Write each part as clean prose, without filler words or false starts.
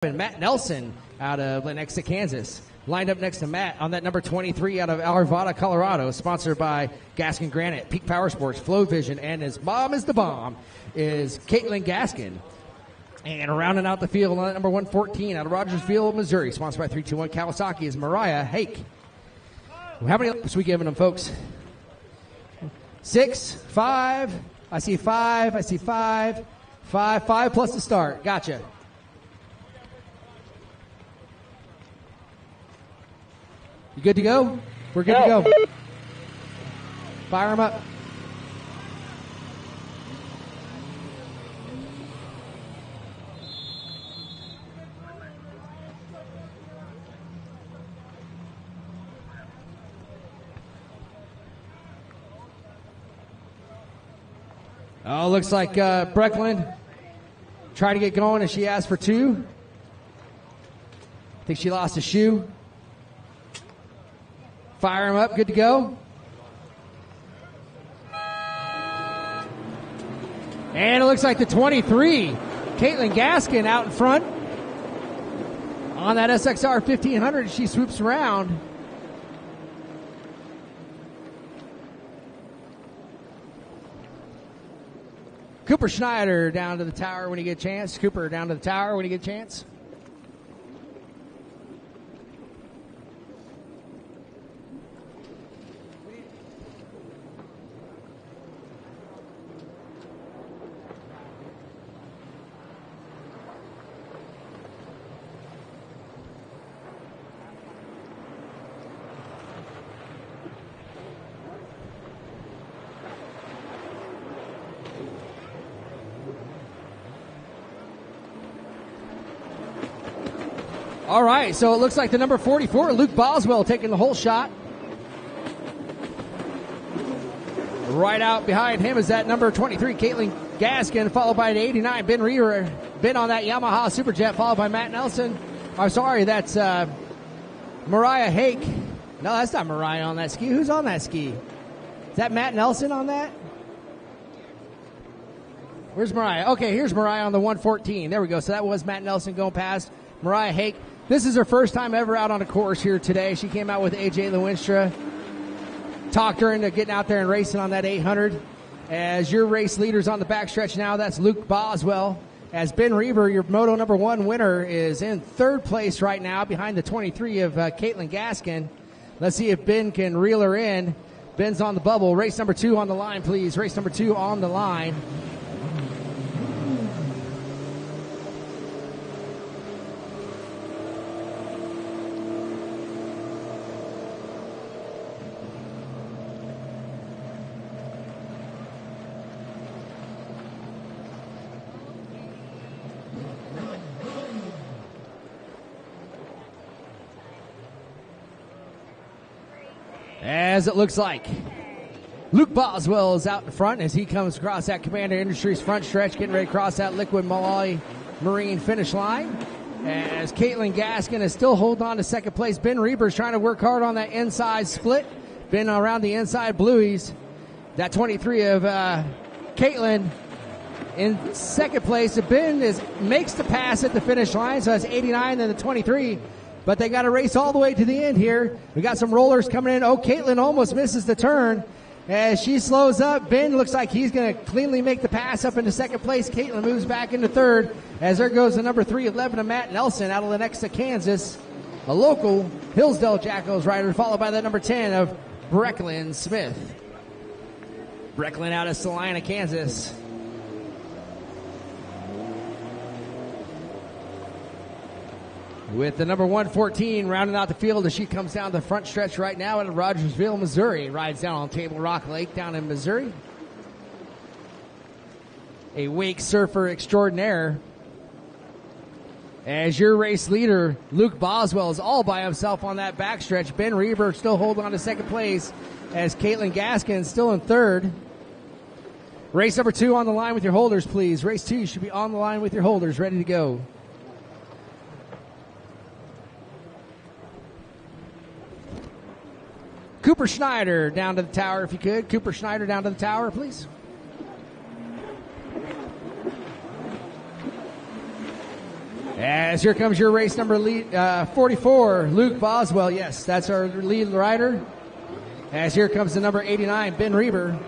And Matt Nelson out of Lenexa, Kansas. Lined up next to Matt on that number 23 out of Arvada, Colorado. Sponsored by Gaskin Granite, Peak Power Sports, Flow Vision, and his mom is the bomb is Caitlin Gaskin. And rounding out the field on that number 114 out of Rogersville, Missouri. Sponsored by 321 Kawasaki is Mariah Hake. How many laps are we giving them, folks? 6, 5. I see 5. I see 5. 5 plus the start. Gotcha. You good to go? We're good to go. Fire them up. Oh, looks like Brecklin tried to get going and she asked for 2. I think she lost a shoe. Fire him up, good to go. And it looks like the 23, Caitlin Gaskin out in front. On that SXR 1500, she swoops around. Cooper Schneider down to the tower when you get a chance. Cooper down to the tower when you get a chance. All right, so it looks like the number 44, Luke Boswell, taking the whole shot. Right out behind him is that number 23, Caitlin Gaskin, followed by an 89, Ben Reaver. Ben on that Yamaha Superjet, followed by Matt Nelson. I'm sorry, that's Mariah Hake. No, that's not Mariah on that ski. Who's on that ski? Is that Matt Nelson on that? Where's Mariah? Okay, here's Mariah on the 114. There we go. So that was Matt Nelson going past Mariah Hake. This is her first time ever out on a course here today. She came out with AJ Lewinstra. Talked her into getting out there and racing on that 800. As your race leaders on the backstretch now, that's Luke Boswell. As Ben Reaver, your Moto number 1 winner, is in 3rd place right now behind the 23 of Caitlin Gaskin. Let's see if Ben can reel her in. Ben's on the bubble. Race number 2 on the line, please. Race number 2 on the line. As it looks like Luke Boswell is out in front as he comes across that Commander Industries front stretch, getting ready to cross that Liquid Malloy Marine finish line. As Caitlin Gaskin is still holding on to second place. Ben Reaper's trying to work hard on that inside split. Ben around the inside blueies. That 23 of Caitlin in second place. Ben makes the pass at the finish line, so that's 89 and the 23. But they got to race all the way to the end here. We got some rollers coming in. Oh, Caitlin almost misses the turn. As she slows up, Ben looks like he's going to cleanly make the pass up into second place. Caitlin moves back into 3rd. As there goes the number 3, 11 of Matt Nelson out of Lenexa, Kansas. A local Hillsdale Jackals rider, followed by the number 10 of Brecklin Smith. Brecklin out of Salina, Kansas. With the number 114 rounding out the field as she comes down the front stretch right now out of Rogersville, Missouri. Rides down on Table Rock Lake down in Missouri. A wake surfer extraordinaire. As your race leader, Luke Boswell, is all by himself on that backstretch. Ben Reaver still holding on to second place as Caitlin Gaskin still in 3rd. Race number 2 on the line with your holders, please. Race 2 should be on the line with your holders, ready to go. Cooper Schneider down to the tower if you could. Cooper Schneider down to the tower, please. As here comes your race number 44, Luke Boswell. Yes, that's our lead rider. As here comes the number 89, Ben Reber.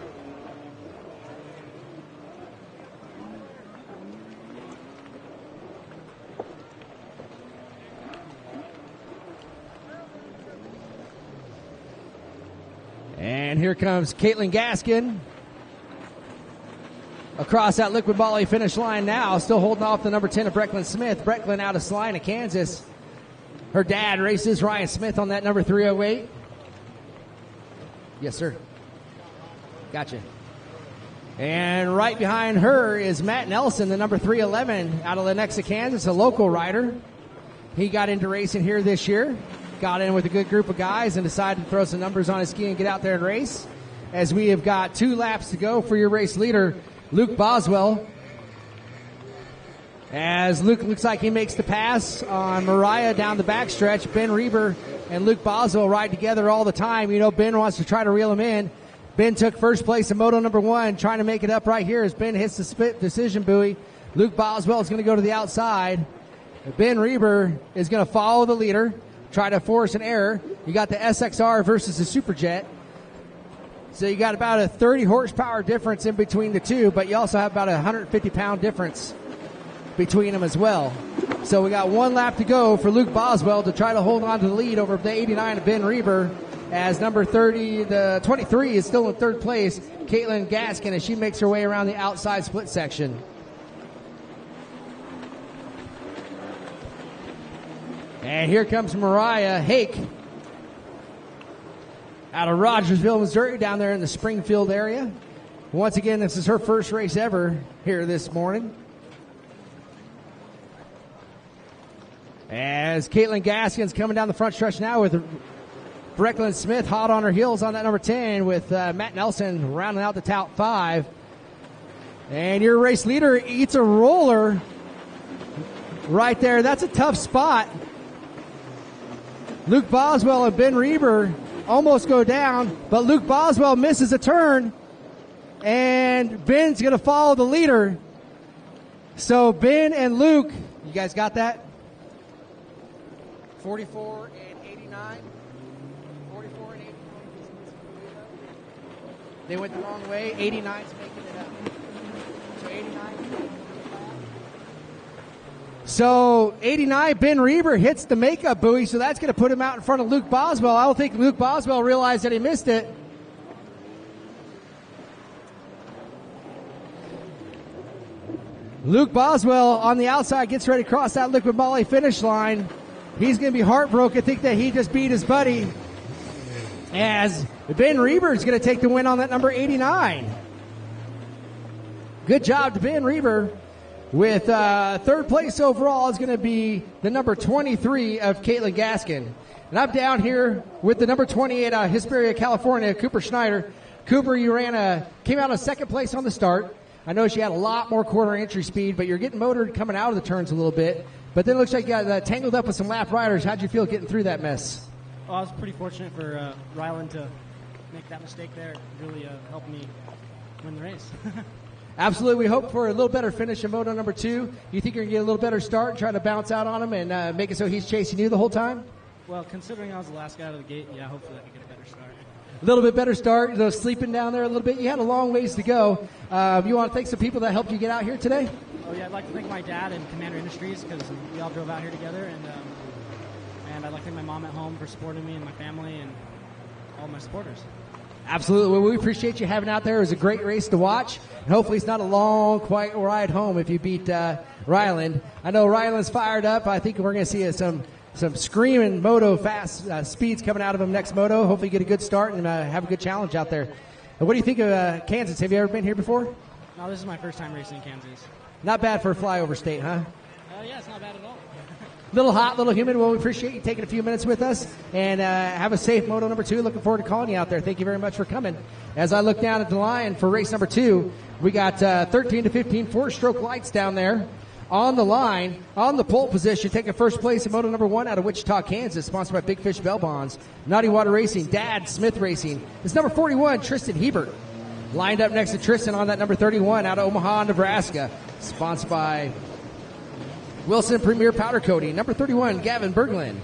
And here comes Caitlin Gaskin across that liquid volley finish line now, still holding off the number 10 of Brecklin Smith. Brecklin out of Salina, Kansas. Her dad races Ryan Smith on that number 308. Yes, sir. Gotcha. And right behind her is Matt Nelson, the number 311 out of Lenexa, Kansas, a local rider. He got into racing here this year. Got in with a good group of guys and decided to throw some numbers on his ski and get out there and race. As we have got 2 laps to go for your race leader, Luke Boswell. As Luke looks like he makes the pass on Mariah down the backstretch. Ben Reber and Luke Boswell ride together all the time. You know, Ben wants to try to reel him in. Ben took first place in Moto number 1, trying to make it up right here as Ben hits the split decision buoy. Luke Boswell is going to go to the outside. Ben Reber is going to follow the leader, try to force an error. You got the SXR versus the Superjet. So you got about a 30 horsepower difference in between the two, but you also have about a 150-pound difference between them as well. So we got 1 lap to go for Luke Boswell to try to hold on to the lead over the 89 of Ben Reber, as number 30, the 23 is still in third place, Caitlin Gaskin, as she makes her way around the outside split section. And here comes Mariah Hake out of Rogersville, Missouri, down there in the Springfield area. Once again, this is her first race ever here this morning. As Caitlin Gaskin's coming down the front stretch now with Brecklin Smith hot on her heels on that number 10, with Matt Nelson rounding out the top 5. And your race leader eats a roller right there. That's a tough spot. Luke Boswell and Ben Reber almost go down, but Luke Boswell misses a turn, and Ben's going to follow the leader. So Ben and Luke, you guys got that? 44 and 89. 44 and 89. They went the wrong way. 89's making it up. So 89. So 89, Ben Reber hits the makeup buoy, so that's going to put him out in front of Luke Boswell. I don't think Luke Boswell realized that he missed it. Luke Boswell on the outside gets ready to cross that liquid volley finish line. He's going to be heartbroken, think that he just beat his buddy, as Ben Reber is going to take the win on that number 89. Good job to Ben Reber. With third place overall is going to be the number 23 of Caitlin Gaskin. And I'm down here with the number 28 out of Hesperia, California, Cooper Schneider. Cooper, you came out in second place on the start. I know she had a lot more quarter entry speed, but you're getting motored coming out of the turns a little bit. But then it looks like you got tangled up with some lap riders. How'd you feel getting through that mess? Well, I was pretty fortunate for Ryland to make that mistake there. It really helped me win the race. Absolutely. We hope for a little better finish in Moto number 2. You think you're going to get a little better start and try to bounce out on him and make it so he's chasing you the whole time? Well, considering I was the last guy out of the gate, yeah, hopefully I can get a better start. A little bit better start, sleeping down there a little bit. You had a long ways to go. You want to thank some people that helped you get out here today? Oh, yeah, I'd like to thank my dad and Commander Industries, because we all drove out here together. And I'd like to thank my mom at home for supporting me and my family and all my supporters. Absolutely. Well, we appreciate you having out there. It was a great race to watch. And hopefully it's not a long, quiet ride home if you beat Ryland. I know Ryland's fired up. I think we're going to see some screaming Moto fast speeds coming out of him next Moto. Hopefully get a good start and have a good challenge out there. And what do you think of Kansas? Have you ever been here before? No, this is my first time racing in Kansas. Not bad for a flyover state, huh? Yeah, it's not bad at all. Little hot, little humid. Well, we appreciate you taking a few minutes with us, and have a safe Moto number 2. Looking forward to calling you out there. Thank you very much for coming. As I look down at the line for race number 2, we got 13 to 15 4-stroke lights down there on the line, on the pole position, taking first place in Moto number 1 out of Wichita, Kansas, sponsored by Big Fish Bell Bonds, Naughty Water Racing, Dad Smith Racing. It's number 41, Tristan Hebert. Lined up next to Tristan on that number 31 out of Omaha, Nebraska, sponsored by Wilson Premier Powder Coating. Number 31, Gavin Berglund.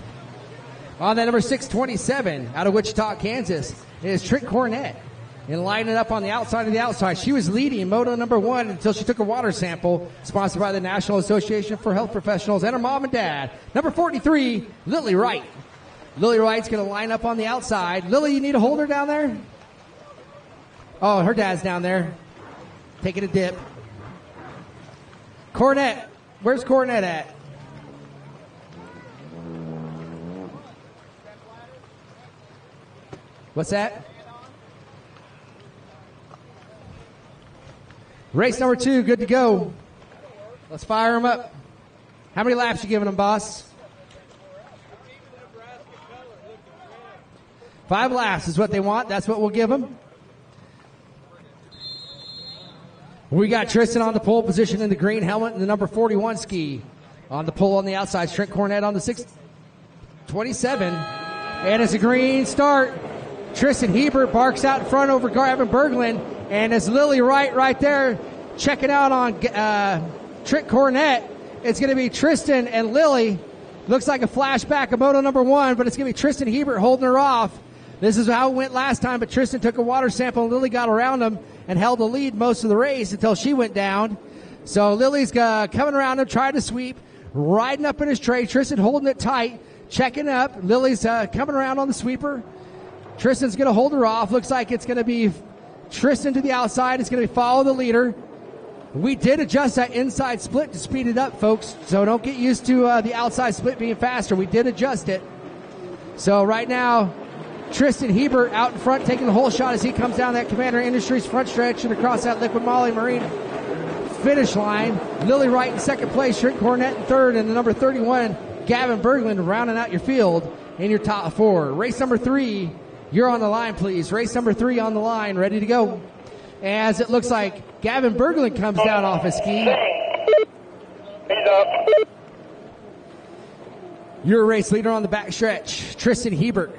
On that number 627, out of Wichita, Kansas, is Trent Cornett. And lining up on the outside of the outside. She was leading Moto number 1 until she took a water sample, sponsored by the National Association for Health Professionals and her mom and dad. Number 43, Lily Wright. Lily Wright's going to line up on the outside. Lily, you need a holder down there? Oh, her dad's down there. Taking a dip. Cornett. Where's Cornett at? What's that? Race number 2, good to go. Let's fire them up. How many laps you giving them, boss? 5 laps is what they want. That's what we'll give them. We got Tristan on the pole position in the green helmet and the number 41 ski. On the pole on the outside, Trent Cornett on the 627. And it's a green start. Tristan Hebert barks out in front over Gavin Berglund. And it's Lily Wright right there checking out on Trent Cornett. It's going to be Tristan and Lily. Looks like a flashback of Moto number 1, but it's going to be Tristan Hebert holding her off. This is how it went last time, but Tristan took a water sample and Lily got around him and held the lead most of the race until she went down. So Lily's coming around him, trying to sweep, riding up in his tray. Tristan holding it tight, checking up. Lily's coming around on the sweeper. Tristan's going to hold her off. Looks like it's going to be Tristan to the outside. It's going to be follow the leader. We did adjust that inside split to speed it up, folks. So don't get used to the outside split being faster. We did adjust it. So right now, Tristan Hebert out in front taking the whole shot as he comes down that Commander Industries front stretch and across that Liquid Moly Marine finish line. Lily Wright in second place, Trent Cornett in third, and the number 31, Gavin Berglund, rounding out your field in your top 4. Race number 3, you're on the line, please. Race number 3 on the line, ready to go. As it looks like Gavin Berglund comes down off his ski. He's up. Your race leader on the back stretch, Tristan Hebert,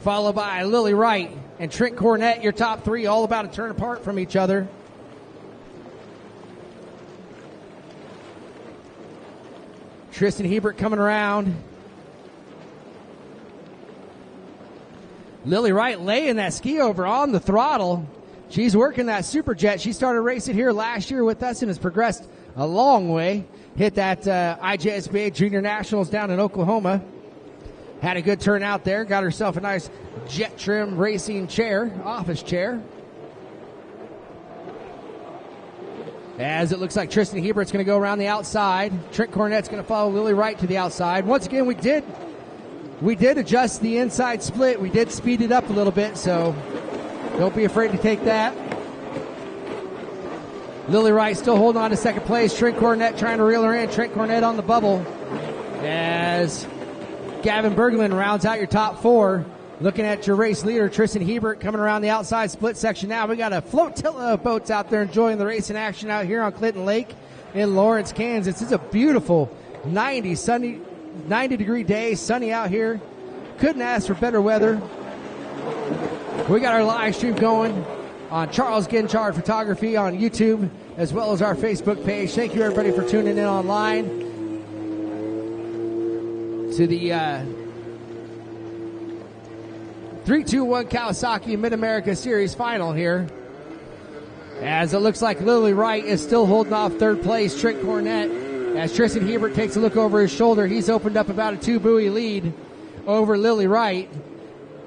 followed by Lily Wright and Trent Cornett, your top 3, all about a turn apart from each other. Tristan Hebert coming around. Lily Wright laying that ski over on the throttle. She's working that super jet. She started racing here last year with us and has progressed a long way. Hit that IJSBA Junior Nationals down in Oklahoma. Had a good turnout there. Got herself a nice jet trim racing chair, office chair. As it looks like Tristan Hebert's going to go around the outside. Trent Cornett's going to follow Lily Wright to the outside. Once again, we did adjust the inside split. We did speed it up a little bit, so don't be afraid to take that. Lily Wright still holding on to second place. Trent Cornett trying to reel her in. Trent Cornett on the bubble as Gavin Berglund rounds out your top 4. Looking at your race leader, Tristan Hebert, coming around the outside split section now. We got a flotilla of boats out there enjoying the racing action out here on Clinton Lake in Lawrence, Kansas. It's a beautiful 90-degree day, sunny out here. Couldn't ask for better weather. We got our live stream going on Charles Ginchard Photography on YouTube, as well as our Facebook page. Thank you, everybody, for tuning in online to the 321 Kawasaki Mid-America Series final here. As it looks like Lily Wright is still holding off third place, Trent Cornett. As Tristan Hebert takes a look over his shoulder, he's opened up about a 2-buoy lead over Lily Wright.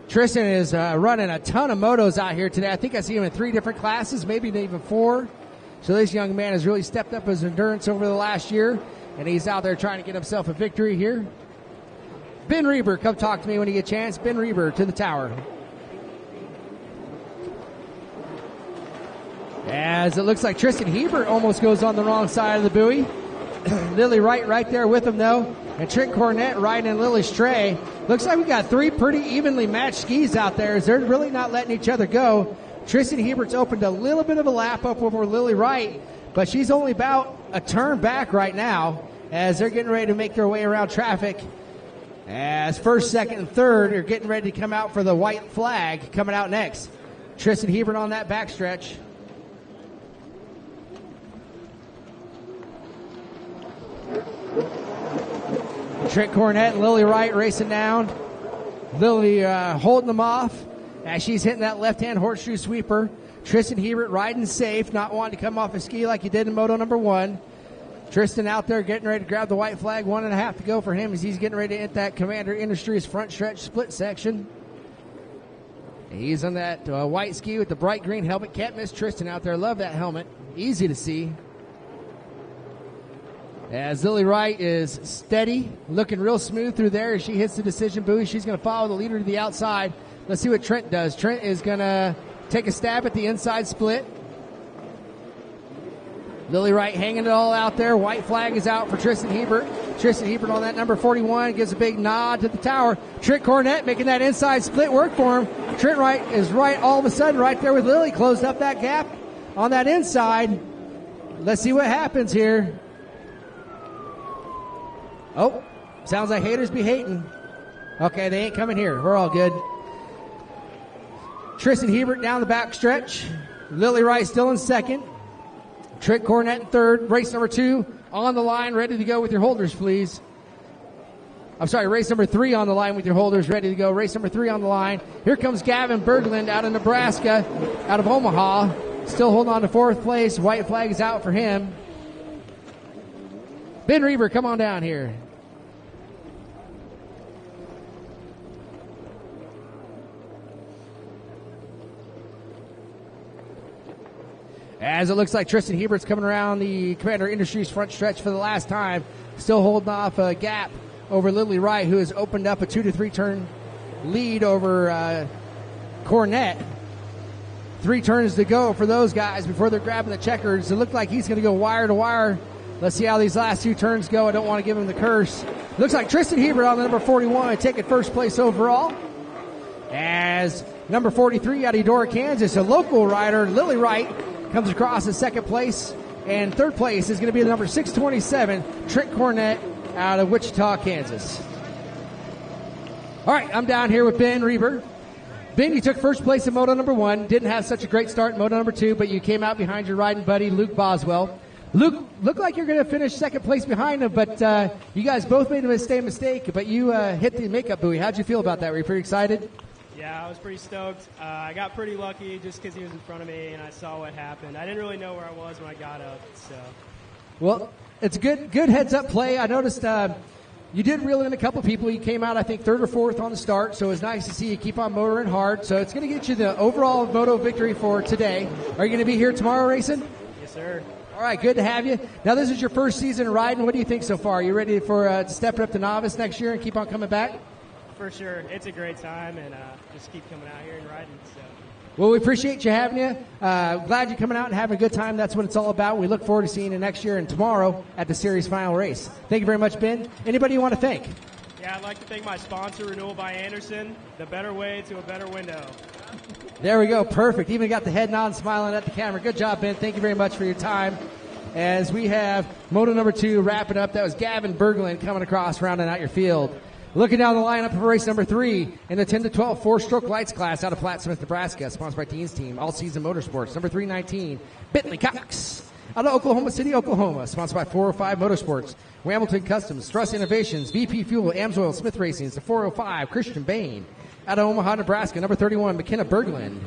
Tristan is running a ton of motos out here today. I think I see him in 3 different classes, maybe even 4. So this young man has really stepped up his endurance over the last year, and he's out there trying to get himself a victory here. Ben Reber, come talk to me when you get a chance. Ben Reber to the tower. As it looks like Tristan Hebert almost goes on the wrong side of the buoy. Lily Wright right there with him, though. And Trent Cornett riding in Lily's tray. Looks like we got 3 pretty evenly matched skis out there as they're really not letting each other go. Tristan Hebert's opened a little bit of a lap up over Lily Wright, but she's only about a turn back right now as they're getting ready to make their way around traffic. As first, second, and third are getting ready to come out for the white flag coming out next. Tristan Hebert on that backstretch. Trent Cornett and Lily Wright racing down. Lily holding them off as she's hitting that left-hand horseshoe sweeper. Tristan Hebert riding safe, not wanting to come off a ski like he did in Moto number 1. Tristan out there getting ready to grab the white flag. 1.5 to go for him as he's getting ready to hit that Commander Industries front stretch split section. He's on that white ski with the bright green helmet. Can't miss Tristan out there. Love that helmet. Easy to see. As Lily Wright is steady, looking real smooth through there as she hits the decision buoy. She's going to follow the leader to the outside. Let's see what Trent does. Trent is going to take a stab at the inside split. Lily Wright hanging it all out there. White flag is out for Tristan Hebert. Tristan Hebert on that number 41 gives a big nod to the tower. Trent Cornett making that inside split work for him. Trent Wright is right all of a sudden right there with Lily. Closed up that gap on that inside. Let's see what happens here. Oh, sounds like haters be hating. Okay, they ain't coming here. We're all good. Tristan Hebert down the back stretch. Lily Wright still in second. Trent Cornett in third. Race number 2 on the line, ready to go with your holders, please. I'm sorry, race number 3 on the line with your holders, ready to go. Race number 3 on the line. Here comes Gavin Berglund out of Nebraska, out of Omaha. Still holding on to 4th place. White flag is out for him. Ben Reber, come on down here. As it looks like Tristan Hebert's coming around the Commander Industries front stretch for the last time. Still holding off a gap over Lily Wright, who has opened up a 2 to 3 turn lead over Cornett. 3 turns to go for those guys before they're grabbing the checkers. It looked like he's going to go wire to wire. Let's see how these last 2 turns go. I don't want to give him the curse. Looks like Tristan Hebert on the number 41 taking first place overall. As number 43 out of Eudora, Kansas, a local rider, Lily Wright, comes across in second place. And third place is going to be the number 627, Trent Cornett out of Wichita, Kansas. All right, I'm down here with Ben Reber. Ben, you took first place in Moto number 1. Didn't have such a great start in Moto number 2, but you came out behind your riding buddy, Luke Boswell. Luke, looked like you're going to finish second place behind him, but you guys both made a mistake, but you hit the makeup buoy. How'd you feel about that? Were you pretty excited? Yeah, I was pretty stoked. I got pretty lucky just because he was in front of me and I saw what happened. I didn't really know where I was when I got up. So, well, it's good heads-up play. I noticed you did reel in a couple people. You came out, I think, 3rd or 4th on the start, so it was nice to see you keep on motoring hard. So it's going to get you the overall Moto victory for today. Are you going to be here tomorrow racing? Yes, sir. All right, good to have you. Now, this is your first season riding. What do you think so far? Are you ready for stepping up to novice next year and keep on coming back? For sure. It's a great time, and just keep coming out here and riding. So. Well, we appreciate you having you. Glad you're coming out and having a good time. That's what it's all about. We look forward to seeing you next year and tomorrow at the series final race. Thank you very much, Ben. Anybody you want to thank? Yeah, I'd like to thank my sponsor, Renewal by Anderson, the better way to a better window. There we go. Perfect. Even got the head nod smiling at the camera. Good job, Ben. Thank you very much for your time. As we have Moto number 2 wrapping up. That was Gavin Berglund coming across, rounding out your field. Looking down the lineup for race number 3 in the 10 to 12 4-stroke lights class out of Platte Smith, Nebraska, sponsored by Teens Team, All Season Motorsports. Number 319, Bentley Cox out of Oklahoma City, Oklahoma, sponsored by 405 Motorsports, Hamilton Customs, Thrust Innovations, VP Fuel, AMSOIL, Smith Racing, the 405 Christian Bain out of Omaha, Nebraska. Number 31, McKenna Berglund.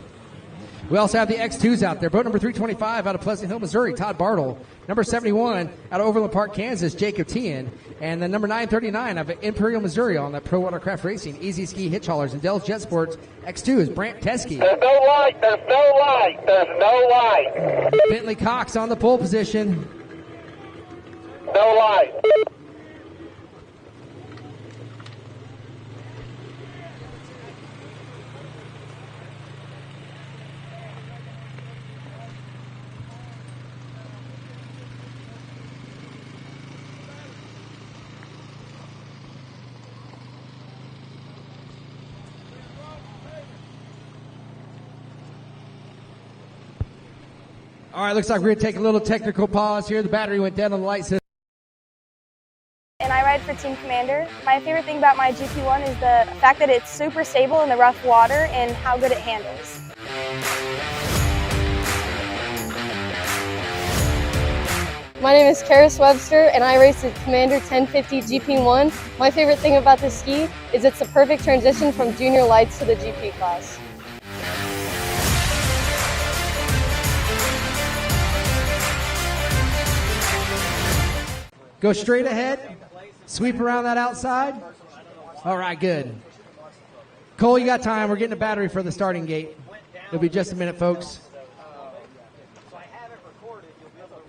We also have the X2s out there. Boat number 325 out of Pleasant Hill, Missouri, Todd Bartle. Number 71 out of Overland Park, Kansas, Jacob Tian. And then number 939 out of Imperial, Missouri on that Pro Watercraft Racing, Easy Ski Hitch Haulers, and Dell's Jet Sports. X2 is Brant Teskey. There's no light. There's no light. There's no light. Bentley Cox on the pole position. No light. All right, looks like we're going to take a little technical pause here. The battery went dead on the light system. And I ride for Team Commander. My favorite thing about my GP1 is the fact that it's super stable in the rough water and how good it handles. My name is Karis Webster, and I race the Commander 1050 GP1. My favorite thing about this ski is it's a perfect transition from junior lights to the GP class. Go straight ahead. Sweep around that outside. All right, good. Cole, you got time. We're getting a battery for the starting gate. It'll be just a minute, folks.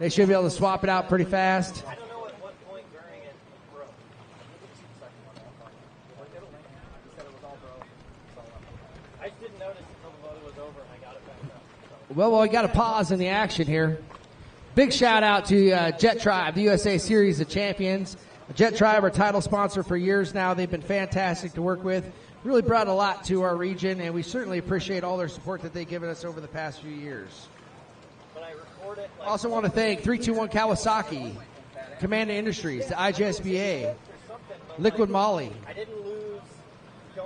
They should be able to swap it out pretty fast. Well, we got a pause in the action here. Big shout out to Jet Tribe, the USA Series of Champions. Jet Tribe, our title sponsor for years now. They've been fantastic to work with. Really brought a lot to our region, and we certainly appreciate all their support that they've given us over the past few years. Also want to thank 321 Kawasaki, Commander Industries, the IJSBA, Liquid Molly,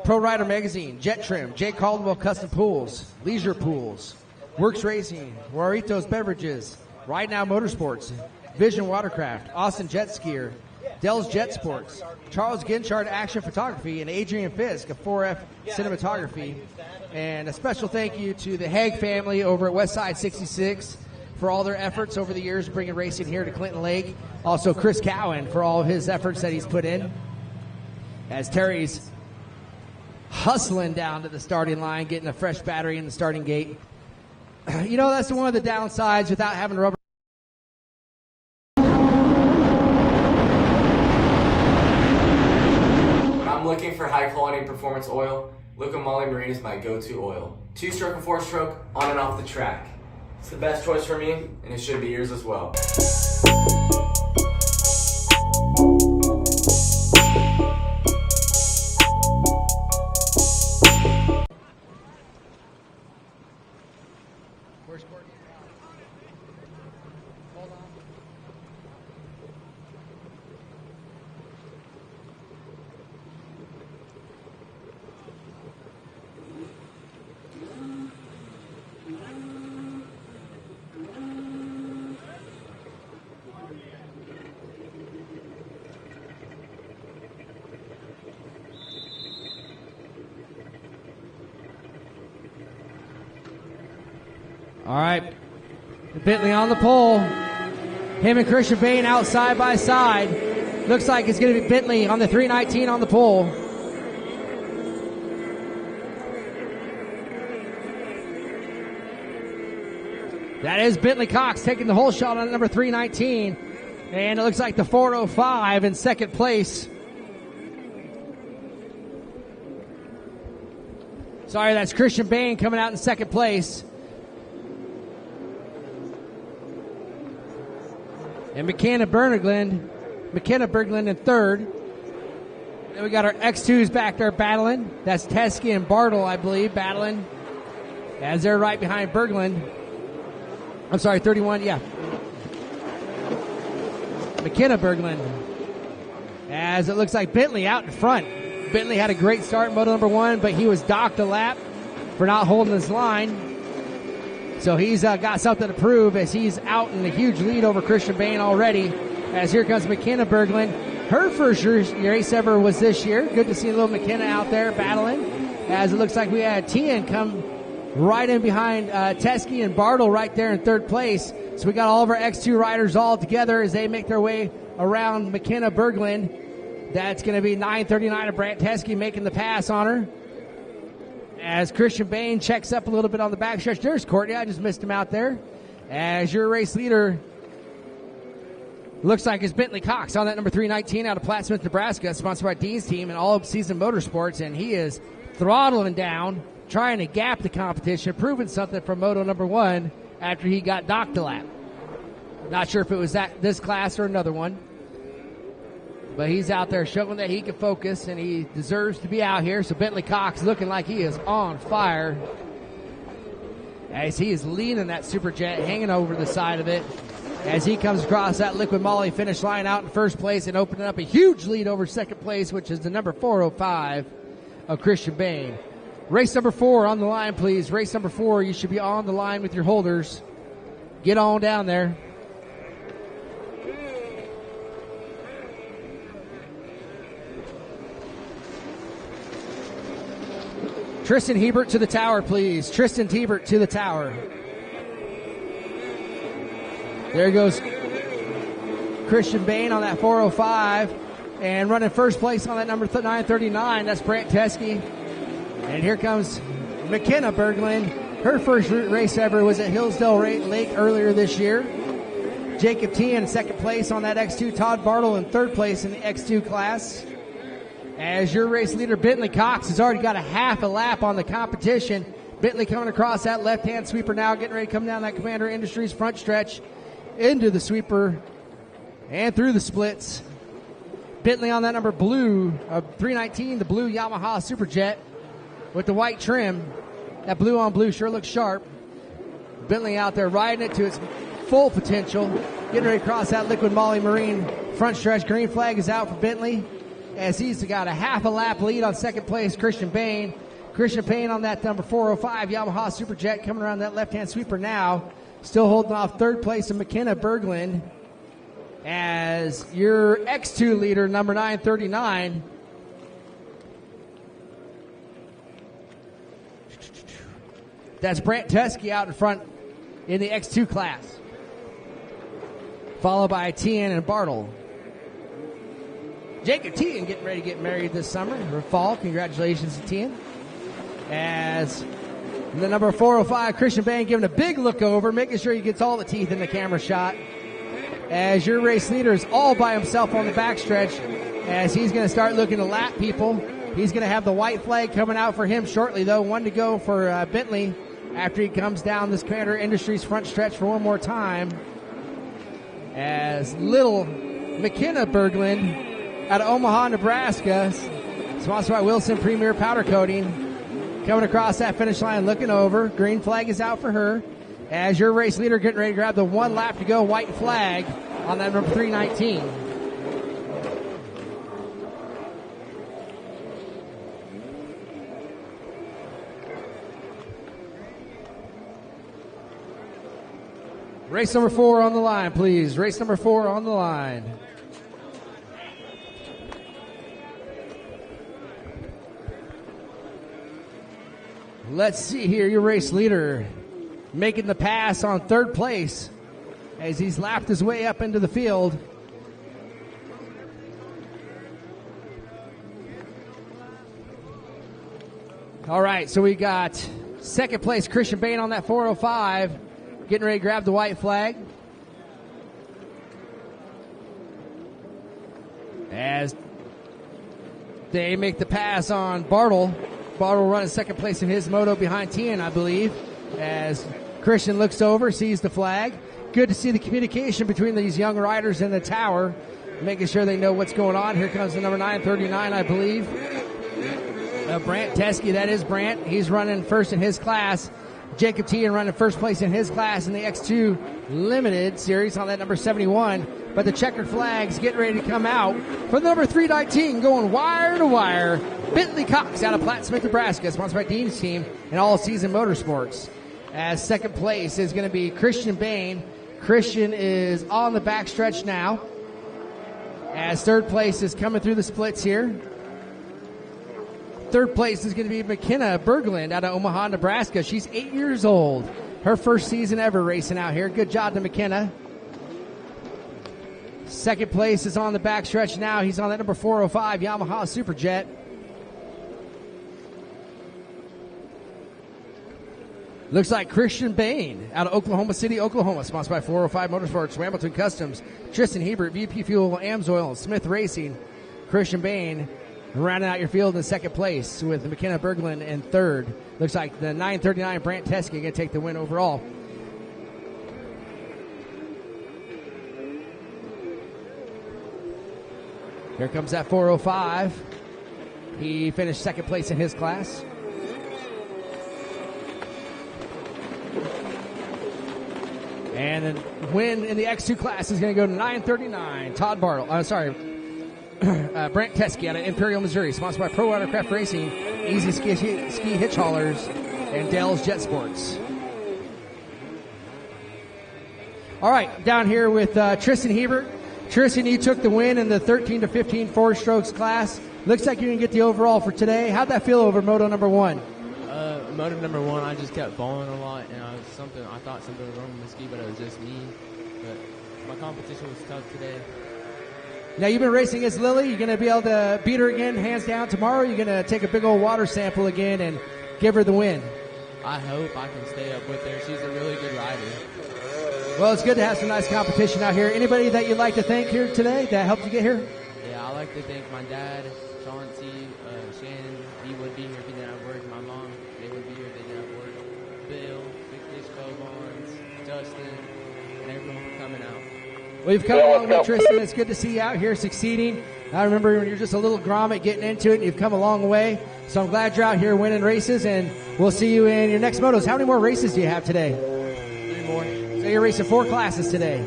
Pro Rider Magazine, Jet Trim, Jay Caldwell Custom Pools, Leisure Pools, Works Racing, Warritos Beverages, Ride Now Motorsports, Vision Watercraft, Austin Jet Skier, Dell's Jet Sports, Charles Ginchard Action Photography, and Adrian Fisk of 4F Cinematography. And a special thank you to the Haig family over at Westside 66 for all their efforts over the years bringing racing here to Clinton Lake. Also Chris Cowan for all of his efforts that he's put in. As Terry's hustling down to the starting line, getting a fresh battery in the starting gate. You know, that's one of the downsides without having rubber. When I'm looking for high quality performance oil, Liquid Moly Marine is my go-to oil. 2-stroke and 4-stroke, on and off the track. It's the best choice for me, and it should be yours as well. All right, Bentley on the pole. Him and Christian Bain out side by side. Looks like it's going to be Bentley on the 319 on the pole. That is Bentley Cox taking the whole shot on number 319. And it looks like the 405 in second place. Sorry, that's Christian Bain coming out in second place. And McKenna Berglund in third. Then we got our X2s back there battling. That's Teskey and Bartle, I believe, battling. As they're right behind Berglund. I'm sorry, 31, yeah. McKenna Berglund. As it looks like Bentley out in front. Bentley had a great start in Moto number 1, but he was docked a lap for not holding his line. So he's got something to prove as he's out in a huge lead over Christian Bain already. As here comes McKenna Berglund. Her first race ever was this year. Good to see little McKenna out there battling. As it looks like we had Tian come right in behind Teskey and Bartle right there in third place. So we got all of our X2 riders all together as they make their way around McKenna Berglund. That's going to be 9:39 of Brant Teskey making the pass on her. As Christian Bain checks up a little bit on the backstretch. There's Courtney. I just missed him out there. As your race leader looks like it's Bentley Cox on that number 319 out of Plattsmouth, Nebraska, sponsored by Dean's Team and All Season Motorsports. And he is throttling down, trying to gap the competition, proving something from Moto number 1 after he got docked a lap. Not sure if it was this class or another one. But he's out there showing that he can focus, and he deserves to be out here. So Bentley Cox looking like he is on fire as he is leading that Superjet, hanging over the side of it as he comes across that Liquid Moly finish line out in first place and opening up a huge lead over second place, which is the number 405 of Christian Bain. Race number 4 on the line, please. Race number 4, you should be on the line with your holders. Get on down there. Tristan Hebert to the tower, please. Tristan Hebert to the tower. There goes Christian Bain on that 405. And running first place on that number 939, that's Brant Teskey. And here comes McKenna Berglund. Her first race ever was at Hillsdale Lake earlier this year. Jacob T in second place on that X2. Todd Bartle in third place in the X2 class. As your race leader, Bentley Cox, has already got a half a lap on the competition. Bentley coming across that left-hand sweeper now, getting ready to come down that Commander Industries front stretch into the sweeper and through the splits. Bentley on that number blue, 319, the blue Yamaha Superjet with the white trim. That blue on blue sure looks sharp. Bentley out there riding it to its full potential. Getting ready to cross that Liquid Molly Marine front stretch. Green flag is out for Bentley as he's got a half a lap lead on second place, Christian Bain. Christian Bain on that number 405 Yamaha Superjet coming around that left-hand sweeper now. Still holding off third place of McKenna Berglund as your X2 leader, number 939. That's Brant Teskey out in front in the X2 class. Followed by Tien and Bartle. Jacob Tien getting ready to get married this summer or fall. Congratulations to Tien. As the number 405, Christian Bain, giving a big look over, making sure he gets all the teeth in the camera shot. As your race leader is all by himself on the backstretch, as he's going to start looking to lap people. He's going to have the white flag coming out for him shortly, though. One to go for Bentley after he comes down this Commander Industries front stretch for one more time. As little McKenna Berglund out of Omaha, Nebraska, sponsored by Wilson Premier Powder Coating, coming across that finish line, looking over. Green flag is out for her. As your race leader getting ready to grab the one lap to go, white flag on that number 319. Race number 4 on the line, please. Race number 4 on the line. Let's see here, your race leader making the pass on third place as he's lapped his way up into the field. All right, so we got second place Christian Bain on that 405, getting ready to grab the white flag. As they make the pass on Bartle. Bartle running second place in his moto behind Tien, I believe. As Christian looks over, sees the flag. Good to see the communication between these young riders in the tower, making sure they know what's going on. Here comes the number 939, I believe. Brant Teskey, that is Brant. He's running first in his class. Jacob Tien running first place in his class in the X2 Limited Series on that number 71. But the checkered flag's getting ready to come out for the number 319, going wire to wire. Bentley Cox out of Platt Smith, Nebraska, sponsored by Dean's Team and All Season Motorsports. As second place is going to be Christian Bain. Christian is on the backstretch now. As third place is coming through the splits here. Third place is going to be McKenna Berglund out of Omaha, Nebraska. She's 8 years old. Her first season ever racing out here. Good job to McKenna. Second place is on the backstretch now. He's on that number 405 Yamaha Superjet. Looks like Christian Bain out of Oklahoma City, Oklahoma, sponsored by 405 Motorsports, Rambleton Customs, Tristan Hebert, VP Fuel, AMSOIL, Smith Racing. Christian Bain rounding out your field in second place with McKenna Berglund in third. Looks like the 939 Brant Teskey going to take the win overall. Here comes that 405. He finished second place in his class. And the win in the X2 class is going to go to 939. Todd Bartle. Brant Teskey out of Imperial, Missouri, sponsored by Pro Watercraft Racing, Easy Ski Hitch Haulers, and Dell's Jet Sports. All right, down here with Tristan Hebert. Tristan, you took the win in the 13 to 15 four strokes class. Looks like you're going to get the overall for today. How'd that feel over moto number 1? motor number 1, I just kept falling a lot, and I thought something was wrong with the ski, but it was just me. But my competition was tough today. Now, you've been racing against Lily. You're going to be able to beat her again, hands down, tomorrow. You're going to take a big old water sample again and give her the win. I hope I can stay up with her. She's a really good rider. Well, it's good to have some nice competition out here. Anybody that you'd like to thank here today that helped you get here? Yeah, I'd like to thank my dad, Chauncey, Shannon. He would be here if he didn't have work. My mom, they would be here if they didn't have work. Bill, Big Fish, Lavon, Justin, and everyone for coming out. Well, you've come along with Tristan. It's good to see you out here succeeding. I remember when you were just a little grommet getting into it, and you've come a long way. So I'm glad you're out here winning races, and we'll see you in your next motos. How many more races do you have today? 3 more. So you're racing 4 classes today.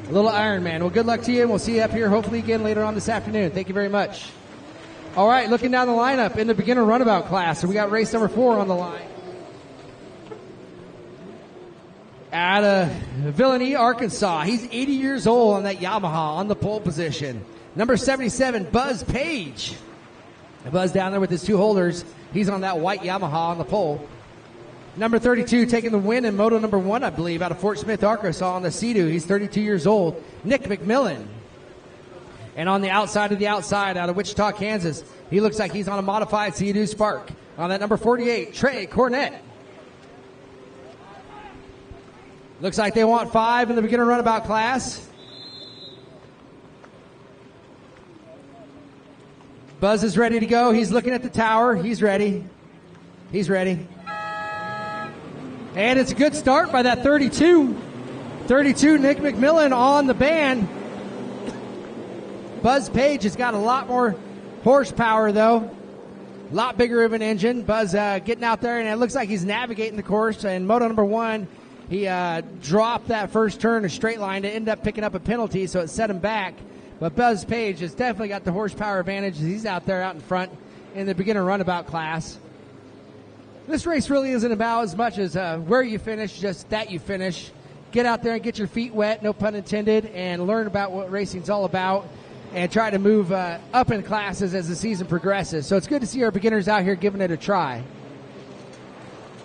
A little Ironman. Well, good luck to you, and we'll see you up here hopefully again later on this afternoon. Thank you very much. All right, looking down the lineup in the beginner runabout class. So we got race number 4 on the line. Out of Villainy, Arkansas. He's 80 years old on that Yamaha on the pole position. Number 77, Buzz Page. Buzz down there with his 2 holders. He's on that white Yamaha on the pole. Number 32 taking the win in Moto number 1, I believe, out of Fort Smith, Arkansas on the Sea-Doo. He's 32 years old. Nick McMillan. And on the outside of the outside out of Wichita, Kansas, he looks like he's on a modified Sea-Doo Spark. On that number 48, Trey Cornett. Looks like they want 5 in the beginner runabout class. Buzz is ready to go. He's looking at the tower. He's ready. He's ready. And it's a good start by that 32. 32, Nick McMillan on the band. Buzz Page has got a lot more horsepower, though. A lot bigger of an engine. Buzz getting out there, and it looks like he's navigating the course. And Moto number 1, he dropped that first turn, a straight line, to end up picking up a penalty, so it set him back. But Buzz Page has definitely got the horsepower advantage. He's out there out in front in the beginner runabout class. This race really isn't about as much as where you finish, just that you finish. Get out there and get your feet wet, no pun intended, and learn about what racing's all about and try to move up in classes as the season progresses. So it's good to see our beginners out here giving it a try.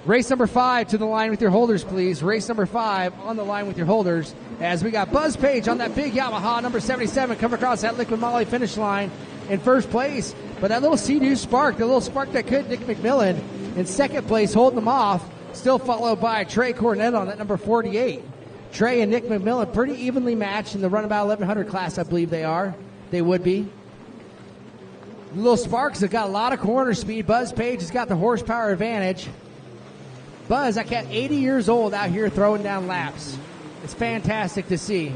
Race number 5 to the line with your holders, please. Race number 5 on the line with your holders as we got Buzz Page on that big Yamaha, number 77, come across that Liquid Molly finish line in first place. But that little Sea-Doo Spark, the little spark that could, Nick McMillan in second place, holding them off, still followed by Trey Cornett on that number 48. Trey and Nick McMillan pretty evenly matched in the Runabout 1100 class, I believe they are. They would be. Little Sparks have got a lot of corner speed. Buzz Page has got the horsepower advantage. Buzz, I kept 80 years old out here throwing down laps. It's fantastic to see.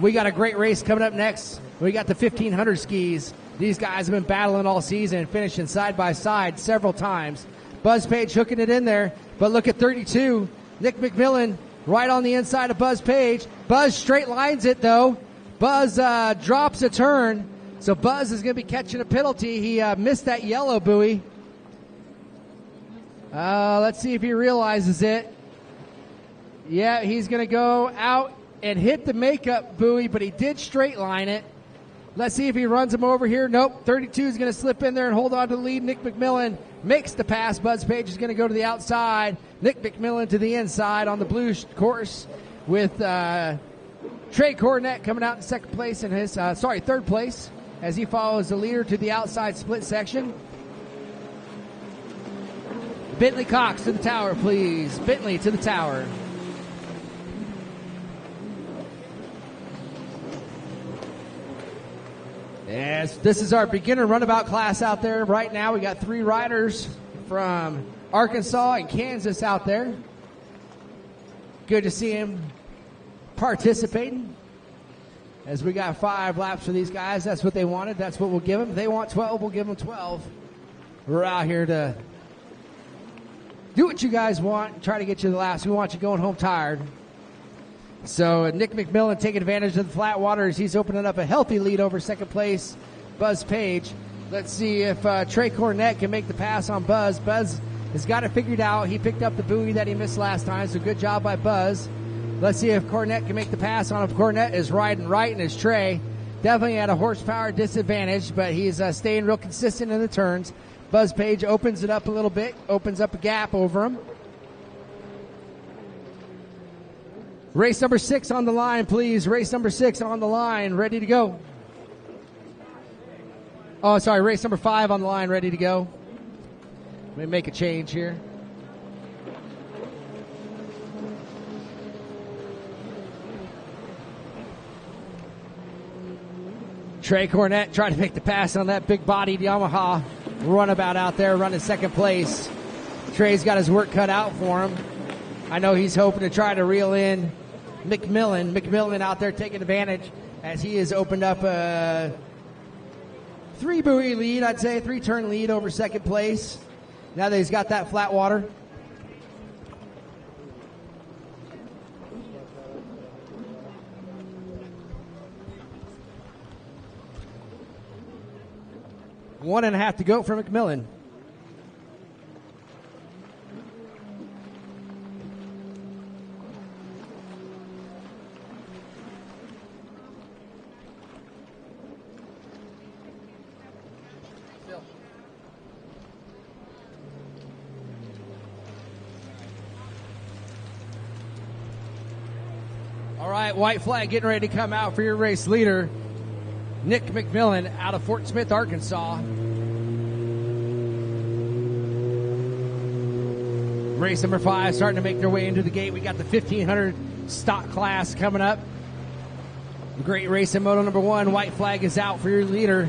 We got a great race coming up next. We got the 1500 skis. These guys have been battling all season and finishing side by side several times. Buzz Page hooking it in there, but look at 32. Nick McMillan right on the inside of Buzz Page. Buzz straight lines it, though. Buzz drops a turn, so Buzz is going to be catching a penalty. He missed that yellow buoy. Let's see if he realizes it. Yeah, he's going to go out and hit the makeup buoy, but he did straight line it. Let's see if he runs him over here. Nope, 32 is going to slip in there and hold on to the lead. Nick McMillan makes the pass. Buzz Page is going to go to the outside. Nick McMillan to the inside on the blue course with Trey Cornett coming out in second place in his, third place as he follows the leader to the outside split section. Bentley Cox to the tower, please. Bentley to the tower. Yes, this is our beginner runabout class out there right now. We got 3 riders from Arkansas and Kansas out there. Good to see him participating. As we got 5 laps for these guys. That's what they wanted. That's what we'll give them. If they want 12, we'll give them 12. We're out here to do what you guys want and try to get you the laps. We want you going home tired. So Nick McMillan taking advantage of the flat water as he's opening up a healthy lead over second place, Buzz Page. Let's see if Trey Cornett can make the pass on Buzz. Buzz has got it figured out. He picked up the buoy that he missed last time, so good job by Buzz. Let's see if Cornett can make the pass on him. Cornett is riding right in his Trey. Definitely at a horsepower disadvantage, but he's staying real consistent in the turns. Buzz Page opens it up a little bit, opens up a gap over him. Race number 6 on the line, please. Race number 6 on the line, ready to go. Oh, sorry, race number 5 on the line, ready to go. Let me make a change here. Trey Cornett trying to make the pass on that big-bodied Yamaha Runabout out there, running second place. Trey's got his work cut out for him. I know he's hoping to try to reel in McMillan. McMillan out there taking advantage as he has opened up a 3-buoy lead, I'd say, 3-turn lead over second place. Now that he's got that flat water. One and a half to go for McMillan. All right, white flag getting ready to come out for your race leader, Nick McMillan out of Fort Smith, Arkansas. Race number 5 starting to make their way into the gate. We got the 1500 stock class coming up. Great race in Moto number 1. White flag is out for your leader.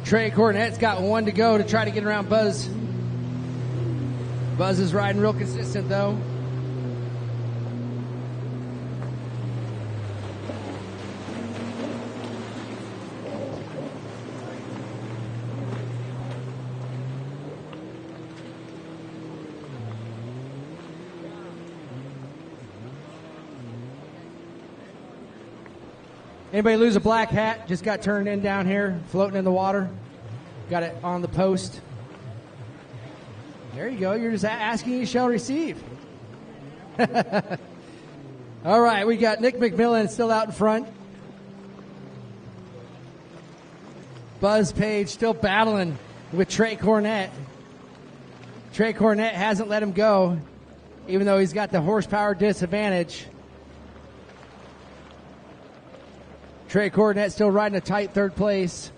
Trey Cornett's got 1 to go to try to get around Buzz. Buzz is riding real consistent though. Anybody lose a black hat? Just got turned in down here, floating in the water. Got it on the post. There you go. You're just asking, you shall receive. All right, we got Nick McMillan still out in front. Buzz Page still battling with Trey Cornett. Trey Cornett hasn't let him go, even though he's got the horsepower disadvantage. Trey Cornett still riding a tight third place.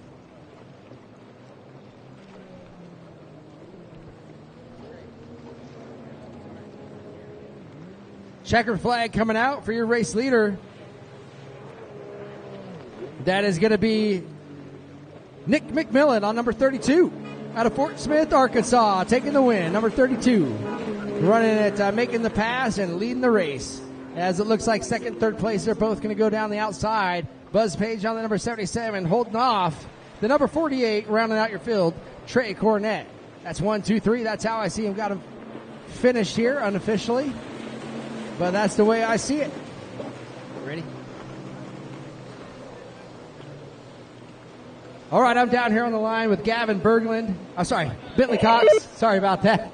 Checkered flag coming out for your race leader. That is going to be Nick McMillan on number 32 out of Fort Smith, Arkansas, taking the win. Number 32 running it, making the pass and leading the race. As it looks like second, third place, they're both going to go down the outside. Buzz Page on the number 77, holding off the number 48, rounding out your field, Trey Cornett. That's 1, 2, 3. That's how I see him. Got him finished here unofficially, but that's the way I see it. Ready? All right, I'm down here on the line with Gavin Berglund. Bentley Cox. Sorry about that.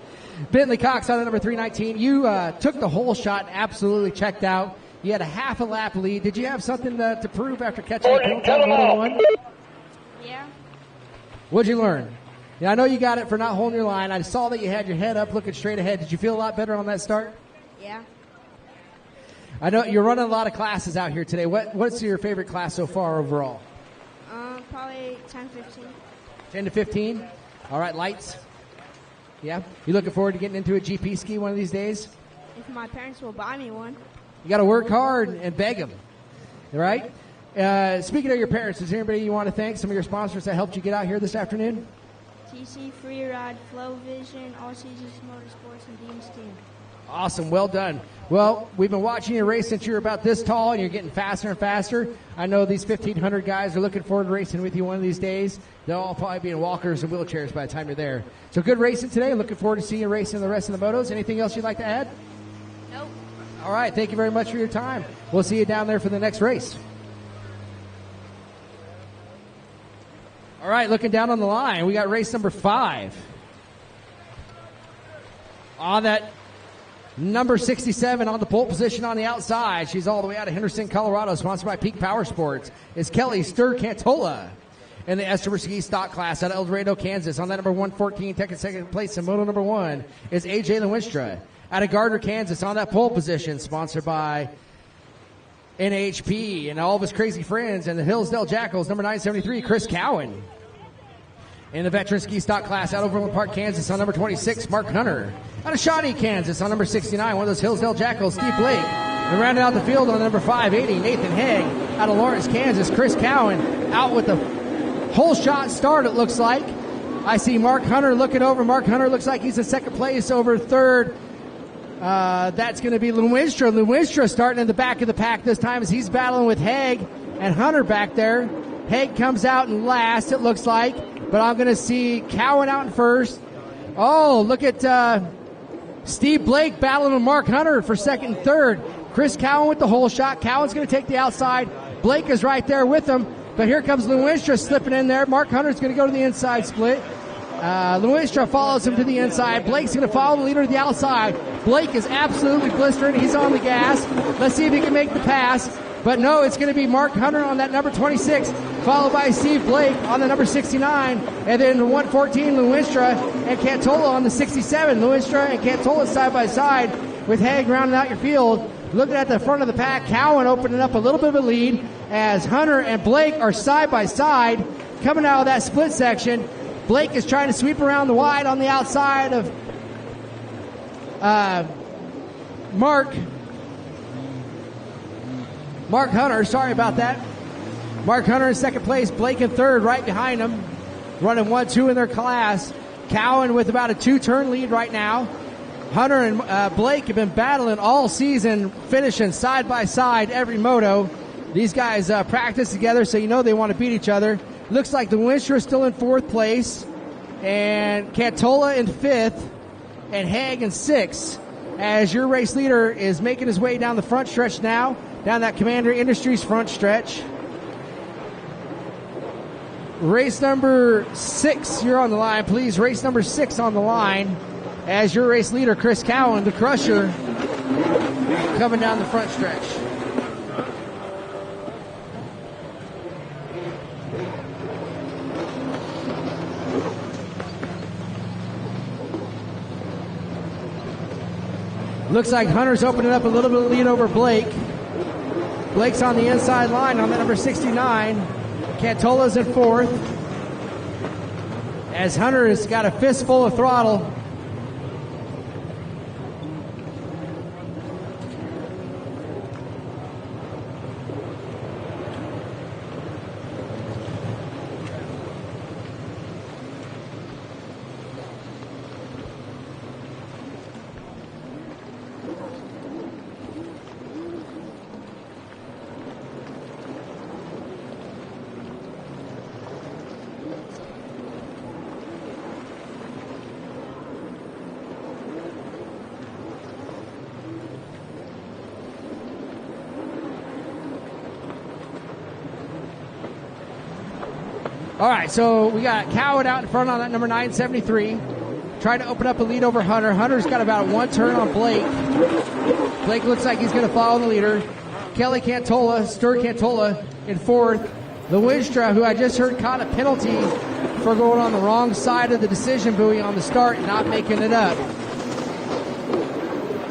Bentley Cox on the number 319. You took the whole shot, absolutely checked out. You had a half a lap lead. Did you have something to prove after catching the penalty on 101? Yeah. What'd you learn? Yeah, I know you got it for not holding your line. I saw that you had your head up looking straight ahead. Did you feel a lot better on that start? Yeah. I know you're running a lot of classes out here today. What's your favorite class so far overall? Probably 10-15. 10 to 15? All right, lights? Yeah? You looking forward to getting into a GP ski one of these days? If my parents will buy me one. You got to work hard and beg them, right? Speaking of your parents, is there anybody you want to thank? Some of your sponsors that helped you get out here this afternoon? TC Free Ride, Flow Vision, All Seasons Motorsports, and Dean's Team. Awesome. Well done. Well, we've been watching you race since you were about this tall, and you're getting faster and faster. I know these 1,500 guys are looking forward to racing with you one of these days. They'll all probably be in walkers and wheelchairs by the time you're there. So good racing today. Looking forward to seeing you racing the rest of the motos. Anything else you'd like to add? Nope. All right. Thank you very much for your time. We'll see you down there for the next race. All right. Looking down on the line, we got race number 5. On that Number 67 on the pole position on the outside. She's all the way out of Henderson, Colorado, sponsored by Peak Power Sports. Is Kelly Cantola. In the Esther Ski stock class out of El Dorado, Kansas. On that number 114, taking second place in Moto number 1 is AJ Lewinstra. Out of Gardner, Kansas, on that pole position, sponsored by NHP and all of his crazy friends. And the Hillsdale Jackals, number 973, Chris Cowan. In the veteran ski stock class out of Overland Park, Kansas, on number 26, Mark Hunter. Out of Shawnee, Kansas, on number 69, one of those Hillsdale Jackals, Steve Blake. And rounding out the field on number 580, Nathan Haig. Out of Lawrence, Kansas, Chris Cowan. Out with the whole shot start, it looks like. I see Mark Hunter looking over. Mark Hunter looks like he's in second place over third. That's going to be Lewinstra. Lewinstra starting in the back of the pack this time as he's battling with Haig and Hunter back there. Haig comes out in last, it looks like. But I'm going to see Cowan out in first. Oh, look at Steve Blake battling with Mark Hunter for second and third. Chris Cowan with the whole shot. Cowan's going to take the outside. Blake is right there with him. But here comes Lewinstra slipping in there. Mark Hunter's going to go to the inside split. Lewinstra follows him to the inside. Blake's going to follow the leader to the outside. Blake is absolutely blistering. He's on the gas. Let's see if he can make the pass. But no, it's going to be Mark Hunter on that number 26, followed by Steve Blake on the number 69. And then the 114, Lewinstra and Cantola on the 67. Lewinstra and Cantola side by side with Haig rounding out your field. Looking at the front of the pack, Cowan opening up a little bit of a lead as Hunter and Blake are side by side coming out of that split section. Blake is trying to sweep around the wide on the outside of Mark Hunter. Sorry about that. Mark Hunter in second place, Blake in third right behind him, running 1-2 in their class. Cowan with about a 2-turn lead right now. Hunter and Blake have been battling all season, finishing side by side every moto. These guys practice together, so you know they want to beat each other. Looks like the Lewinstra is still in fourth place, and Cantola in fifth, and Haig in sixth, as your race leader is making his way down the front stretch now, down that Commander Industries front stretch. Race number 6, you're on the line, please. Race number 6 on the line. As your race leader, Chris Cowan, the Crusher, coming down the front stretch. Looks like Hunter's opening up a little bit of lead over Blake. Blake's on the inside line on the number 69. Cantola's in fourth. As Hunter has got a fistful of throttle. All right, so we got Cowan out in front on that number 973. Trying to open up a lead over Hunter. Hunter's got about one turn on Blake. Blake looks like he's going to follow the leader. Kelly Cantola, Stuart Cantola in fourth. Lewinstra, who I just heard caught a penalty for going on the wrong side of the decision buoy on the start and not making it up.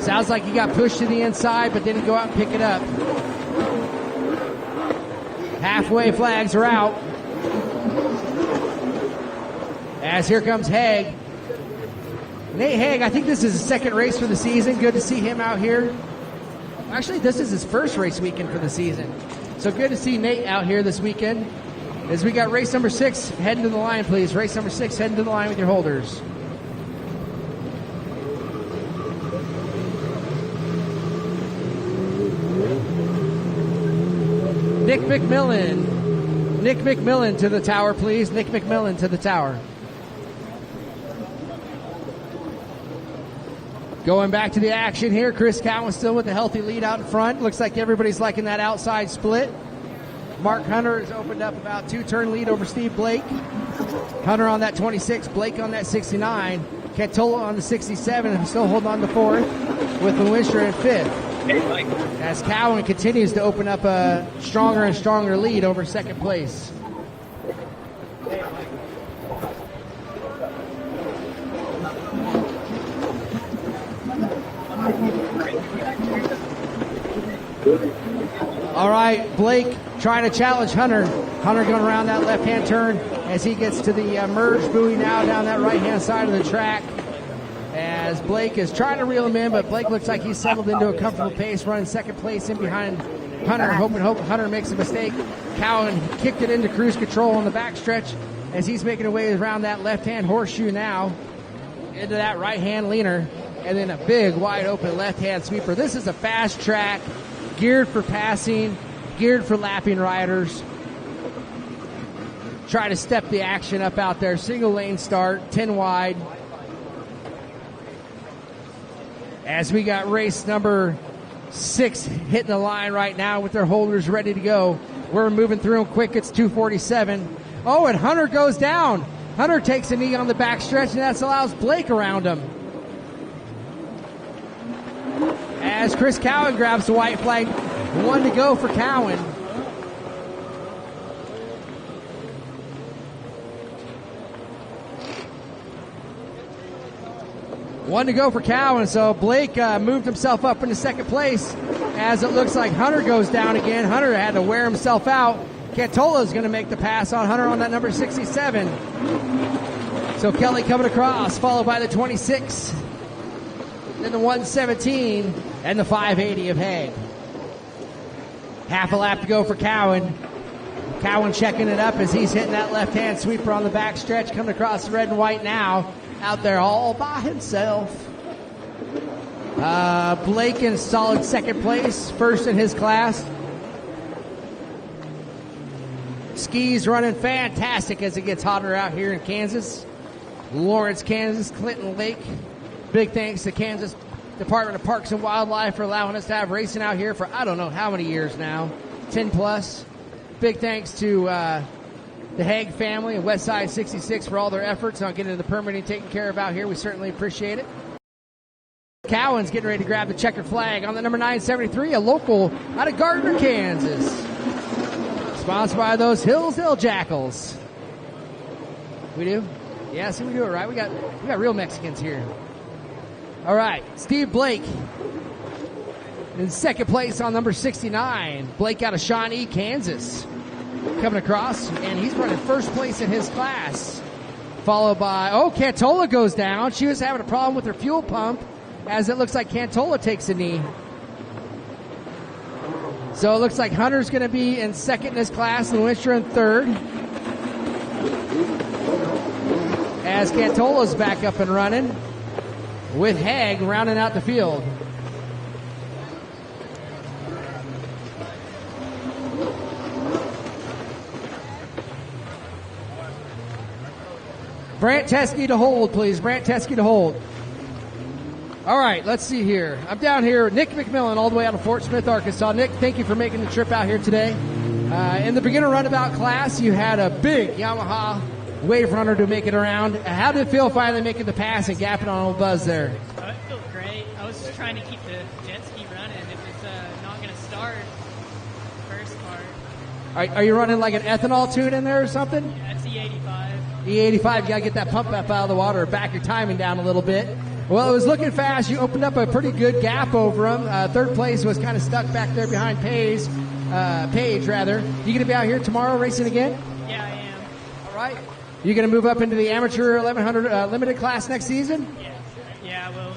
Sounds like he got pushed to the inside, but didn't go out and pick it up. Halfway flags are out. As here comes Haig. Nate Haig, I think this is his second race for the season. Good to see him out here. Actually, this is his first race weekend for the season. So good to see Nate out here this weekend. As we got race number 6 heading to the line, please. Race number 6 heading to the line with your holders. Nick McMillan to the tower, please. Nick McMillan to the tower. Going back to the action here, Chris Cowan still with a healthy lead out in front. Looks like everybody's liking that outside split. Mark Hunter has opened up about 2-turn lead over Steve Blake. Hunter on that 26, Blake on that 69. Cantola on the 67 and still holding on to fourth, with Lewinstra in fifth. As Cowan continues to open up a stronger and stronger lead over second place. All right, Blake trying to challenge Hunter. Hunter going around that left-hand turn as he gets to the merge buoy now down that right-hand side of the track. As Blake is trying to reel him in, but Blake looks like he's settled into a comfortable pace, running second place in behind Hunter, hoping Hunter makes a mistake. Cowan kicked it into cruise control on the backstretch as he's making his way around that left-hand horseshoe now into that right-hand leaner, and then a big wide-open left-hand sweeper. This is a fast track, geared for passing, geared for lapping riders. Try to step the action up out there. Single lane start, 10 wide. As we got race number 6 hitting the line right now with their holders ready to go. We're moving through them quick. It's 2:47. Oh, and Hunter goes down. Hunter takes a knee on the backstretch, and that allows Blake around him. As Chris Cowan grabs the white flag, 1 to go for Cowan. One to go for Cowan, so Blake moved himself up into second place as it looks like Hunter goes down again. Hunter had to wear himself out. Cantola is going to make the pass on Hunter on that number 67. So Kelly coming across, followed by the 26, then the 117, and the 580 of Haig. Half a lap to go for Cowan. Cowan checking it up as he's hitting that left-hand sweeper on the back stretch, coming across the red and white now, out there all by himself. Blake in solid second place, first in his class. Skis running fantastic as it gets hotter out here in Kansas. Lawrence, Kansas, Clinton Lake. Big thanks to Kansas Department of Parks and Wildlife for allowing us to have racing out here for I don't know how many years now, 10 plus. Big thanks to the Haig family and Westside 66 for all their efforts on getting the permitting taken care of out here. We certainly appreciate it. Cowan's getting ready to grab the checkered flag on the number 973, a local out of Gardner, Kansas. Sponsored by those Hillsdale Jackals. We do? Yeah, see, we do it right. We got real Mexicans here. All right, Steve Blake in second place on number 69. Blake out of Shawnee, Kansas, coming across, and he's running first place in his class. Followed by, Cantola goes down. She was having a problem with her fuel pump, as it looks like Cantola takes a knee. So it looks like Hunter's going to be in second in his class, and Lewinstra in third. As Cantola's back up and running, with Haig rounding out the field. Brant Teskey to hold, please. Brant Teskey to hold. All right, let's see here. I'm down here. Nick McMillan all the way out of Fort Smith, Arkansas. Nick, thank you for making the trip out here today. In the beginner runabout class, you had a big Yamaha wave runner to make it around. How did it feel finally making the pass and gapping on old Buzz there? It felt great. I was just trying to keep the jet ski running. If it's not going to start the first part. Are you running like an ethanol tune in there or something? Yeah, it's E85. E85, you got to get that pump up out of the water, back your timing down a little bit. Well, it was looking fast. You opened up a pretty good gap over him. Third place was kind of stuck back there behind Paige. You going to be out here tomorrow racing again? Yeah, I am. All right. You going to move up into the amateur 1100 limited class next season? Yeah, I will.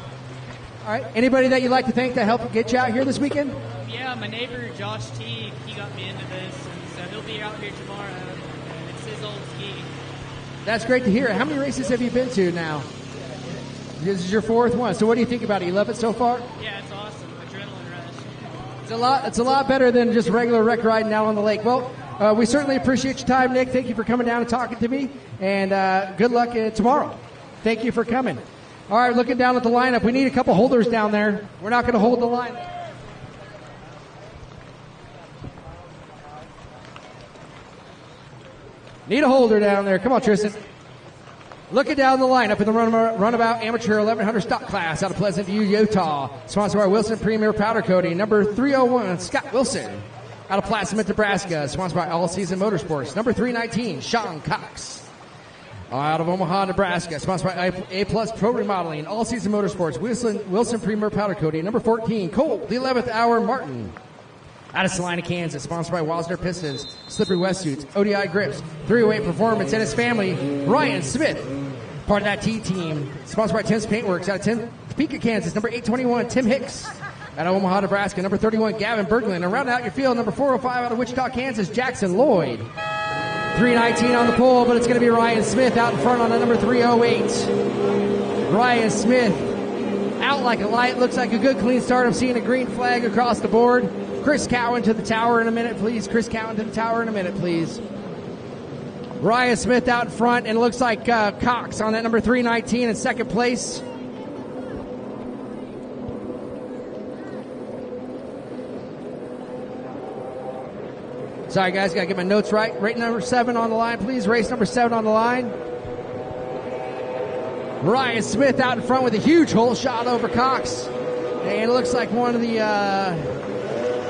All right. Anybody that you'd like to thank to help get you out here this weekend? Yeah, my neighbor Josh T, he got me into this, and so he'll be out here tomorrow, and it's his old ski. That's great to hear. How many races have you been to now? This is your fourth one. So what do you think about it? You love it so far? Yeah, it's awesome. Adrenaline rush. It's a lot better than just regular wreck riding down on the lake. Well, we certainly appreciate your time, Nick. Thank you for coming down and talking to me. And good luck tomorrow. Thank you for coming. All right, looking down at the lineup, we need a couple holders down there. We're not going to hold the line. Need a holder down there. Come on, Tristan. Looking down the line, up in the Runabout Amateur 1100 stock class out of Pleasant View, Utah. Sponsored by Wilson Premier Powder Coating. Number 301, Scott Wilson. Out of Placenmet, Nebraska. Sponsored by All Season Motorsports. Number 319, Sean Cox. Out of Omaha, Nebraska. Sponsored by A-Plus Pro Remodeling. All Season Motorsports. Wilson Premier Powder Coating. Number 14, Cole, the 11th Hour Martin. Out of Salina, Kansas, sponsored by Wasner Pistons, Slippery Wetsuits, ODI Grips, 308 Performance, and his family, Ryan Smith, part of that T-team, sponsored by Tim's Paintworks, out of Topeka, Kansas, number 821, Tim Hicks, out of Omaha, Nebraska, number 31, Gavin Berglund, and rounding out your field, number 405, out of Wichita, Kansas, Jackson Lloyd. 319 on the pole, but it's going to be Ryan Smith out in front on the number 308. Ryan Smith, out like a light, looks like a good clean start. I'm seeing a green flag across the board. Chris Cowan to the tower in a minute, please. Chris Cowan to the tower in a minute, please. Ryan Smith out in front, and it looks like Cox on that number 319 in second place. Sorry, guys, got to get my notes right. Race number 7 on the line, please. Race number 7 on the line. Ryan Smith out in front with a huge hole shot over Cox. And it looks like one of the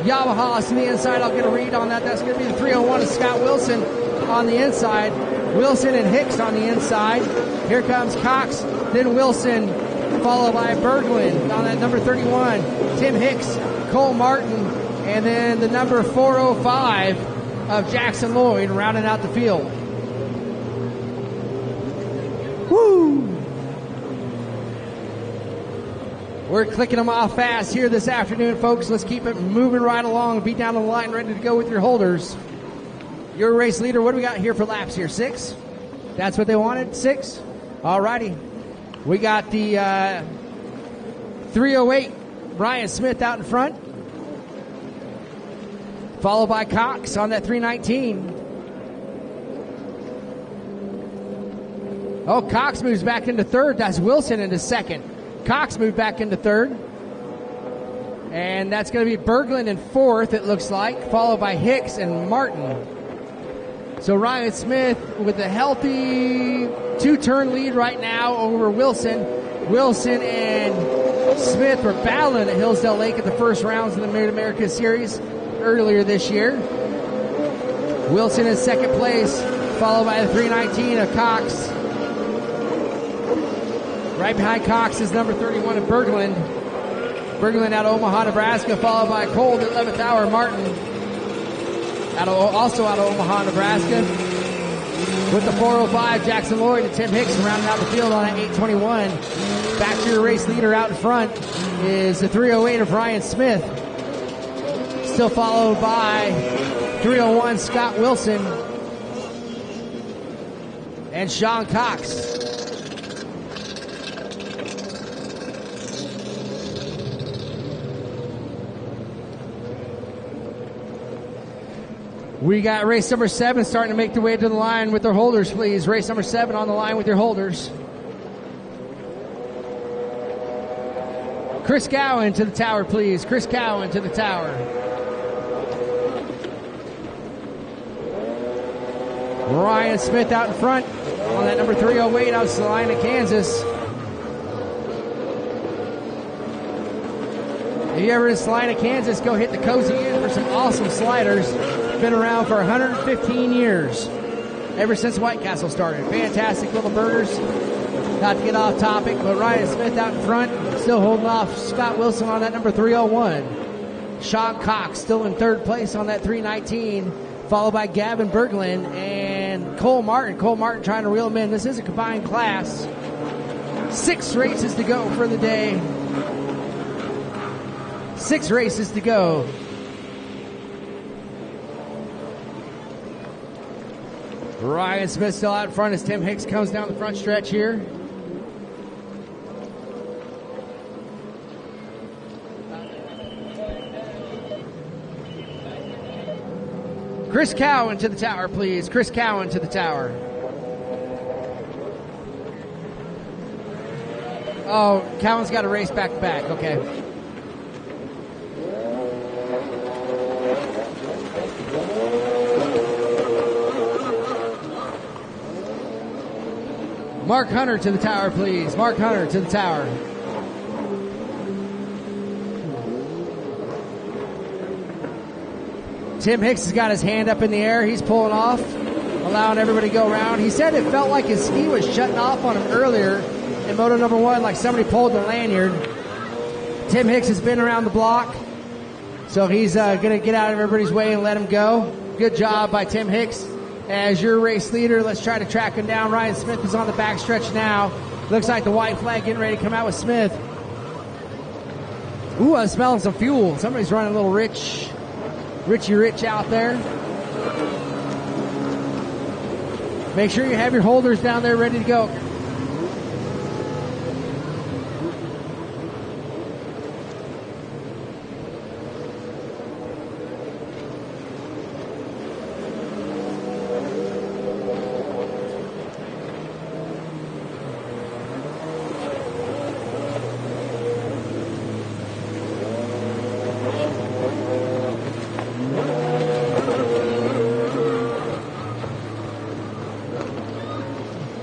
Yamahas on the inside. I'll get a read on that. That's going to be the 301 of Scott Wilson on the inside. Wilson and Hicks on the inside. Here comes Cox, then Wilson, followed by Berglund on that number 31. Tim Hicks, Cole Martin, and then the number 405 of Jackson Lloyd rounding out the field. Woo! We're clicking them off fast here this afternoon, folks. Let's keep it moving right along. Be down the line, ready to go with your holders. Your race leader, what do we got here for laps here? 6? That's what they wanted? 6? All righty. We got the 308, Ryan Smith out in front. Followed by Cox on that 319. Oh, Cox moves back into third. That's Wilson into second. Cox moved back into third. And that's going to be Berglund in fourth, it looks like, followed by Hicks and Martin. So Ryan Smith with a healthy 2-turn lead right now over Wilson. Wilson and Smith were battling at Hillsdale Lake at the first rounds of the Mid-America Series earlier this year. Wilson in second place, followed by the 319 of Cox. Right behind Cox is number 31 of Berglund. Berglund out of Omaha, Nebraska, followed by Cole, the 11th Hour Martin, also out of Omaha, Nebraska. With the 405, Jackson Lloyd and Tim Hicks rounding out the field on that 821. Back to your race leader out in front is the 308 of Ryan Smith. Still followed by 301 Scott Wilson and Sean Cox. We got race number 7 starting to make their way to the line with their holders, please. Race number 7 on the line with your holders. Chris Cowan to the tower, please. Chris Cowan to the tower. Ryan Smith out in front on that number 308 out of Salina, Kansas. If you ever in Salina, Kansas, go hit the Cozy Inn for some awesome sliders. Been around for 115 years, ever since White Castle started. Fantastic little burgers. Not to get off topic, but Ryan Smith out in front, still holding off Scott Wilson on that number 301. Sean Cox still in third place on that 319, followed by Gavin Berglund and Cole Martin. Cole Martin trying to reel him in. This is a combined class. 6 races to go for the day. 6 races to go. Ryan Smith still out in front as Tim Hicks comes down the front stretch here. Chris Cowan to the tower, please. Chris Cowan to the tower. Oh, Cowan's got to race back to back. Okay. Mark Hunter to the tower, please. Mark Hunter to the tower. Tim Hicks has got his hand up in the air. He's pulling off, allowing everybody to go around. He said it felt like his ski was shutting off on him earlier in Moto number 1, like somebody pulled the lanyard. Tim Hicks has been around the block, so he's going to get out of everybody's way and let him go. Good job by Tim Hicks. As your race leader, let's try to track him down. Ryan Smith is on the backstretch now. Looks like the white flag getting ready to come out with Smith. Ooh, I'm smelling some fuel. Somebody's running a little Richie Rich out there. Make sure you have your holders down there ready to go.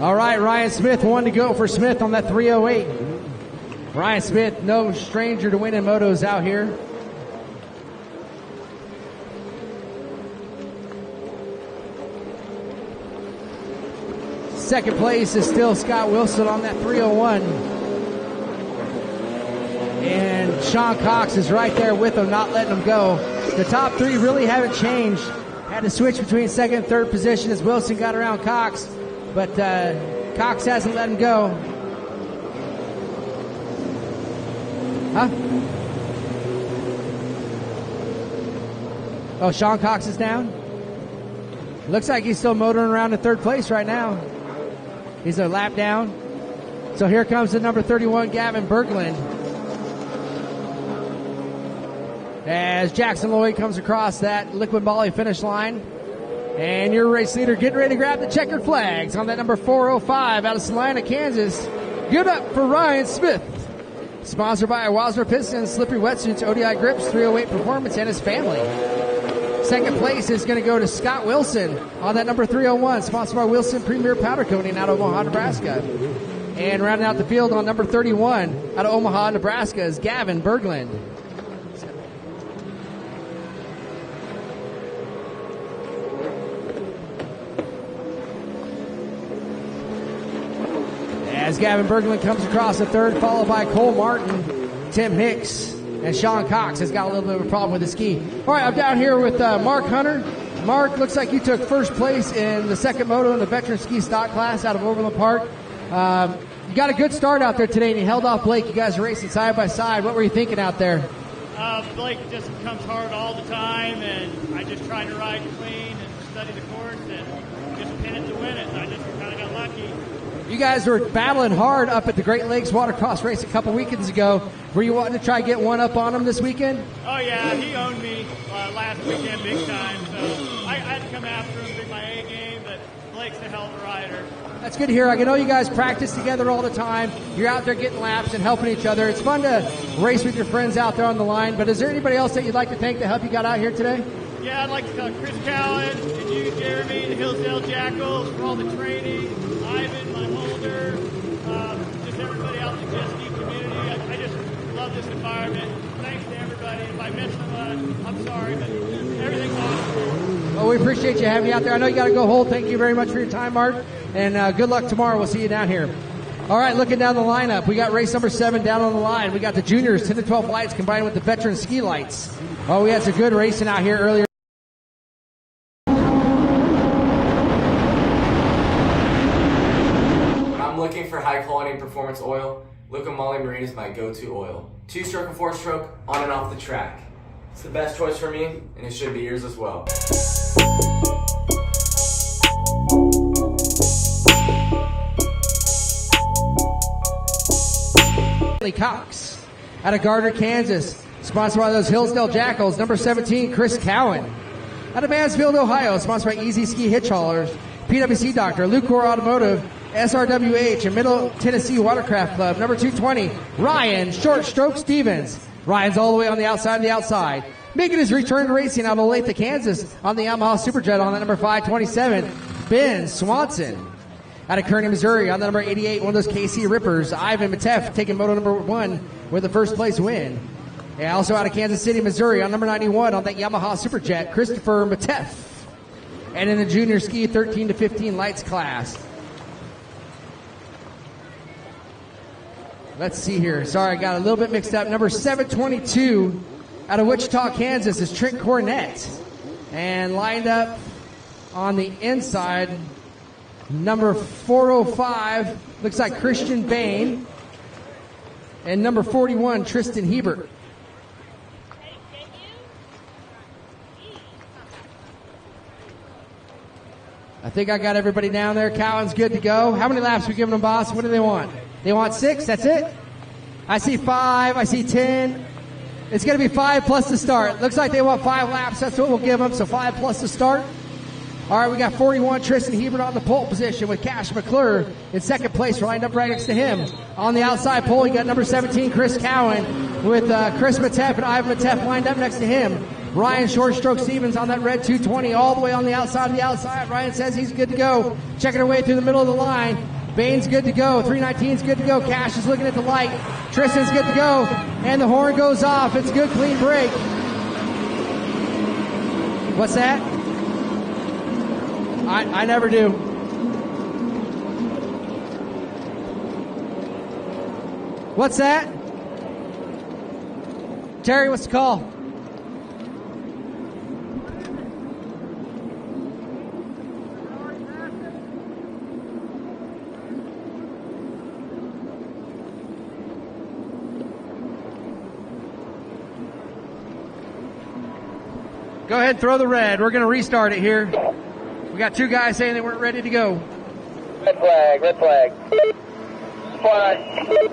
All right, Ryan Smith, 1 to go for Smith on that 308. Ryan Smith, no stranger to winning motos out here. Second place is still Scott Wilson on that 301. And Sean Cox is right there with him, not letting him go. The top 3 really haven't changed. Had to switch between second and third position as Wilson got around Cox. But Cox hasn't let him go. Huh? Oh, Sean Cox is down? Looks like he's still motoring around in third place right now. He's a lap down. So here comes the number 31, Gavin Berglund. As Jackson Lloyd comes across that Liquid Molly finish line. And your race leader getting ready to grab the checkered flags on that number 405 out of Salina, Kansas. Give it up for Ryan Smith. Sponsored by Wasner Pistons, Slippery Wetsuits, ODI Grips, 308 Performance, and his family. Second place is going to go to Scott Wilson on that number 301, sponsored by Wilson Premier Powder Coating out of Omaha, Nebraska. And rounding out the field on number 31 out of Omaha, Nebraska is Gavin Berglund. As Gavin Berglund comes across the third, followed by Cole Martin, Tim Hicks, and Sean Cox has got a little bit of a problem with the ski. All right, I'm down here with Mark Hunter. Mark, looks like you took first place in the second moto in the veteran ski stock class out of Overland Park. You got a good start out there today, and you held off Blake. You guys are racing side by side. What were you thinking out there? Blake just comes hard all the time, and I just try to ride clean and study the course and just pin it to win it. I just kind of got lucky. You guys were battling hard up at the Great Lakes Watercross race a couple weekends ago. Were you wanting to try to get one up on him this weekend? Oh, yeah. He owned me last weekend big time, so I had to come after him, bring my A game, but Blake's a hell of a rider. That's good to hear. I know you guys practice together all the time. You're out there getting laps and helping each other. It's fun to race with your friends out there on the line, but is there anybody else that you'd like to thank to help you got out here today? Yeah, I'd like to thank Chris Cowan and you, Jeremy, the Hillsdale Jackals for all the training, Ivan, my holder, just everybody out in the jet ski community. I just love this environment. Thanks to everybody. If I missed them, I'm sorry, but everything's awesome. Well, we appreciate you having you out there. I know you got to go hold. Thank you very much for your time, Mark, and good luck tomorrow. We'll see you down here. All right, looking down the lineup, we got race number 7 down on the line. We got the juniors, 10 to 12 lights combined with the veteran ski lights. Oh, we had some good racing out here earlier. Looking for high quality performance oil, Liquid Molly Marine is my go-to oil. 2-stroke and 4-stroke, on and off the track. It's the best choice for me, and it should be yours as well. Bentley Cox out of Gardner, Kansas, sponsored by those Hillsdale Jackals. Number 17, Chris Cowan out of Mansfield, Ohio, sponsored by Easy Ski Hitch Haulers, PWC Doctor, Lucor Automotive, SRWH, and Middle Tennessee Watercraft Club. Number 220, Ryan Short Stroke Stevens. Ryan's all the way on the outside of the outside. Making his return to racing out of Olathe, Kansas on the Yamaha Superjet on that number 527, Ben Swanson. Out of Kearney, Missouri, on the number 88, one of those KC Rippers, Ivan Matef taking moto number 1 with the first place win. And also out of Kansas City, Missouri, on number 91 on that Yamaha Superjet, Christopher Matef. And in the junior ski 13 to 15 lights class. Let's see here. Sorry, I got a little bit mixed up. Number 722 out of Wichita, Kansas is Trent Cornett. And lined up on the inside, number 405, looks like Christian Bain. And number 41, Tristan Hebert. I think I got everybody down there. Cowan's good to go. How many laps are we giving them, boss? What do they want? They want 6? That's it? I see 5. I see 10. It's going to be 5 plus the start. Looks like they want 5 laps. That's what we'll give them. So 5 plus the start. All right, we got 41, Tristan Hebert on the pole position with Cash McClure in second place, lined up right next to him. On the outside pole, you got number 17, Chris Cowan, with Chris Matef and Ivan Matef lined up next to him. Ryan Short Stroke Stevens on that red 220 all the way on the outside of the outside. Ryan says he's good to go. Checking her way through the middle of the line. Bain's good to go. 319's good to go. Cash is looking at the light. Tristan's good to go. And the horn goes off. It's a good, clean break. What's that? I never do. What's that? Terry, what's the call? Go ahead and throw the red. We're going to restart it here. We got 2 guys saying they weren't ready to go. Red flag, red flag. Flag.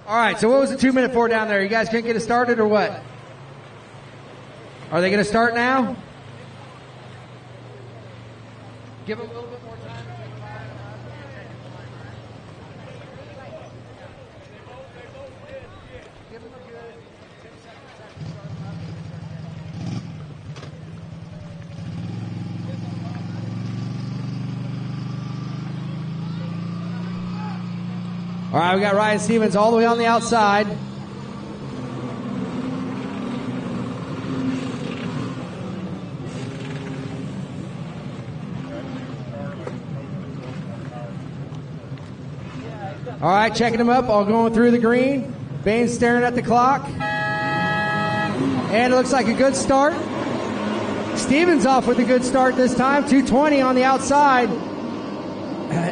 All right, so what was the 2 minute for down there? You guys couldn't get it started or what? Are they going to start now? Give them a little bit more time. All right, we got Ryan Stevens all the way on the outside. All right, checking him up, all going through the green. Bain staring at the clock. And it looks like a good start. Stevens off with a good start this time. 220 on the outside.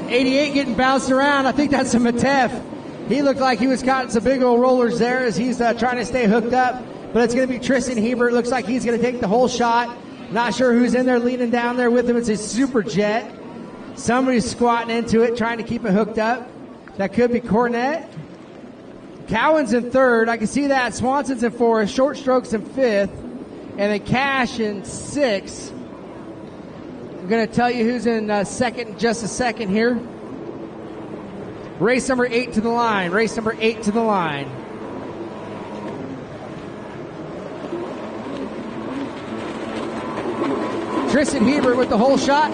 88 getting bounced around. I think that's a Matef. He looked like he was caught some big old rollers there as he's trying to stay hooked up. But it's going to be Tristan Hebert. Looks like he's going to take the whole shot. Not sure who's in there leaning down there with him. It's a super jet. Somebody's squatting into it, trying to keep it hooked up. That could be Cornett. Cowan's in third. I can see that. Swanson's in fourth. Short Strokes in fifth. And then Cash in sixth. I'm going to tell you who's in second in just a second here. Race number 8 to the line. Race number 8 to the line. Tristan Hebert with the whole shot,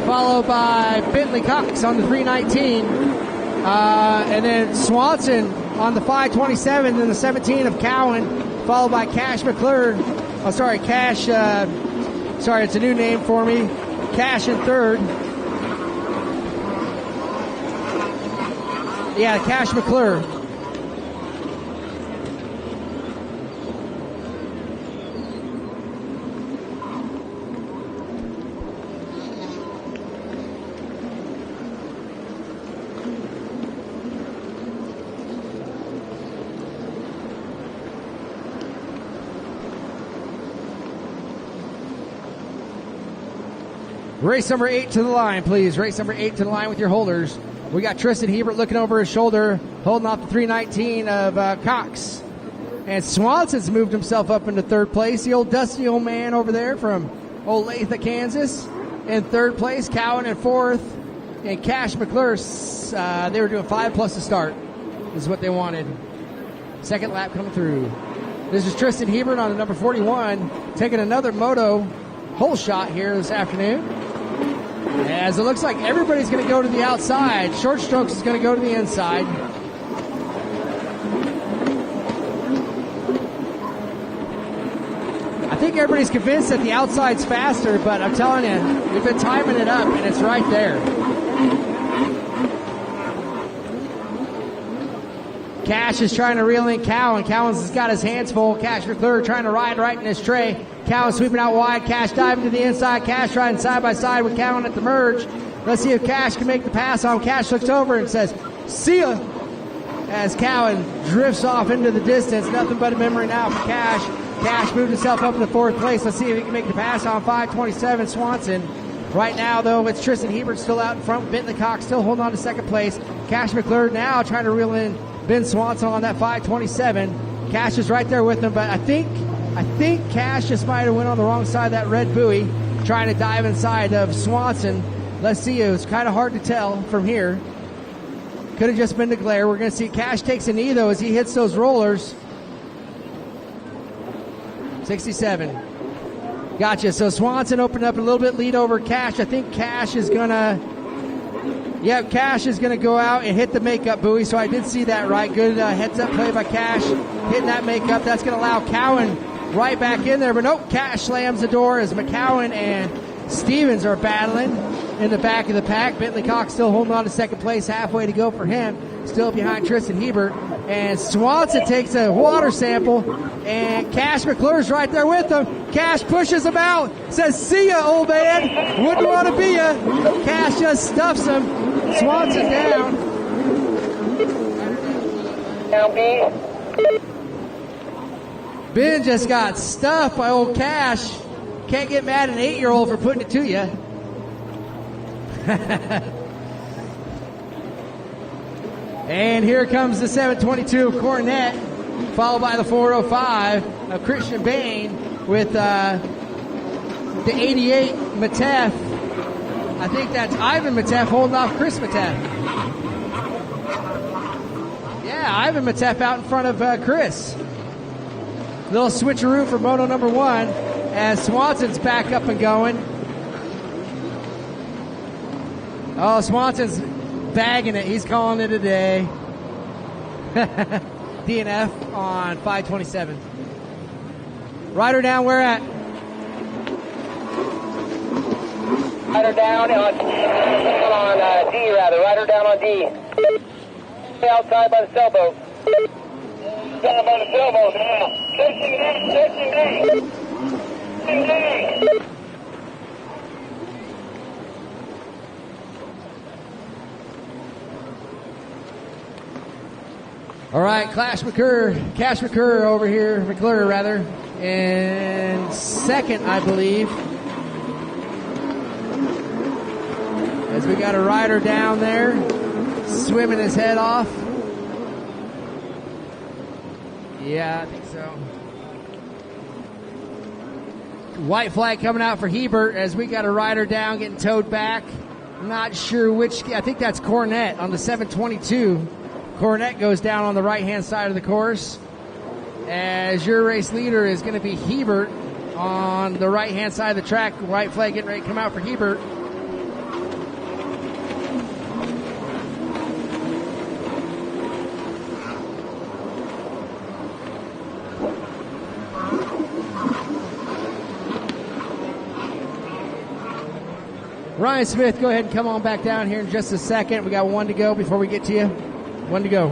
followed by Bentley Cox on the 319, and then Swanson on the 527, then the 17 of Cowan, followed by Cash McClure. Oh, sorry, Cash. Sorry, it's a new name for me. Cash in third. Yeah, Cash McClure. Race number 8 to the line, please. Race number 8 to the line with your holders. We got Tristan Hebert looking over his shoulder, holding off the 319 of Cox. And Swanson's moved himself up into third place. The old dusty old man over there from Olathe, Kansas. In third place, Cowan in fourth. And Cash McClure, they were doing 5 plus a start is what they wanted. Second lap coming through. This is Tristan Hebert on the number 41, taking another Moto hole shot here this afternoon. As it looks like everybody's going to go to the outside. Short Strokes is going to go to the inside. I think everybody's convinced that the outside's faster, but I'm telling you, we've been timing it up, and it's right there. Cash is trying to reel in Cowan. Cowan's got his hands full. Cash McClure trying to ride right in his tray. Cowan sweeping out wide. Cash diving to the inside. Cash riding side by side with Cowan at the merge. Let's see if Cash can make the pass on. Cash looks over and says, "See ya," as Cowan drifts off into the distance. Nothing but a memory now for Cash. Cash moved himself up into fourth place. Let's see if he can make the pass on 527 Swanson. Right now, though, it's Tristan Hebert still out in front. Bentley Cox still holding on to second place. Cash McClure now trying to reel in Ben Swanson on that 527. Cash is right there with him, but I think Cash just might have went on the wrong side of that red buoy, trying to dive inside of Swanson. Let's see. It was kind of hard to tell from here. Could have just been the glare. We're going to see Cash takes a knee, though, as he hits those rollers. 67. Gotcha. So Swanson opened up a little bit lead over Cash. I think Cash is going to... Yep, Cash is going to go out and hit the makeup buoy, so I did see that right. Good heads-up play by Cash, hitting that makeup. That's going to allow Cowan right back in there, but nope, Cash slams the door as McCowan and Stevens are battling in the back of the pack. Bentley Cox still holding on to second place, halfway to go for him, still behind Tristan Hebert. And Swanson takes a water sample, and Cash McClure's right there with him. Cash pushes him out, says, "See ya, old man. Wouldn't want to be ya." Cash just stuffs him. Swanson down. Down B. Ben just got stuffed by old Cash. Can't get mad at an 8-year-old for putting it to you. And here comes the 722 Cornet, followed by the 405 of Christian Bain with the 88 Matef. I think that's Ivan Matef holding off Chris Matef. Yeah, Ivan Matef out in front of Chris. Little switcheroo for Moto number 1 as Swanson's back up and going. Oh, Swanson's bagging it. He's calling it a day. DNF on 527. Rider down, where at? Rider down on D, rather. Rider down on D. Outside by the sailboat. Down by the sailboat now. Chasing D. All right, Cash McClure over here, McClure rather, in second, I believe. As we got a rider down there, swimming his head off. Yeah, I think so. White flag coming out for Hebert as we got a rider down getting towed back. Not sure which. I think that's Cornette on the 722. Cornette goes down on the right-hand side of the course. As your race leader is going to be Hebert on the right-hand side of the track. White flag getting ready to come out for Hebert. Ryan Smith, go ahead and come on back down here in just a second. We got one to go before we get to you. One to go.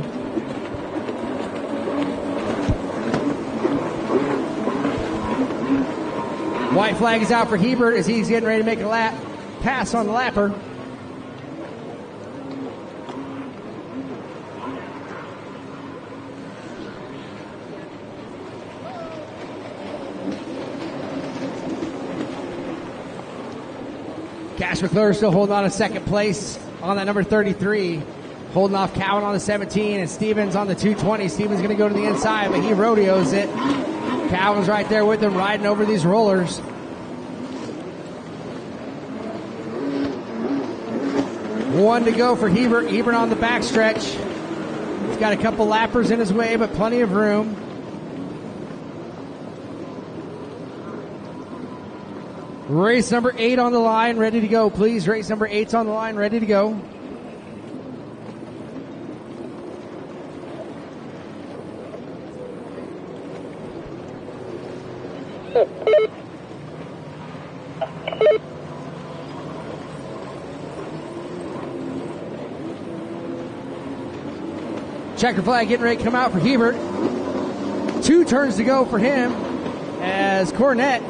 White flag is out for Hebert as he's getting ready to make a lap pass on the lapper. Cash McClure still holding on to second place on that number 33. Holding off Cowan on the 17 and Stevens on the 220. Stevens going to go to the inside, but he rodeos it. Cowan's right there with him, riding over these rollers. One to go for Hebert. Hebert on the backstretch. He's got a couple lappers in his way, but plenty of room. Race number 8 on the line, ready to go, please. Race number 8's on the line, ready to go. Checker flag getting ready to come out for Hebert. 2 turns to go for him as Cornette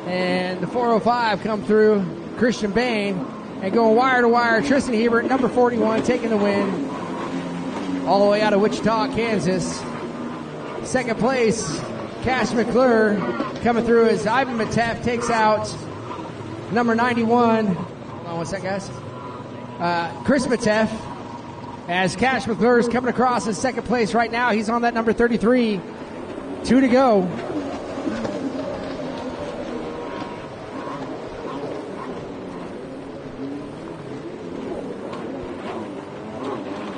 and the 405 come through Christian Bain and going wire to wire. Tristan Hebert, number 41, taking the win all the way out of Wichita, Kansas. Second place, Cash McClure coming through as Ivan Matef takes out number 91. Hold on one second, guys. Chris Matef. As Cash McClure is coming across in second place right now. He's on that number 33. 2 to go.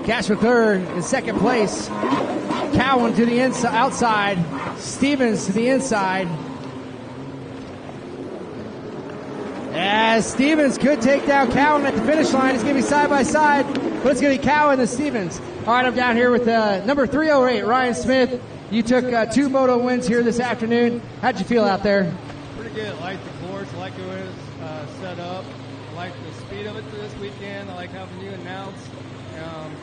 Cash McClure in second place. Cowan to the inside, outside. Stevens to the inside. As Stevens could take down Cowan at the finish line. It's going to be side by side, but it's going to be Cowan and Stevens. All right, I'm down here with number 308, Ryan Smith. You took 2 moto wins here this afternoon. How'd you feel out there? Pretty good. I like the course. I like the way it was set up. I like the speed of it this weekend. I like having you announce,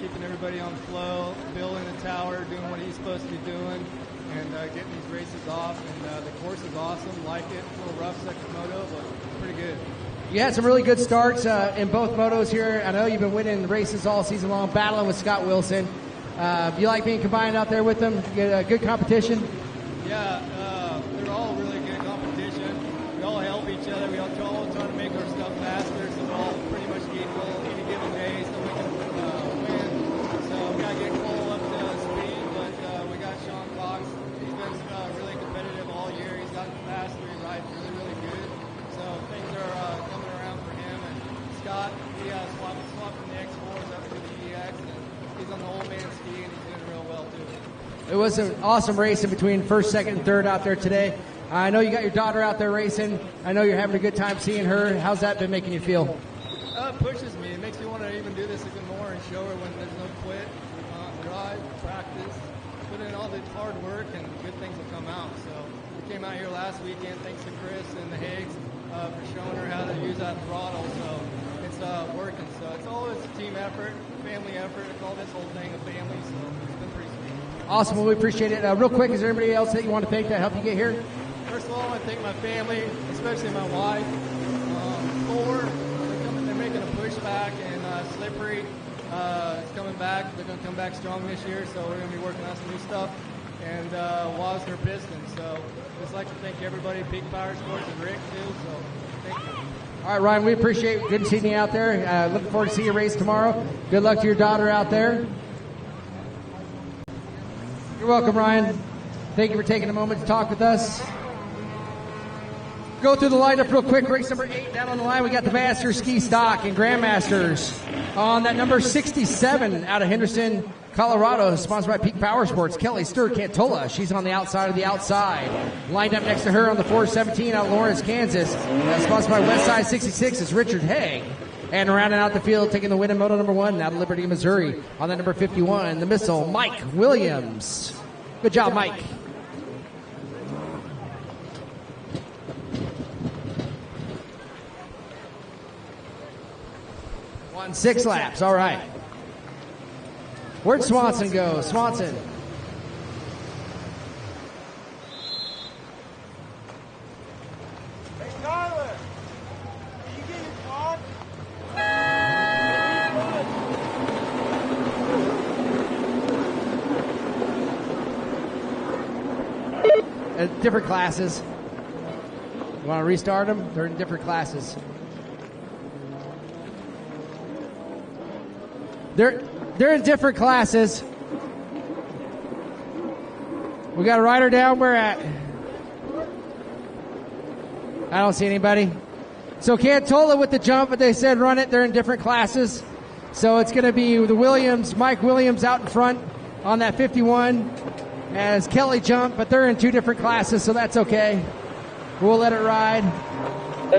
keeping everybody on the flow, Bill in the tower, doing what he's supposed to be doing, and getting these races off. And the course is awesome. Like it. A little rough second moto, but pretty good. You had some really good starts in both motos here. I know you've been winning races all season long, battling with Scott Wilson. You like being combined out there with them? You get a good competition? Yeah, they're all really good competition. We all help each other. We all try to make our stuff faster, so we're all pretty much equal any given day, so we can win. So we got to get Cole up to speed, but we got Sean Cox. He's been really competitive all year. He's gotten faster. He rides really, really good. So things are coming around for him. And Scott, he swapped from the X4s up to the EX, and he's on the old man ski, and he's doing real well too. It was an awesome race in between first, second, and third out there today. I know you got your daughter out there racing. I know you're having a good time seeing her. How's that been making you feel? It pushes me. It makes me want to even do this even more and show her when there's no quit, drive, practice, put in all the hard work, and good things will come out. So we came out here last weekend, thanks to Chris and the Higgs for showing her how to use that throttle. So it's working. So it's always a team effort, family effort. I call this whole thing a family. So it's been pretty sweet. Awesome. Well, we appreciate it. Real quick, is there anybody else that you want to thank that helped you get here? First of all, I want to thank my family, especially my wife. Thor, they're making a push back, and Slippery is coming back. They're going to come back strong this year, so we're going to be working on some new stuff. And Wasner Pistons. So just like to thank everybody, Peak Power Sports and Rick too. So thank you. All right, Ryan, we appreciate it. Good to see you out there. Looking forward to see you race tomorrow. Good luck to your daughter out there. You're welcome, Ryan. Thank you for taking a moment to talk with us. Go through the lineup real quick. Race number 8 down on the line. We got the Masters Ski Stock and Grandmasters on that number 67 out of Henderson, Colorado, sponsored by Peak Power Sports. Kelly Cantola. She's on the outside of the outside. Lined up next to her on the 417 out of Lawrence, Kansas. Sponsored by Westside 66 is Richard Haig. And rounding out the field, taking the win in Moto number 1 out of Liberty, Missouri. On that number 51, the Missile, Mike Williams. Good job, Mike. Won 6 laps. All right. Where'd Swanson go? Swanson. Hey, Tyler, are you getting caught? Different classes. You want to restart them? They're in different classes. They're in different classes. We got a rider down. Where at? I don't see anybody. So Cantola with the jump, but they said run it. They're in different classes. So it's going to be the Williams, Mike Williams out in front on that 51 as Kelly jumped, but they're in 2 different classes, so that's okay. We'll let it ride.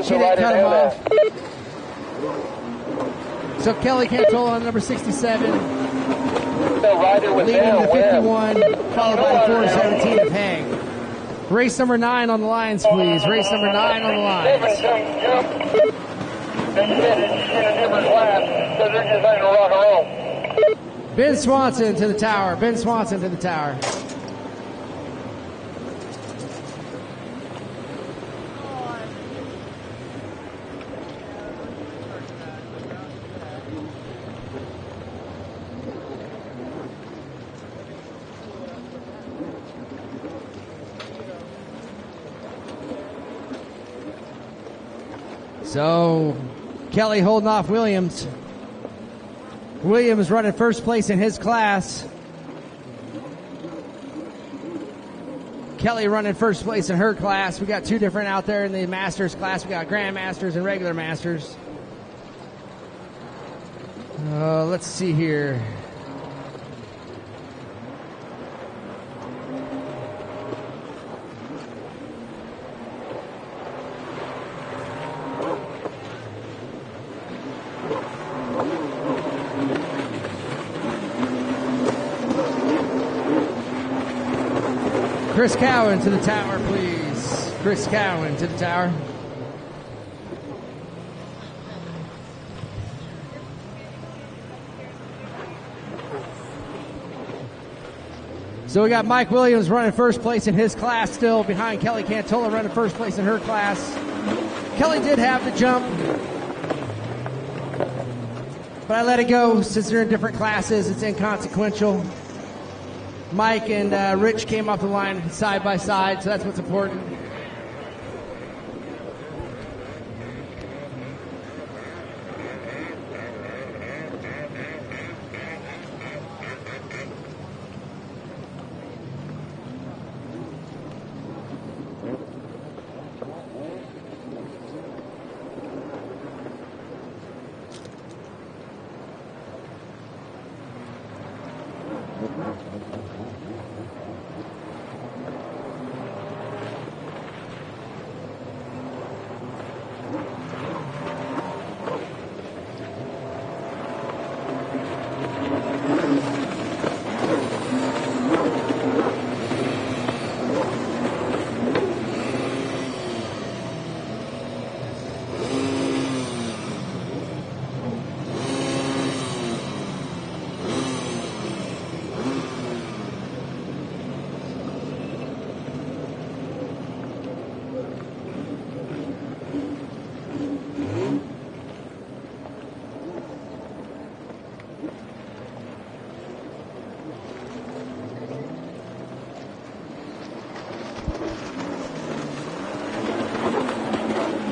She didn't cut him off. So Kelly Cantola on number 67, leading the 51, followed by the 417 of Haig. Race number 9 on the lines, please. Race number 9 on the lines. Ben Swanson to the tower. Ben Swanson to the tower. So, Kelly holding off Williams. Williams running first place in his class. Kelly running first place in her class. We got 2 different out there in the Masters class. We got Grandmasters and regular Masters. Let's see here. Chris Cowan to the tower, please. Chris Cowan to the tower. So we got Mike Williams running first place in his class still, behind Kelly Cantola running first place in her class. Kelly did have the jump, but I let it go since they're in different classes. It's inconsequential. Mike and Rich came off the line side by side, so that's what's important.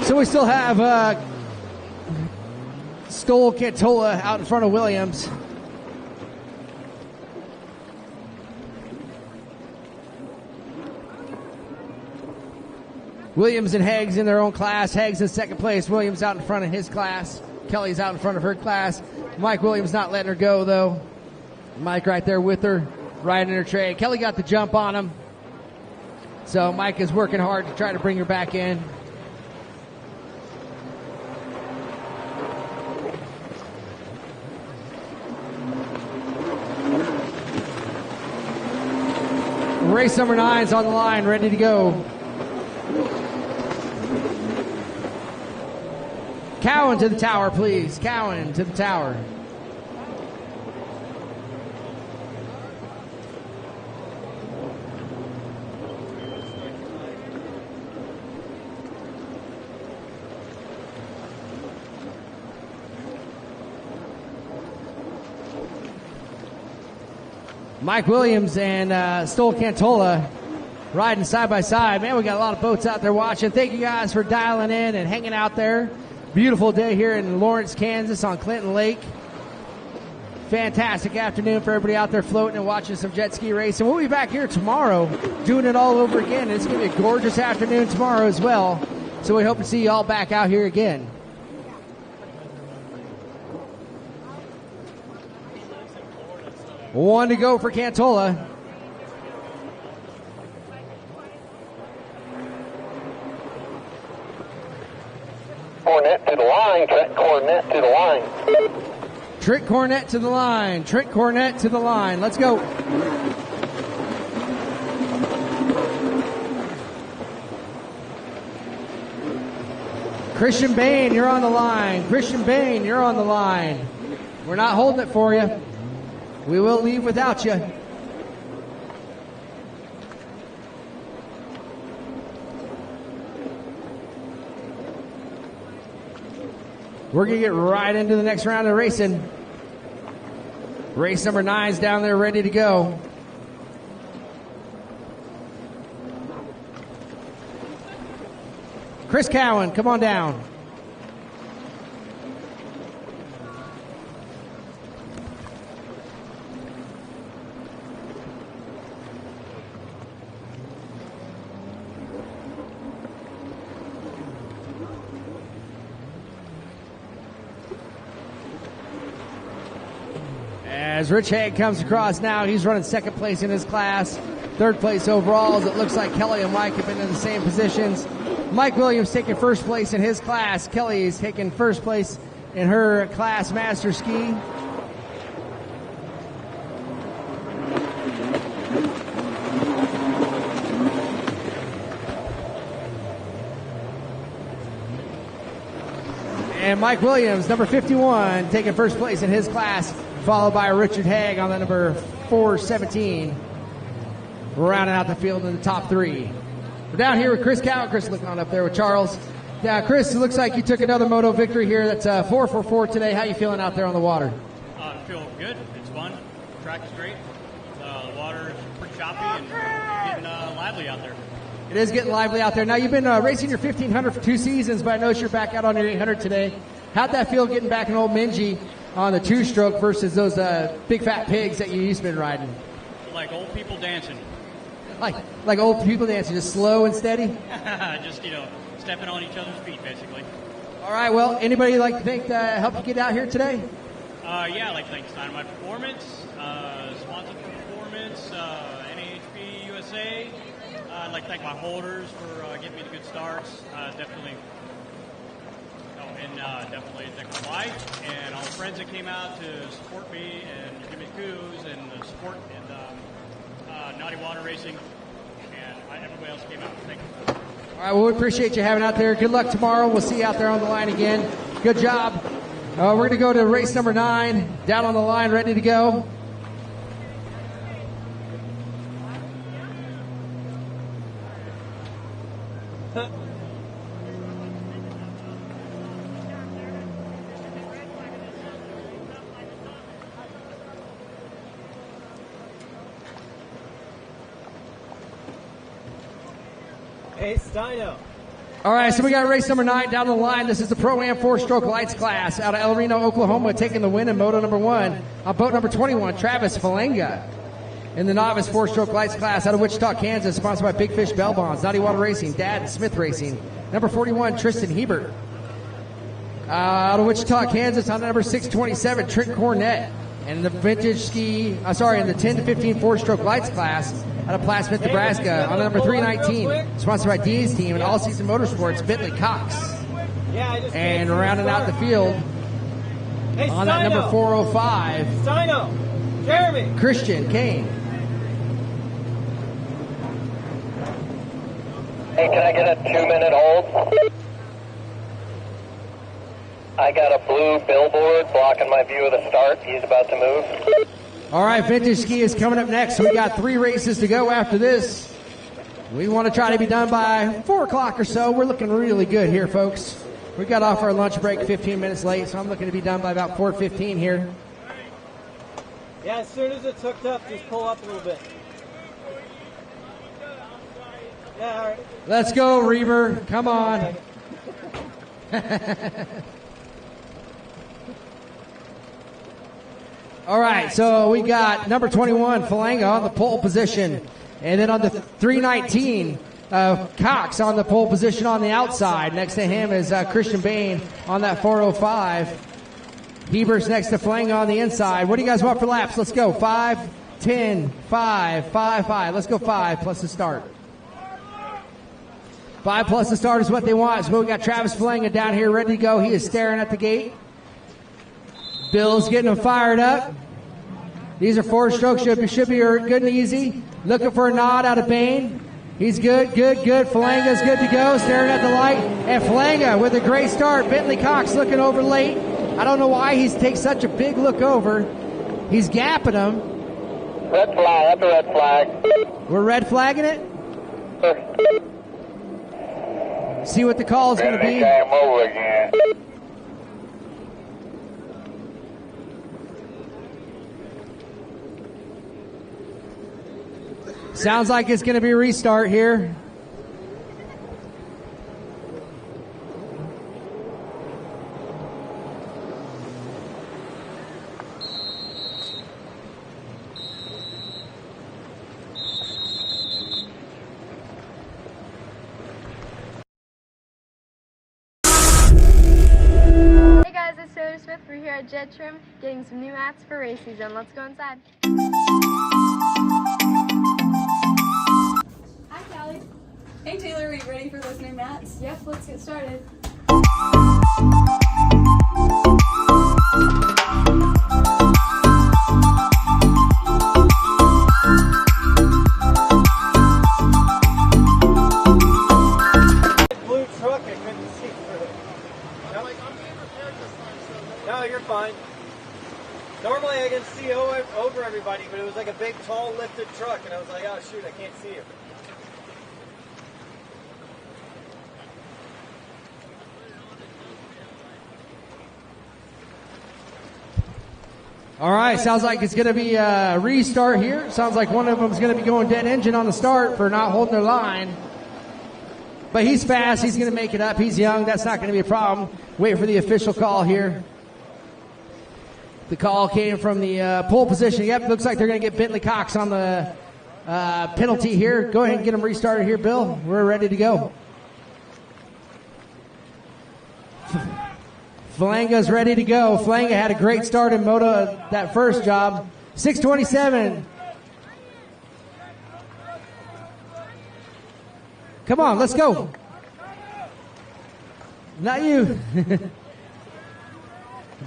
So we still have Stoll Cantola out in front of Williams. Williams and Heggs in their own class. Heggs in second place. Williams out in front of his class. Kelly's out in front of her class. Mike Williams not letting her go, though. Mike right there with her, riding her tray. Kelly got the jump on him. So Mike is working hard to try to bring her back in. Race number 9 is on the line, ready to go. Cowan to the tower, please. Cowan to the tower. Mike Williams and Stoll Cantola riding side by side. Man, we got a lot of boats out there watching. Thank you guys for dialing in and hanging out there. Beautiful day here in Lawrence, Kansas on Clinton Lake. Fantastic afternoon for everybody out there floating and watching some jet ski racing. We'll be back here tomorrow doing it all over again. It's going to be a gorgeous afternoon tomorrow as well. So we hope to see you all back out here again. One to go for Cantola. Cornet to the line. Trent Cornet to the line. Trent Cornet to the line. Trent Cornet to the line. Let's go. Christian Bain, you're on the line. Christian Bain, you're on the line. We're not holding it for you. We will leave without you. We're going to get right into the next round of racing. Race number 9 is down there ready to go. Chris Cowan, come on down. As Rich Haig comes across now, he's running second place in his class, third place overall, as it looks like Kelly and Mike have been in the same positions. Mike Williams taking first place in his class. Kelly is taking first place in her class master ski. And Mike Williams, number 51, taking first place in his class, followed by Richard Haig on the number 417, rounding out the field in the top 3. We're down here with Chris Cowan. Chris looking on up there with Charles. Yeah, Chris, it looks like you took another moto victory here. That's 4 for 4 today. How you feeling out there on the water? I feel good. It's fun. The track is great. The water is pretty choppy and getting lively out there. It is getting lively out there. Now, you've been racing your 1500 for 2 seasons, but I noticed you're back out on your 800 today. How'd that feel getting back in old Minji on the 2-stroke versus those big fat pigs that you used to be riding? Like old people dancing. Like old people dancing, just slow and steady? Just, stepping on each other's feet, basically. All right, well, anybody you'd like to thank that helped you get out here today? Yeah, I'd like to thank Stein My Performance, Sponsored Performance, NHB USA. I'd like to thank my holders for getting me the good starts. Definitely thank my wife and all the friends that came out to support me and give me coups and the support and Naughty Water Racing and everybody else came out. Thank you. All right, well, we appreciate you having out there. Good luck tomorrow. We'll see you out there on the line again. Good job. We're going to go to race number 9, down on the line, ready to go. Hey, Steino. All right, so we got race number 9 down the line. This is the Pro-Am 4-stroke lights class out of El Reno, Oklahoma, taking the win in Moto number 1 on boat number 21, Travis Falenga. In the novice four-stroke lights class out of Wichita, Kansas, sponsored by Big Fish Bell Bonds, Naughty Water Racing, Dad and Smith Racing. Number 41, Tristan Hebert. Out of Wichita, Kansas, on number 627, Trent Cornett. And in the in the 10 to 15 four-stroke lights class out of Platt Smith, Nebraska, on number 319, sponsored by Dean's team and All Season Motorsports, Bentley Cox. And rounding out the field on that number 405, Jeremy, Christian Kane. Hey, can I get a 2-minute hold? I got a blue billboard blocking my view of the start. He's about to move. All right, Vintage Ski is coming up next. We got 3 races to go after this. We want to try to be done by 4 o'clock or so. We're looking really good here, folks. We got off our lunch break 15 minutes late, so I'm looking to be done by about 4:15 here. Yeah, as soon as it's hooked up, just pull up a little bit. Yeah, all right. Let's go, Reaver. Come on. All right, so we got number 21, Falanga, on the pole position. And then on the 319, Cox on the pole position on the outside. Next to him is Christian Bain on that 405. Hebert's next to Falanga on the inside. What do you guys want for laps? Let's go. 5, 10, 5, 5, 5. Let's go 5 plus the start. 5 plus the start is what they want. So we got Travis Falanga down here ready to go. He is staring at the gate. Bill's getting them fired up. These are 4 strokes. Should be good and easy. Looking for a nod out of Bain. He's good. Falanga's good to go. Staring at the light. And Falanga with a great start. Bentley Cox looking over late. I don't know why he takes such a big look over. He's gapping him. Red flag. That's a red flag. We're red flagging it. See what the call is going to be. Game over again. Sounds like it's going to be a restart here. Hey guys, it's Taylor Smith. We're here at Jet Trim getting some new mats for race season. Let's go inside. Hi, Callie. Hey, Taylor, are you ready for those new mats? Yep, let's get started. Blue truck, I couldn't see through it. No, you're fine. Normally I can see over everybody, but it was like a big, tall, lifted truck, and I was like, oh shoot, I can't see you. All right, sounds like it's going to be a restart here. Sounds like one of them is going to be going dead engine on the start for not holding their line. But he's fast. He's going to make it up. He's young. That's not going to be a problem. Wait for the official call here. The call came from the pole position. Yep, looks like they're going to get Bentley Cox on the penalty here. Go ahead and get him restarted here, Bill. We're ready to go. Falanga's ready to go. Falanga had a great start in Moto that first job. 627. Come on, let's go. Not you.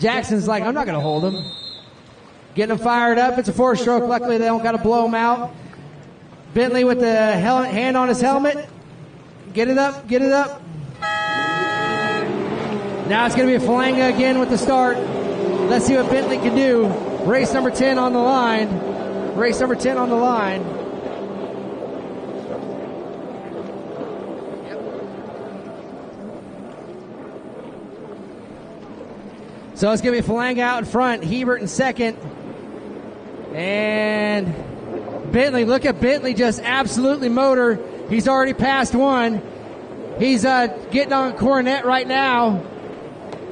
Jackson's like, I'm not going to hold him. Getting him fired up. It's a 4-stroke. Luckily, they don't got to blow him out. Bentley with the hand on his helmet. Get it up, get it up. Now it's going to be a Falanga again with the start. Let's see what Bentley can do. Race number 10 on the line. Race number 10 on the line. So it's going to be Falanga out in front, Hebert in second. And Bentley, look at Bentley just absolutely motor. He's already passed one. He's getting on Cornett right now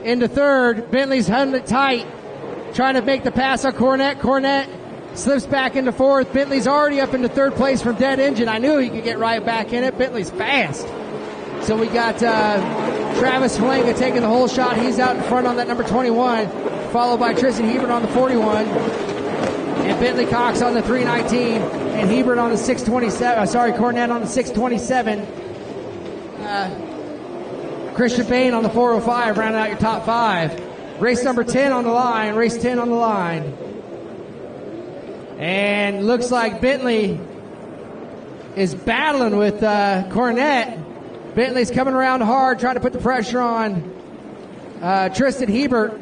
into third. Bentley's holding it tight, trying to make the pass on Cornett. Cornett Slips back into fourth. Bentley's already up into third place from dead engine. I knew he could get right back in it. Bentley's fast. So we got Travis Falanga taking the whole shot. He's out in front on that number 21, followed by Tristan Hebert on the 41, and Bentley Cox on the 319, and Hebert on the 627. Cornette on the 627. Christian Bain on the 405, rounding out your top 5. Race number 10 on the line. Race 10 on the line. And looks like Bentley is battling with Cornette. Bentley's coming around hard, trying to put the pressure on Tristan Hebert.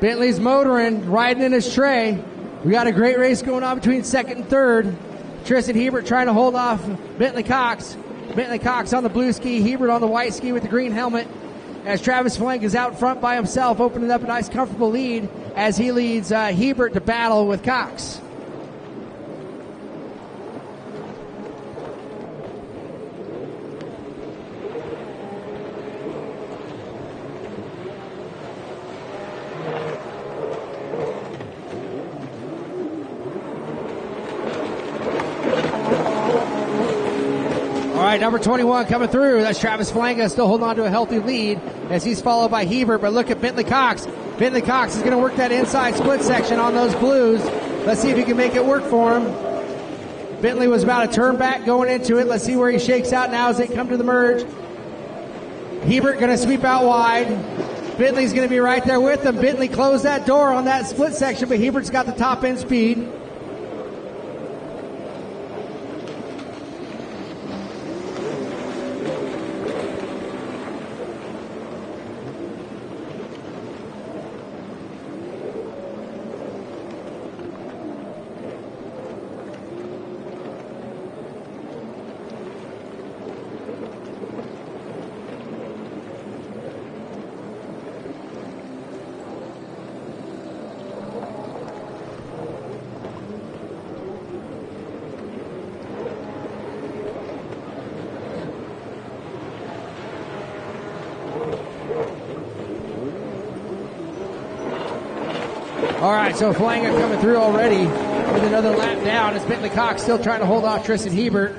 Bentley's motoring, riding in his tray. We got a great race going on between second and third. Tristan Hebert trying to hold off Bentley Cox. Bentley Cox on the blue ski, Hebert on the white ski with the green helmet. As Travis Falanga is out front by himself, opening up a nice comfortable lead as he leads Hebert to battle with Cox. All right, number 21 coming through. That's Travis Falanga still holding on to a healthy lead as he's followed by Hebert. But look at Bentley Cox. Bentley Cox is going to work that inside split section on those blues. Let's see if he can make it work for him. Bentley was about a turn back going into it. Let's see where he shakes out now as they come to the merge. Hebert going to sweep out wide. Bentley's going to be right there with him. Bentley closed that door on that split section, but Hebert's got the top end speed. All right, so Falanga coming through already with another lap down as Bentley Cox still trying to hold off Tristan Hebert.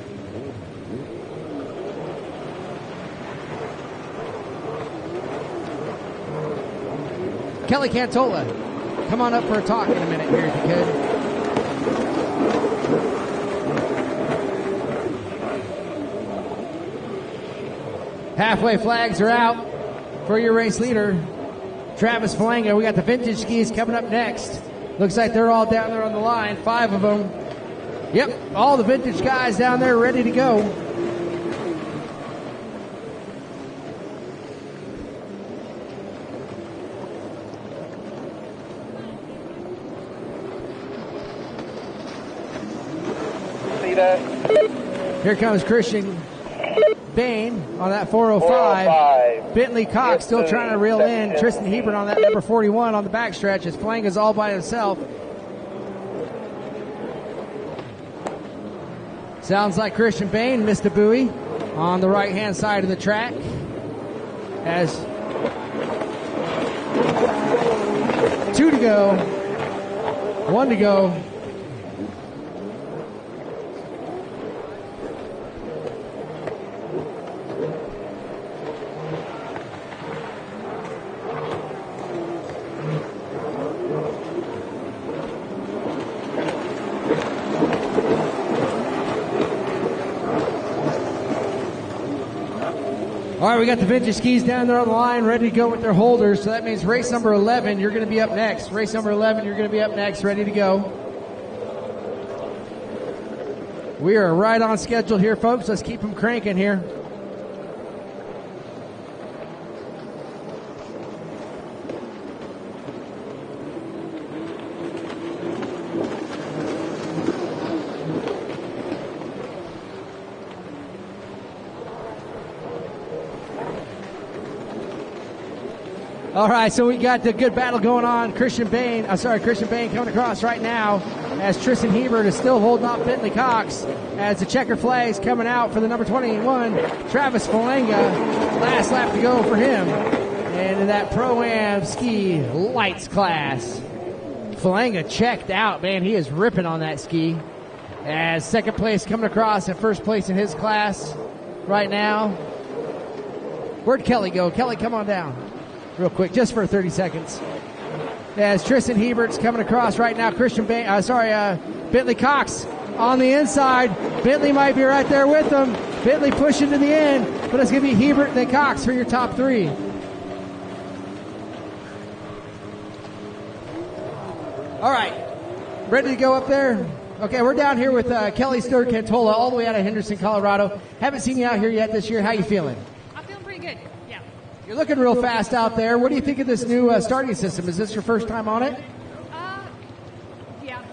Kelly Cantola, come on up for a talk in a minute here if you could. Halfway flags are out for your race leader, Travis Falanga. We got the vintage skis coming up next. Looks like they're all down there on the line, 5 of them. Yep, all the vintage guys down there ready to go. See that? Here comes Christian Bain on that 405. Bentley Cox still trying to reel in Tristan Hebert on that number 41 on the backstretch as Falanga's all by himself. Sounds like Christian Bain missed a buoy on the right-hand side of the track as 2 to go, 1 to go. All right, we got the vintage skis down there on the line, ready to go with their holders. So that means race number 11, you're going to be up next. Race number 11, you're going to be up next, ready to go. We are right on schedule here, folks. Let's keep them cranking here. All right, so we got the good battle going on. Christian Bain coming across right now as Tristan Hebert is still holding off Bentley Cox as the checker flag's coming out for the number 21, Travis Falanga. Last lap to go for him. And in that Pro-Am ski lights class, Falanga checked out. Man, he is ripping on that ski. As second place coming across and first place in his class right now. Where'd Kelly go? Kelly, come on down real quick, just for 30 seconds. As Tristan Hebert's coming across right now. Bentley Cox on the inside. Bentley might be right there with them. Bentley pushing to the end, but it's going to be Hebert and then Cox for your top three. All right, ready to go up there? Okay, we're down here with Kelly Stewart-Cantola all the way out of Henderson, Colorado. Haven't seen you out here yet this year. How you feeling? I'm feeling pretty good, yeah. You're looking real fast out there. What do you think of this new starting system? Is this your first time on it? Yeah.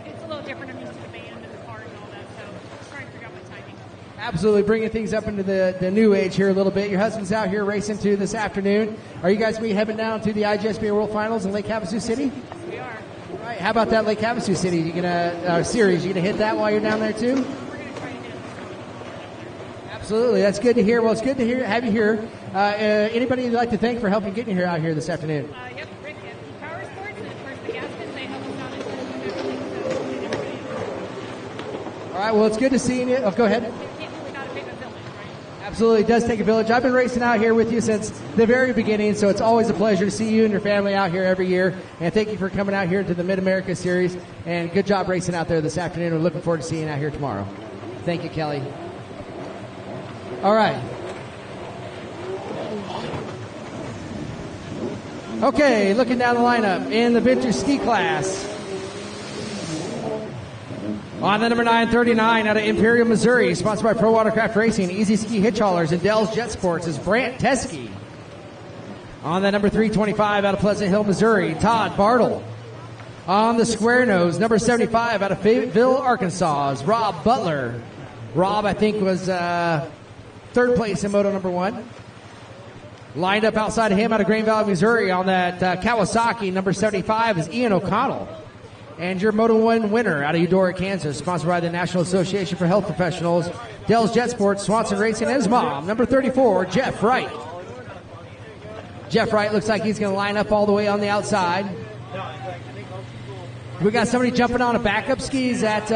It's a little different. I'm used to the band and the cars and all that, so just trying to figure out my timing. Absolutely, bringing things up into the new age here a little bit. Your husband's out here racing too this afternoon. Are you guys going to be heading down to the IGSBA World Finals in Lake Havasu City? We are. All right, how about that Lake Havasu City? You gonna series? You gonna hit that while you're down there too? We're going to try to hit it. Absolutely, that's good to hear. Well, it's good to have you here. Anybody you'd like to thank for helping getting you out here this afternoon? Yep, Rick at Power Sports and of course the Gaskins. They helped us out in everything, so everybody. All right, well, it's good to see you. Oh, go ahead. Can't do without a big village, right? Absolutely, it does take a village. I've been racing out here with you since the very beginning, so it's always a pleasure to see you and your family out here every year. And thank you for coming out here to the Mid-America Series. And good job racing out there this afternoon. We're looking forward to seeing you out here tomorrow. Thank you, Kelly. All right. Okay, looking down the lineup in the vintage ski class. On the number 939 out of Imperial, Missouri, sponsored by Pro Watercraft Racing, Easy Ski Hitch Haulers, and Dell's Jet Sports is Brant Teskey. On the number 325 out of Pleasant Hill, Missouri, Todd Bartle. On the square nose, number 75 out of Fayetteville, Arkansas, is Rob Butler. Rob, I think, was third place in Moto number 1. Lined up outside of him out of Green Valley, Missouri, on that Kawasaki, number 75, is Ian O'Connell. And your Moto 1 winner out of Eudora, Kansas, sponsored by the National Association for Health Professionals, Dell's Jet Sports, Swanson Racing, and his mom, number 34, Jeff Wright. Jeff Wright looks like he's going to line up all the way on the outside. We got somebody jumping on a backup skis at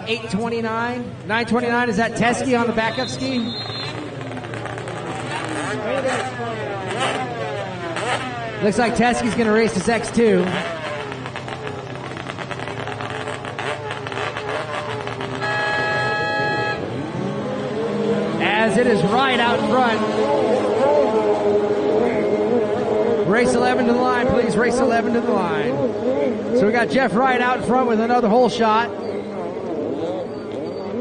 829. 929, is that Teskey on the backup ski? Looks like Teskey's going to race his X2. As it is right out front. Race 11 to the line, please. Race 11 to the line. So we got Jeff Wright out front with another hole shot.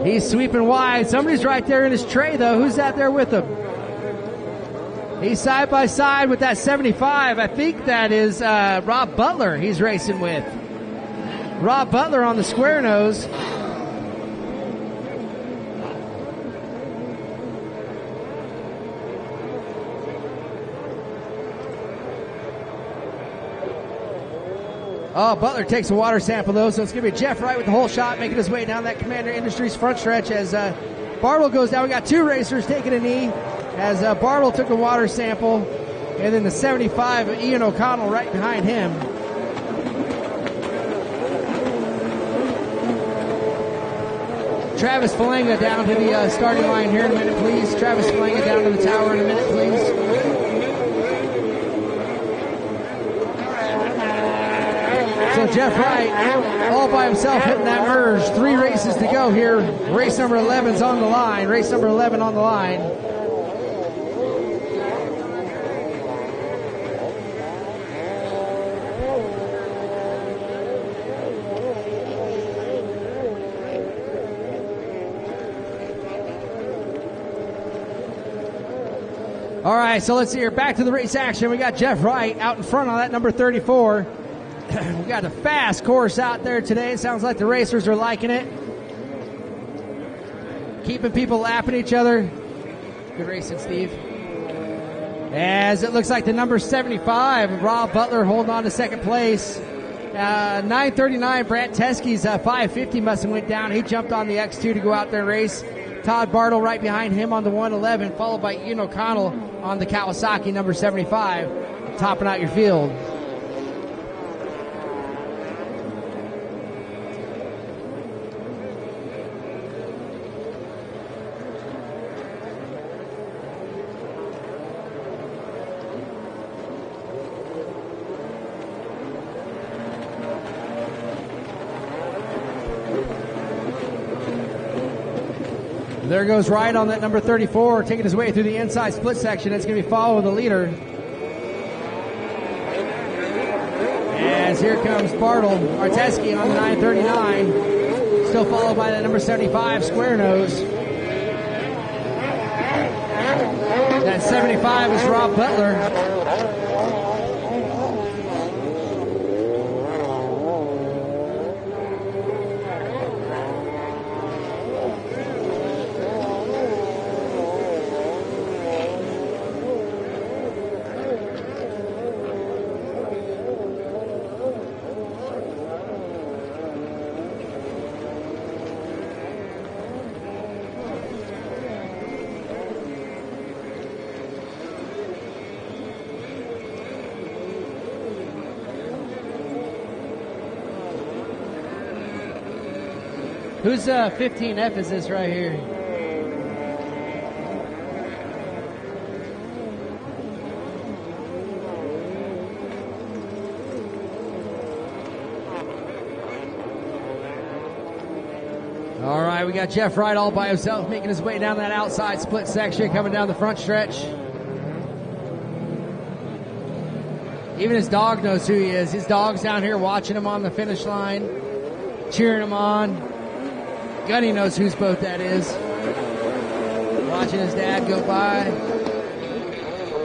He's sweeping wide. Somebody's right there in his tray, though. Who's out there with him? He's side by side with that 75. I think that is Rob Butler he's racing with. Rob Butler on the square nose. Oh, Butler takes a water sample, though, so it's going to be Jeff Wright with the whole shot, making his way down that Commander Industries front stretch as Bartle goes down. We got two racers taking a knee as Bartle took a water sample, and then the 75, Ian O'Connell, right behind him. Travis Falanga down to the starting line here in a minute, please. Travis Falanga down to the tower in a minute, please. So Jeff Wright, all by himself, hitting that merge. 3 races to go here. Race number 11's on the line. Race number 11 on the line. All right, so let's see here. Back to the race action. We got Jeff Wright out in front on that number 34. We got a fast course out there today. It sounds like the racers are liking it. Keeping people lapping each other. Good racing, Steve. As it looks like the number 75, Rob Butler, holding on to second place. 939, Brant Teskey's 550 must have went down. He jumped on the X2 to go out there and race. Todd Bartle right behind him on the 111, followed by Ian O'Connell on the Kawasaki, number 75, topping out your field. There goes Wright on that number 34, taking his way through the inside split section. It's going to be followed with the leader. As here comes Bartle, Arteski on the 939, still followed by the number 75, Square Nose. That 75 is Rob Butler. Whose 15F is this right here? All right, we got Jeff Wright all by himself making his way down that outside split section, coming down the front stretch. Even his dog knows who he is. His dog's down here watching him on the finish line, cheering him on. Gunny knows whose boat that is. Watching his dad go by.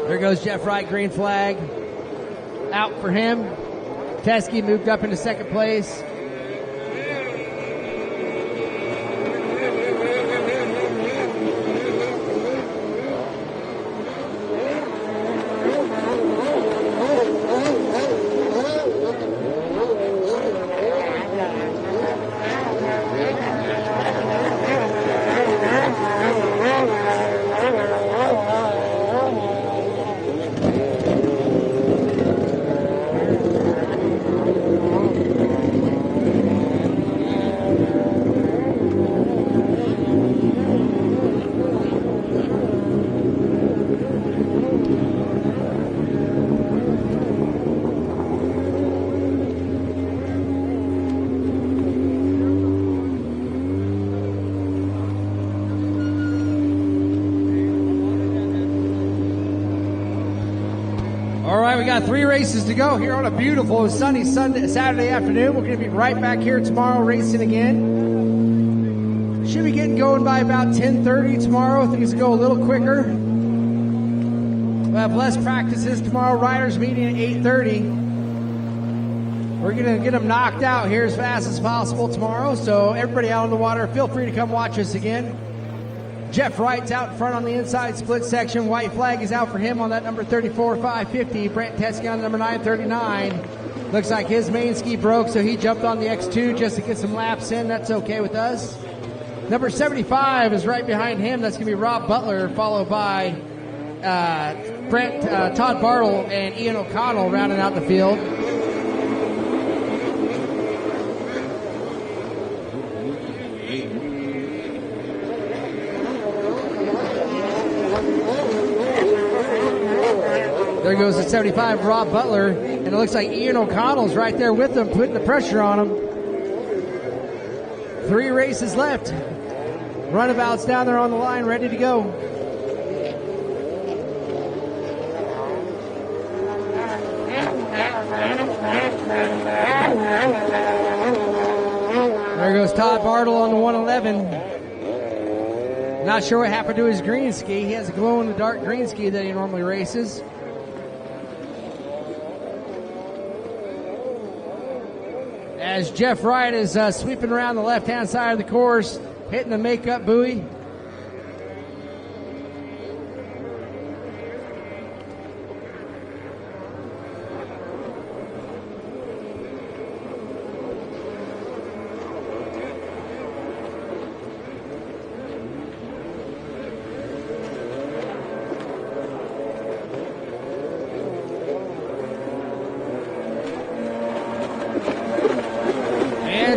There goes Jeff Wright, green flag. Out for him. Teske moved up into second place. We got 3 races to go here on a beautiful sunny Saturday afternoon. We're going to be right back here tomorrow racing again. Should be getting going by about 10:30 tomorrow. Things go a little quicker. We'll have less practices tomorrow. Riders meeting at 8:30. We're going to get them knocked out here as fast as possible tomorrow. So everybody out on the water, feel free to come watch us again. Jeff Wright's out in front on the inside split section. White flag is out for him on that number 34, 550. Brent Teske on the number 939. Looks like his main ski broke, so he jumped on the X2 just to get some laps in. That's okay with us. Number 75 is right behind him. That's going to be Rob Butler, followed by Todd Bartle and Ian O'Connell rounding out the field. There goes the 75, Rob Butler, and it looks like Ian O'Connell's right there with him, putting the pressure on him. 3 races left. Runabout's down there on the line, ready to go. There goes Todd Bartle on the 111. Not sure what happened to his green ski. He has a glow-in-the-dark green ski that he normally races. As Jeff Wright is sweeping around the left-hand side of the course, hitting the makeup buoy.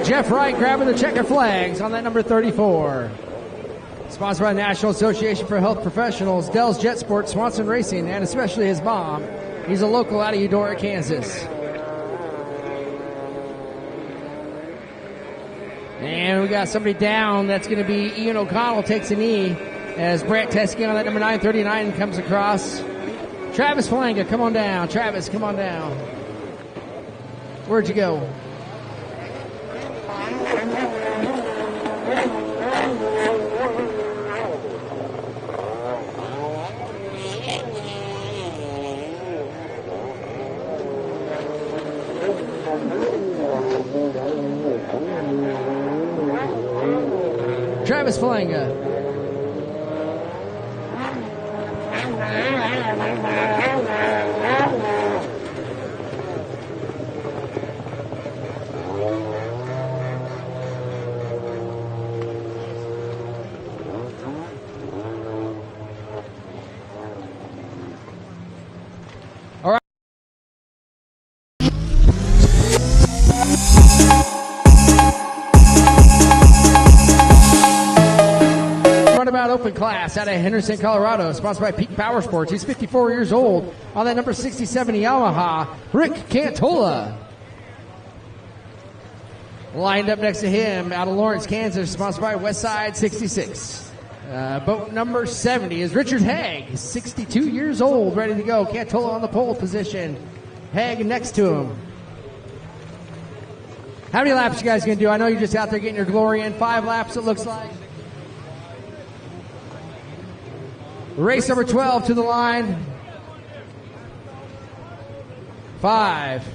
Jeff Wright grabbing the checker flags on that number 34. Sponsored by the National Association for Health Professionals, Dell's Jet Sport, Swanson Racing, and especially his mom. He's a local out of Eudora, Kansas. And we got somebody down. That's going to be Ian O'Connell takes a knee as Brant Teskey on that number 939 comes across. Travis Falanga, come on down. Travis, come on down. Where'd you go? Travis Falanga. All right. Runabout Open Class out of Henderson, Colorado, sponsored by Peak Power Sports. He's 54 years old on that number 67 Yamaha, Rick Cantola. Lined up next to him out of Lawrence, Kansas, sponsored by Westside 66. Boat number 70 is Richard Haig, 62 years old, ready to go. Cantola on the pole position. Haig next to him. How many laps you guys going to do? I know you're just out there getting your glory in. 5 laps, it looks like. Race number 12 to the line. 5.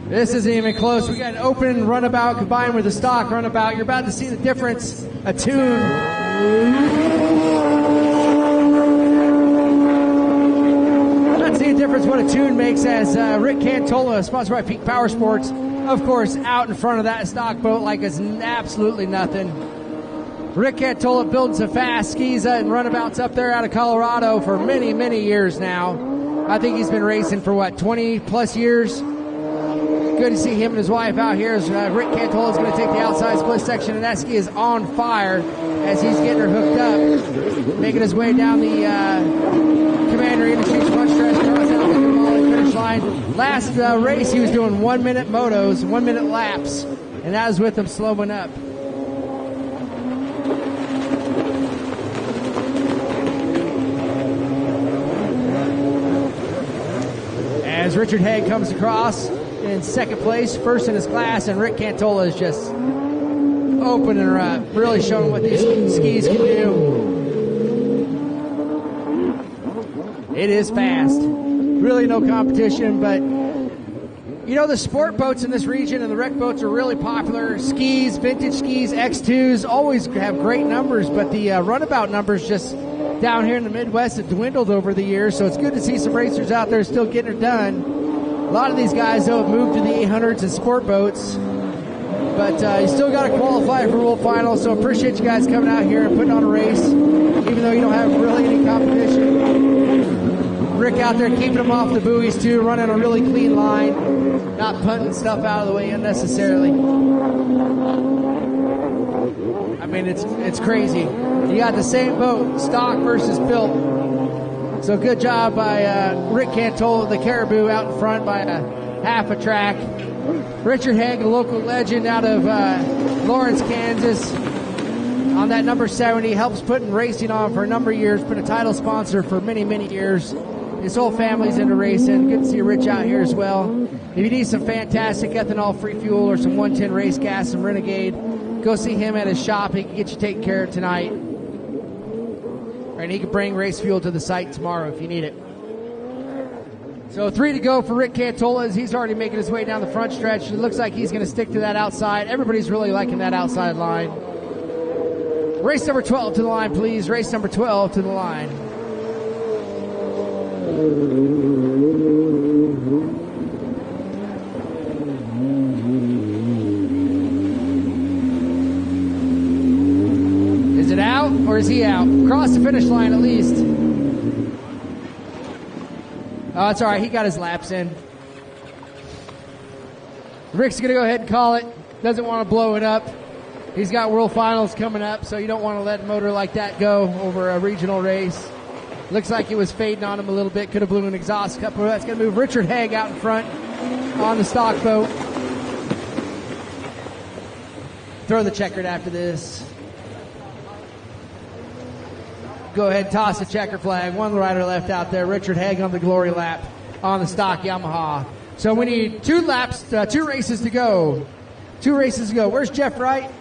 This isn't even close. We got an open runabout combined with a stock runabout. You're about to see the difference. A tune. Let's see the difference what a tune makes as Rick Cantola, sponsored by Peak Power Sports, of course, out in front of that stock boat like it's absolutely nothing. Rick Cantola building some fast skis and runabouts up there out of Colorado for many, many years now. I think he's been racing for, 20 plus years? Good to see him and his wife out here as Rick Cantola is going to take the outside split section, and that ski is on fire as he's getting her hooked up, making his way down the Commander Industries front stretch, across out the finish line. Last race, he was doing 1-minute motos, 1-minute laps, and that was with him slowing up. As Richard Haig comes across in second place, first in his class, and Rick Cantola is just opening her up, really showing what these skis can do. It is fast. Really no competition, but you know, the sport boats in this region and the rec boats are really popular. Skis, vintage skis, X2s always have great numbers, but the runabout numbers just down here in the Midwest have dwindled over the years, so it's good to see some racers out there still getting it done. A lot of these guys, though, have moved to the 800s and sport boats, but you still got to qualify for World Finals, so appreciate you guys coming out here and putting on a race, even though you don't have really any competition. Rick out there keeping them off the buoys, too, running a really clean line, not punting stuff out of the way unnecessarily. I mean, it's crazy. You got the same boat, stock versus built. So good job by Rick Cantola, the Caribou, out in front by half a track. Richard Haig, a local legend out of Lawrence, Kansas, on that number 70, helps putting racing on for a number of years, been a title sponsor for many, many years. His whole family's into racing. Good to see Rich out here as well. If you need some fantastic ethanol-free fuel or some 110 race gas, some Renegade, go see him at his shop. He can get you taken care of tonight. And he can bring race fuel to the site tomorrow if you need it. So 3 to go for Rick Cantola as he's already making his way down the front stretch. It looks like he's going to stick to that outside. Everybody's really liking that outside line. Race number 12 to the line, please. Race number 12 to the line. Is it out or is he out? Across the finish line at least. Oh, it's all right. He got his laps in. Rick's going to go ahead and call it. Doesn't want to blow it up. He's got World Finals coming up, so you don't want to let a motor like that go over a regional race. Looks like it was fading on him a little bit. Could have blew an exhaust cup. That's going to move Richard Haig out in front on the stock boat. throw the checkered after this. Go ahead, toss the checker flag. One rider left out there. Richard Haig on the glory lap on the stock Yamaha. So we need 2 laps, 2 races to go. 2 races to go. Where's Jeff Wright?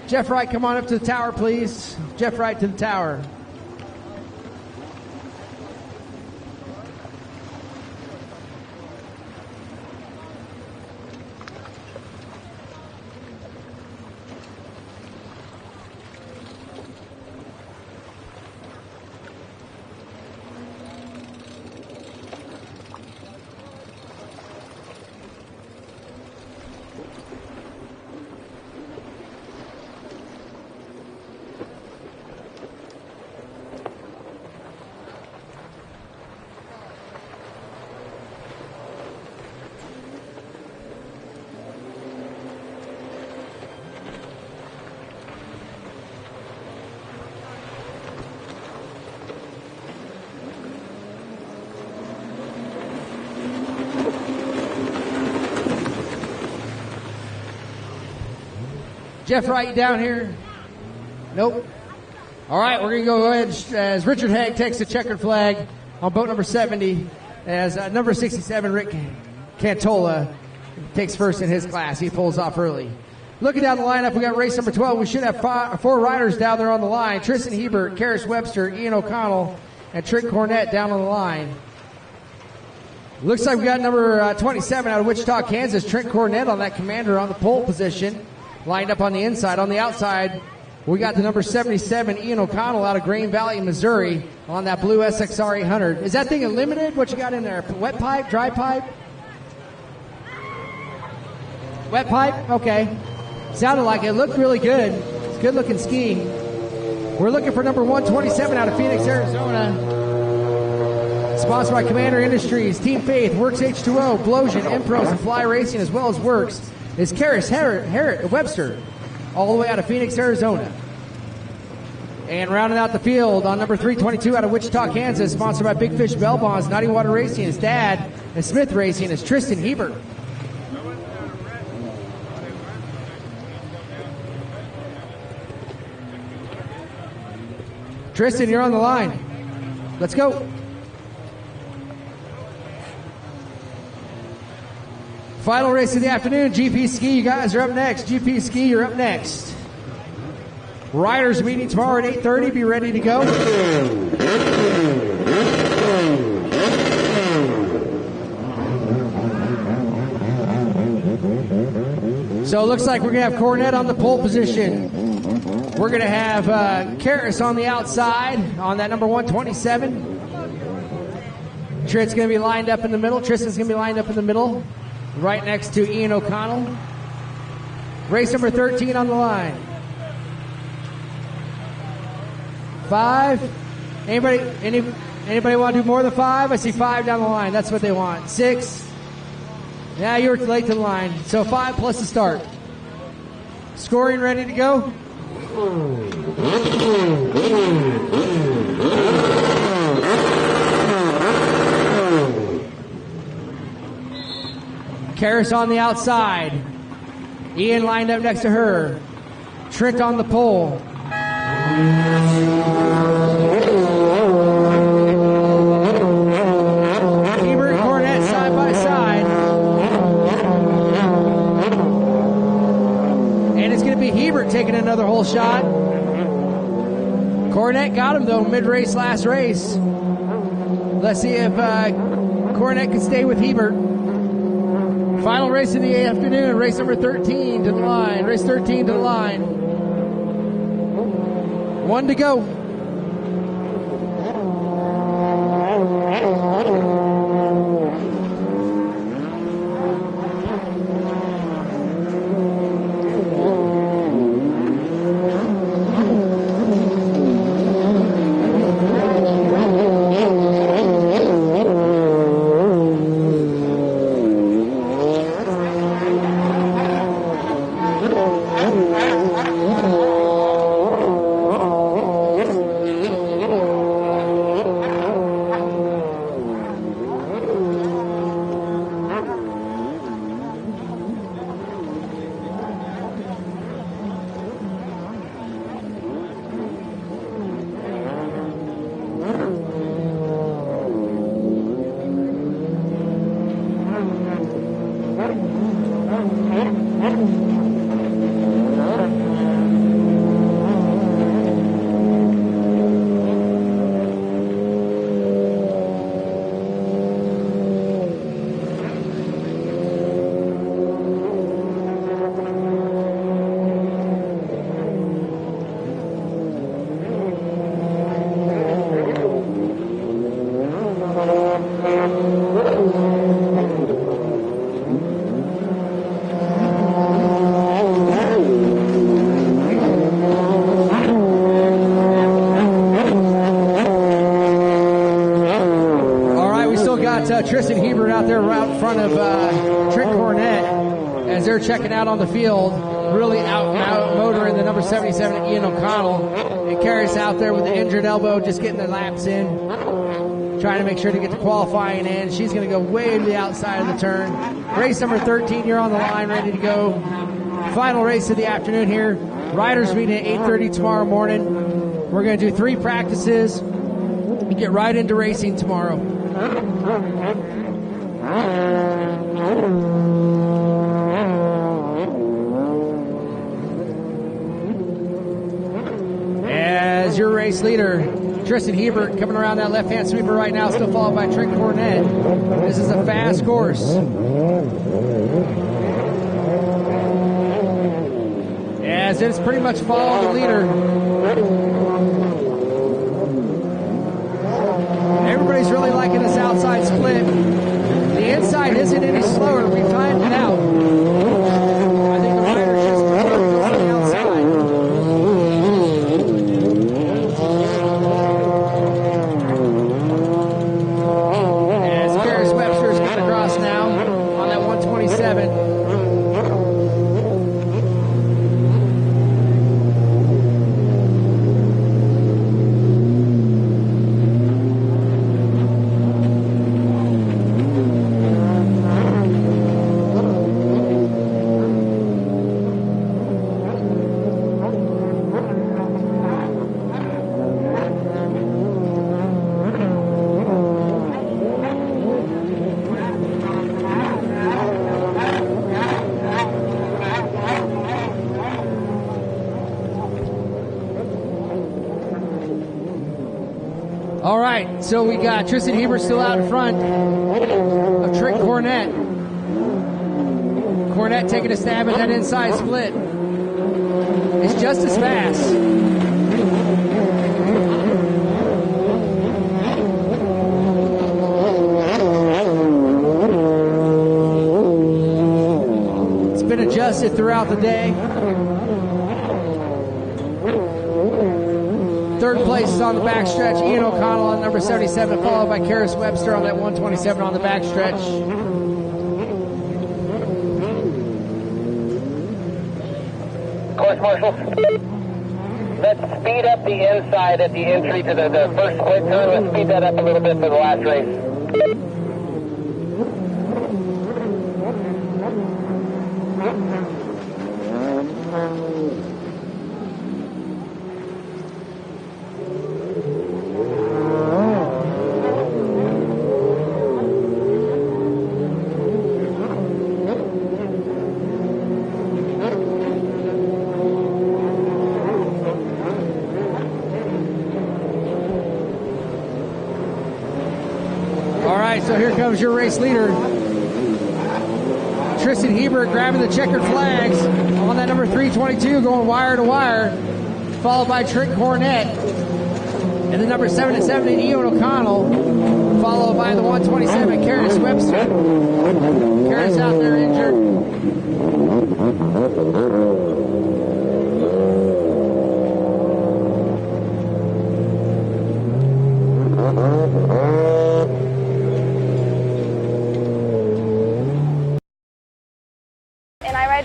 Jeff Wright, come on up to the tower, please. Jeff Wright to the tower. Jeff Wright down here? Nope. All right, we're going to go ahead as Richard Haig takes the checkered flag on boat number 70, as number 67, Rick Cantola, takes first in his class. He pulls off early. Looking down the lineup, we got race number 12. We should have 4 riders down there on the line. Tristan Hebert, Karis Webster, Ian O'Connell, and Trent Cornett down on the line. Looks like we got number 27 out of Wichita, Kansas, Trent Cornett on that Commander on the pole position. Lined up on the inside. On the outside, we got the number 77, Ian O'Connell, out of Green Valley, Missouri, on that blue SXR 800. Is that thing unlimited? What you got in there? Wet pipe? Dry pipe? Wet pipe? Okay. Sounded like it. Looked really good. It's a good-looking ski. We're looking for number 127 out of Phoenix, Arizona. Sponsored by Commander Industries, Team Faith, Works H2O, Blosian, Impros, and Fly Racing, as well as Works, is Karis Webster, all the way out of Phoenix, Arizona. And rounding out the field on number 322 out of Wichita, Kansas, sponsored by Big Fish Bell Bonds, Nutty Water Racing, his dad, and Smith Racing, is Tristan Hebert. Tristan, you're on the line. Let's go. Final race of the afternoon, GP Ski, you guys are up next. GP Ski, you're up next. Riders meeting tomorrow at 8:30. Be ready to go. So it looks like we're going to have Cornett on the pole position. We're going to have Karis on the outside on that number 127. Trent's going to be lined up in the middle. Tristan's going to be lined up in the middle, right next to Ian O'Connell. Race number 13 on the line. 5. Anybody want to do more than 5? I see 5 down the line. That's what they want. 6. Yeah, you were late to the line. So 5 plus the start. Scoring ready to go? Karis on the outside. Ian lined up next to her. Trent on the pole. Hebert and Cornett side by side. And it's going to be Hebert taking another hole shot. Cornett got him though mid-race last race. Let's see if Cornett can stay with Hebert. Final race of the afternoon, race number 13 to the line. Race 13 to the line. 1 to go. Tristan Hebert out there right in front of Trent Cornett as they're checking out on the field. Really out and out motor in the number 77, Ian O'Connell. And Carrie's out there with the injured elbow, just getting the laps in, trying to make sure to get the qualifying in. She's going to go way to the outside of the turn. Race number 13, you're on the line, ready to go. Final race of the afternoon here. Riders meeting at 8:30 tomorrow morning. We're going to do 3 practices and get right into racing tomorrow. As your race leader, Tristan Hebert, coming around that left-hand sweeper right now, still followed by Trent Cornett. This is a fast course. As it's pretty much following the leader. Everybody's really liking this outside split. The inside isn't any slower. We've timed it out. I think the rider's just on the outside. As Karis Webster's coming across now on that 127. All right, so we got Tristan Hebert still out in front of Trent Cornett. Cornett taking a stab at that inside split. It's just as fast. It's been adjusted throughout the day. Third place is on the backstretch. Ian O'Connell on number 77, followed by Karis Webster on that 127 on the backstretch. Course marshal, let's speed up the inside at the entry to the first split turn. Let's speed that up a little bit for the last race. So here comes your race leader, Tristan Hebert, grabbing the checkered flags on that number 322, going wire to wire, followed by Trent Cornett, and the number 77, Ian O'Connell, followed by the 127, Karis Webster. Karis out there injured.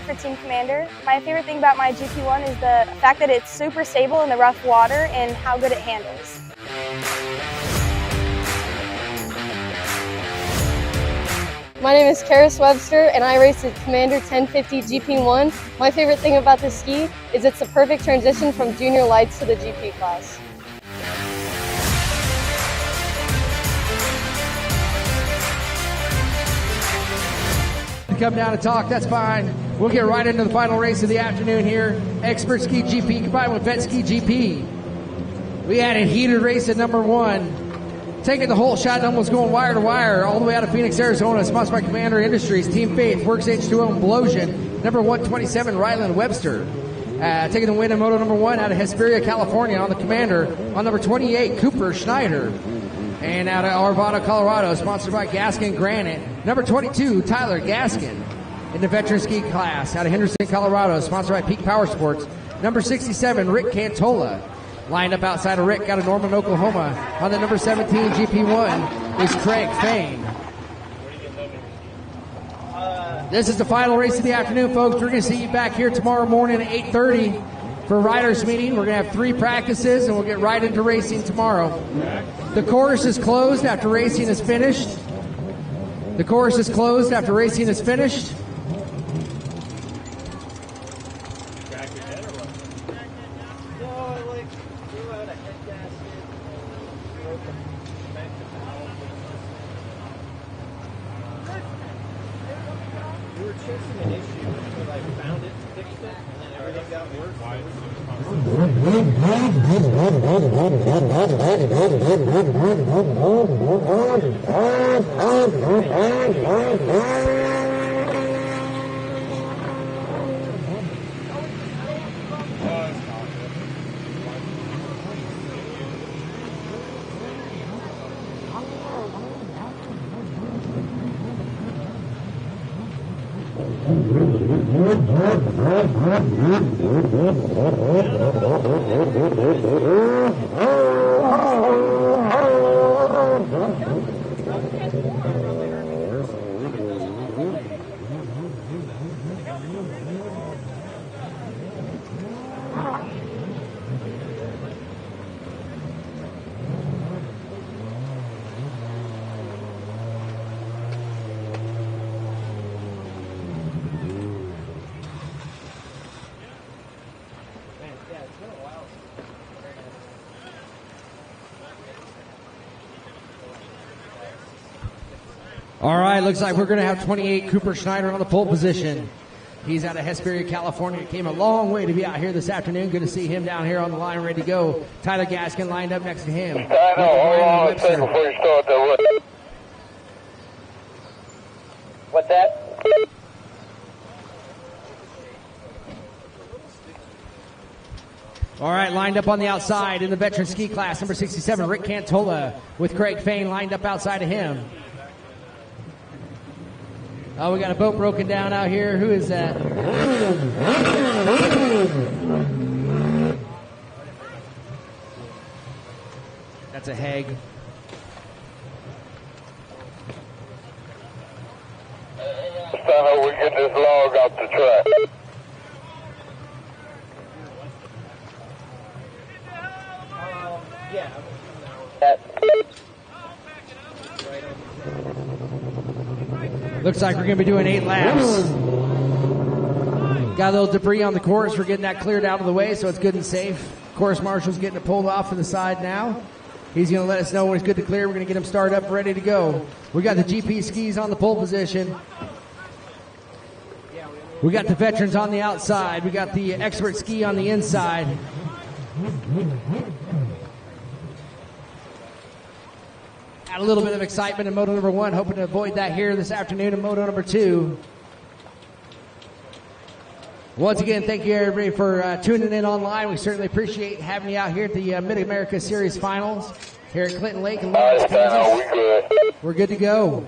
For Team Commander. My favorite thing about my GP1 is the fact that it's super stable in the rough water and how good it handles. My name is Karis Webster and I race the Commander 1050 GP1. My favorite thing about this ski is it's the perfect transition from junior lights to the GP class. Come down and talk, that's fine. We'll get right into the final race of the afternoon here. Expert Ski GP combined with Vet Ski GP. We had a heated race at number 1. Taking the whole shot and almost going wire to wire all the way out of Phoenix, Arizona. Sponsored by Commander Industries, Team Faith, Works H2O, and Blosian. Number 127, Ryland Webster. Taking the win in Moto number 1 out of Hesperia, California on the Commander. On number 28, Cooper Schneider. And out of Arvada, Colorado, sponsored by Gaskin Granite. Number 22, Tyler Gaskin. In the veteran ski class out of Henderson, Colorado, sponsored by Peak Power Sports. Number 67, Rick Cantola. Lined up outside of Rick out of Norman, Oklahoma. On the number 17 GP1 is Craig Fain. This is the final race of the afternoon, folks. We're going to see you back here tomorrow morning at 8:30 for riders meeting. We're going to have 3 practices, and we'll get right into racing tomorrow. The course is closed after racing is finished. The course is closed after racing is finished. All right, looks like we're going to have 28 Cooper Schneider on the pole position. He's out of Hesperia, California. Came a long way to be out here this afternoon. Good to see him down here on the line, ready to go. Tyler Gaskin lined up next to him. Hold on a second before you start that. What's that? All right, lined up on the outside in the veteran ski class, number 67, Rick Cantola, with Craig Fain lined up outside of him. Oh, we got a boat broken down out here. Who is that? That's a Hague. How we get this log off the track. Looks like we're going to be doing 8 laps. Got a little debris on the course. We're getting that cleared out of the way, so it's good and safe. Course marshal's getting it pulled off to the side now. He's going to let us know when it's good to clear. We're going to get him started up, ready to go. We got the GP skis on the pole position. We got the veterans on the outside. We got the expert ski on the inside. Had a little bit of excitement in Moto number 1, hoping to avoid that here this afternoon in Moto number 2. Once again, thank you everybody for tuning in online. We certainly appreciate having you out here at the Mid-America Series Finals here at Clinton Lake in Lawrence, Kansas. We're good to go.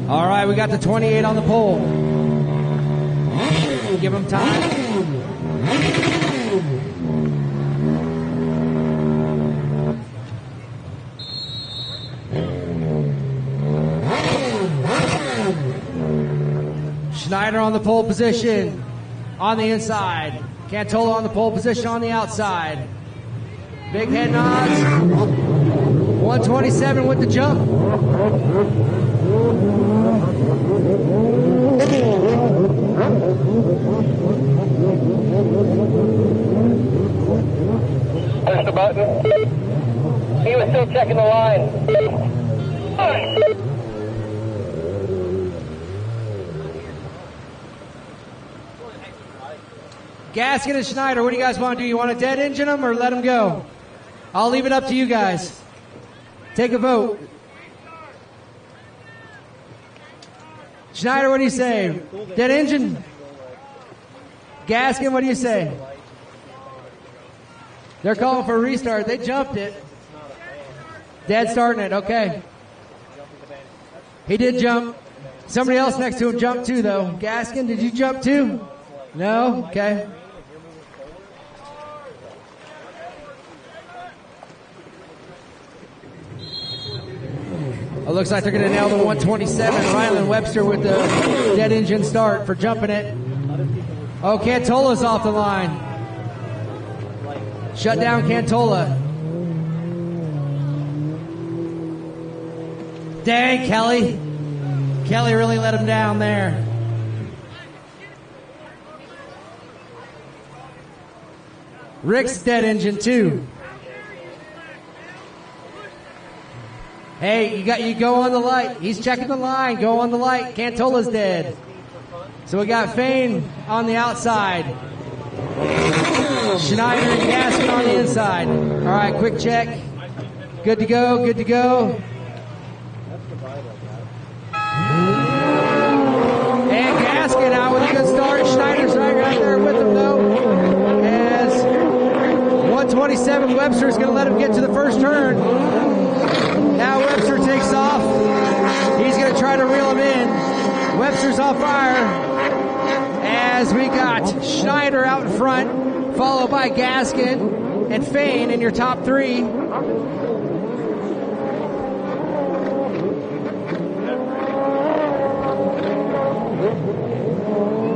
All right, we got the 28 on the pole. Give him time. Schneider on the pole position on the inside. Cantola on the pole position on the outside. Big head nods. 127 with the jump. Push the button. He was still checking the line. Gaskin and Schneider, what do you guys want to do? You want to dead engine them or let them go? I'll leave it up to you guys. Take a vote. Schneider, what do you say? Dead engine? Gaskin, what do you say? They're calling for a restart. They jumped it. Dead starting it. Okay. He did jump. Somebody else next to him jumped too, though. Gaskin, did you jump too? No? Okay. It looks like they're going to nail the 127. Rylan Webster with the dead engine start for jumping it. Oh, Cantola's off the line. Shut down Cantola. Dang, Kelly. Kelly really let him down there. Rick's dead engine too. Hey, you go on the light. He's checking the line. Go on the light. Cantola's dead. So we got Fane on the outside. Schneider and Gaskin on the inside. All right, quick check. Good to go. Good to go. And Gaskin out with a good start. Schneider's right there with him though. As 127 Webster's going to let him get to the first turn. Now Webster takes off. He's going to try to reel him in. Webster's on fire. As we got Schneider out in front, followed by Gaskin and Fane in your top three.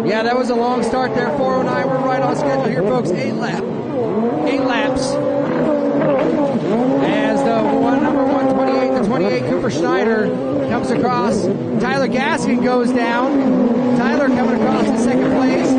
Yeah, that was a long start there. 409. We're right on schedule here, folks. 8 laps. As the number 128, the 28 Cooper Schneider comes across. Tyler Gaskin goes down. Tyler coming across in second place.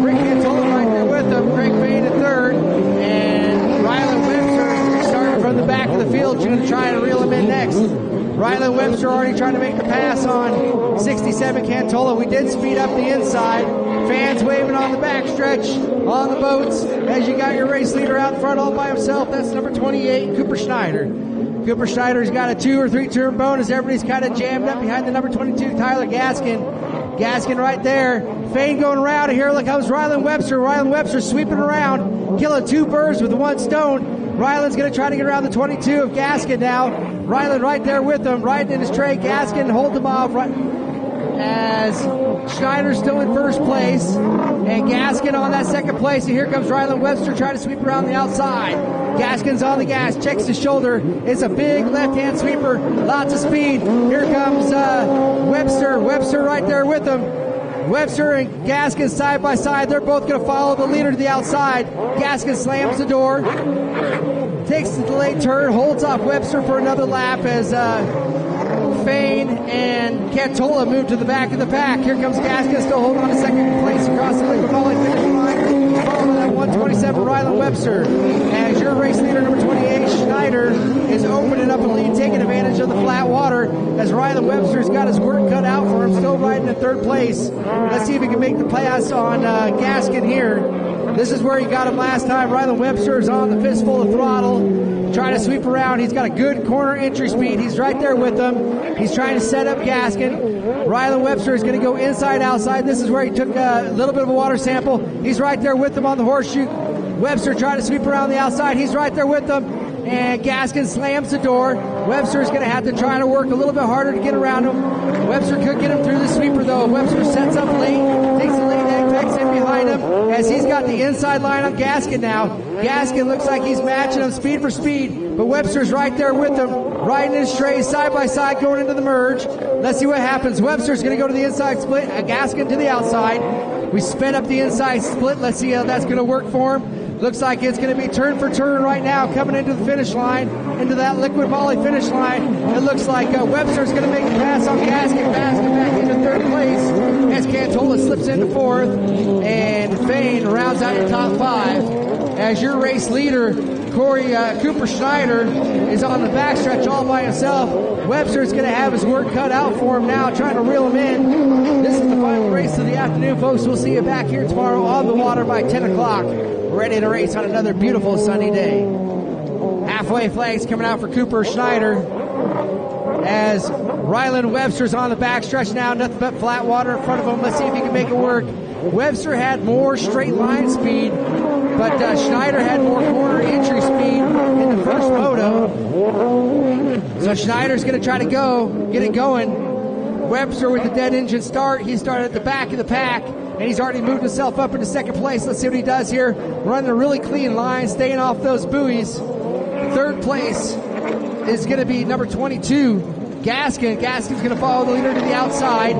Rick Cantola right there with him. Craig Fane in third. And Rylan Webster starting from the back of the field. Going to try and reel him in next. Rylan Webster already trying to make the pass on 67 Cantola. We did speed up the inside. Fans waving on the backstretch on the boats as you got your race leader out front all by himself. That's number 28, Cooper Schneider. Cooper Schneider's got a 2 or 3 turn bonus. Everybody's kind of jammed up behind the number 22, Tyler Gaskin. Gaskin right there. Fane going around here. Look, comes Rylan Webster. Rylan Webster sweeping around, killing 2 birds with 1 stone. Rylan's going to try to get around the 22 of Gaskin now. Rylan right there with him, riding in his tray. Gaskin holds him off right as Schneider's still in first place. And Gaskin on that second place. And here comes Rylan Webster trying to sweep around the outside. Gaskin's on the gas, checks his shoulder. It's a big left-hand sweeper, lots of speed. Here comes Webster. Webster right there with him. Webster and Gaskin side by side. They're both going to follow the leader to the outside. Gaskin slams the door, takes the late turn, holds off Webster for another lap as Fane and Cantola move to the back of the pack. Here comes Gaskin, still holding on to second place across the Liquid Valley finish line. Following that 127, Rylan Webster. As your race leader, number 28, Schneider, is opening up a lead, taking advantage of the flat water. As Rylan Webster's got his work cut out for him, still riding in third place. Let's see if he can make the pass on Gaskin here. This is where he got him last time. Rylan Webster is on the fistful of throttle, trying to sweep around. He's got a good corner entry speed. He's right there with them. He's trying to set up Gaskin. Rylan Webster is going to go inside, outside. This is where he took a little bit of a water sample. He's right there with them on the horseshoe. Webster trying to sweep around the outside. He's right there with them. And Gaskin slams the door. Webster is going to have to try to work a little bit harder to get around him. Webster could get him through the sweeper, though. Webster sets up late, takes the lead, takes in behind him as he's got the inside line on Gaskin now. Gaskin looks like he's matching him speed for speed, but Webster's right there with him, riding his trays side by side going into the merge. Let's see what happens. Webster's going to go to the inside split, Gaskin to the outside. We sped up the inside split. Let's see how that's going to work for him. Looks like it's going to be turn for turn right now, coming into the finish line, into that liquid moly finish line. It looks like Webster's going to make the pass on Gaskin, back into third place as Cantola slips into fourth, and Fane rounds out the top five. As your race leader, Cooper Schneider, is on the backstretch all by himself. Webster's going to have his work cut out for him now, trying to reel him in. This is the final race of the afternoon, folks. We'll see you back here tomorrow on the water by 10 o'clock. Ready to race on another beautiful sunny day. Halfway flags coming out for Cooper Schneider as Ryland Webster's on the backstretch now. Nothing but flat water in front of him. Let's see if he can make it work. Webster had more straight line speed, but Schneider had more corner entry speed in the first moto. So Schneider's going to try to get it going. Webster with the dead engine start. He started at the back of the pack, and he's already moved himself up into second place. Let's see what he does here. Running a really clean line, staying off those buoys. Third place is going to be number 22, Gaskin. Gaskin's going to follow the leader to the outside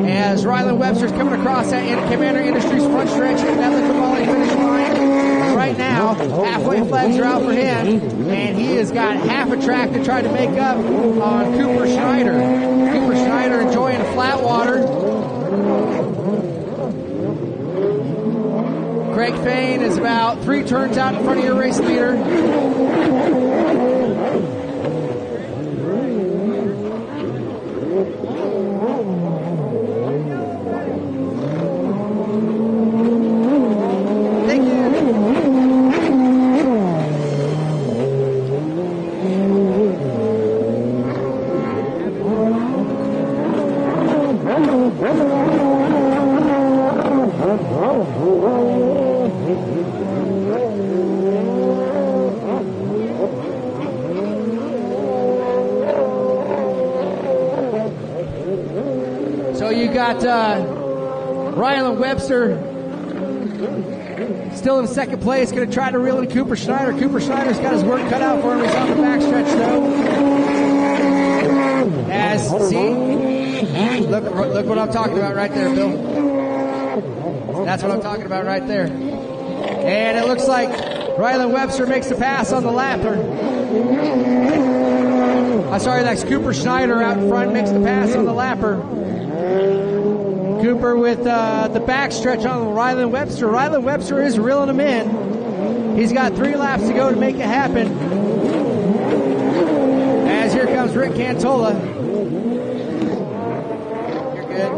as Ryland Webster's coming across that Commander Industries front stretch and that liquid moly finish line right now. Halfway flags are out for him, and he has got half a track to try to make up on Cooper Schneider. Cooper Schneider enjoying flat water. Craig Fane is about 3 turns out in front of your race leader. So you got Ryland Webster still in second place, going to try to reel in Cooper Schneider. Cooper Schneider's got his work cut out for him. He's on the backstretch though. Look what I'm talking about right there, Bill. That's what I'm talking about right there. And it looks like Ryland Webster makes the pass on the lapper. That's Cooper Schneider out in front, makes the pass on the lapper. Cooper with the backstretch on Ryland Webster. Ryland Webster is reeling him in. He's got 3 laps to go to make it happen. As here comes Rick Cantola. You're good.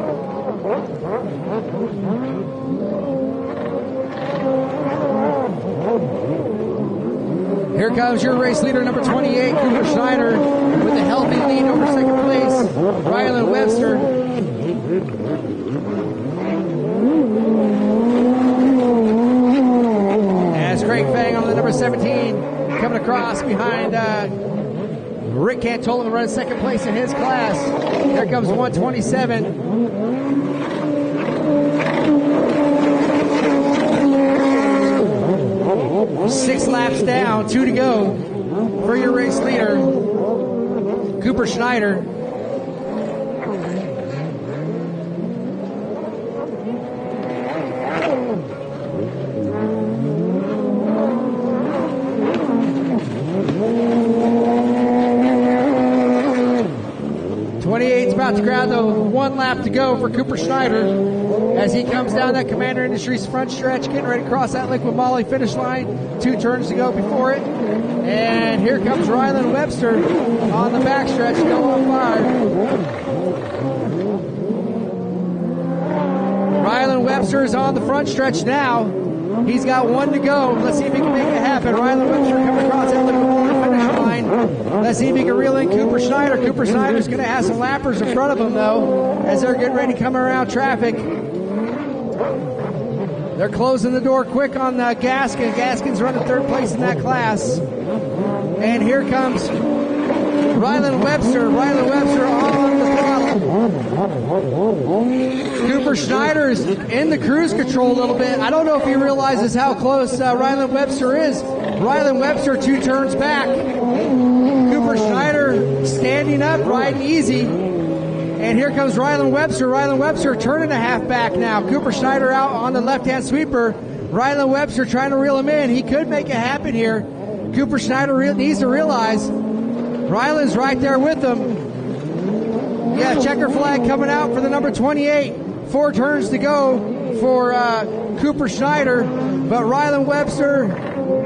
Here comes your race leader, number 28, Cooper Schneider, with a healthy lead over second place. Ryland Webster. As Craig Fang on the number 17 coming across behind Rick Cantola running second place in his class. Here comes 127. 6 laps down, 2 to go for your race leader, Cooper Schneider. About to grab the 1 lap to go for Cooper Schneider as he comes down that Commander Industries front stretch, getting ready to cross that liquid moly finish line. 2 turns to go before it. And here comes Ryland Webster on the backstretch, still on fire. Ryland Webster is on the front stretch now. He's got 1 to go. Let's see if he can make it happen. Ryland Webster coming across that liquid moly finish line. Let's see if he can reel in Cooper Schneider. Cooper Schneider's going to have some lappers in front of him, though, as they're getting ready to come around traffic. They're closing the door quick on Gaskin. Gaskin's running 3rd place in that class. And here comes Ryland Webster. Ryland Webster on the throttle. Cooper Schneider is in the cruise control a little bit. I don't know if he realizes how close Ryland Webster is. Ryland Webster 2 turns back. Cooper Schneider standing up, riding easy. And here comes Ryland Webster. Ryland Webster turning a half back now. Cooper Schneider out on the left-hand sweeper. Rylan Webster trying to reel him in. He could make it happen here. Cooper Schneider needs to realize Rylan's right there with him. Yeah, checker flag coming out for the number 28. 4 turns to go for Cooper Schneider, but Rylan Webster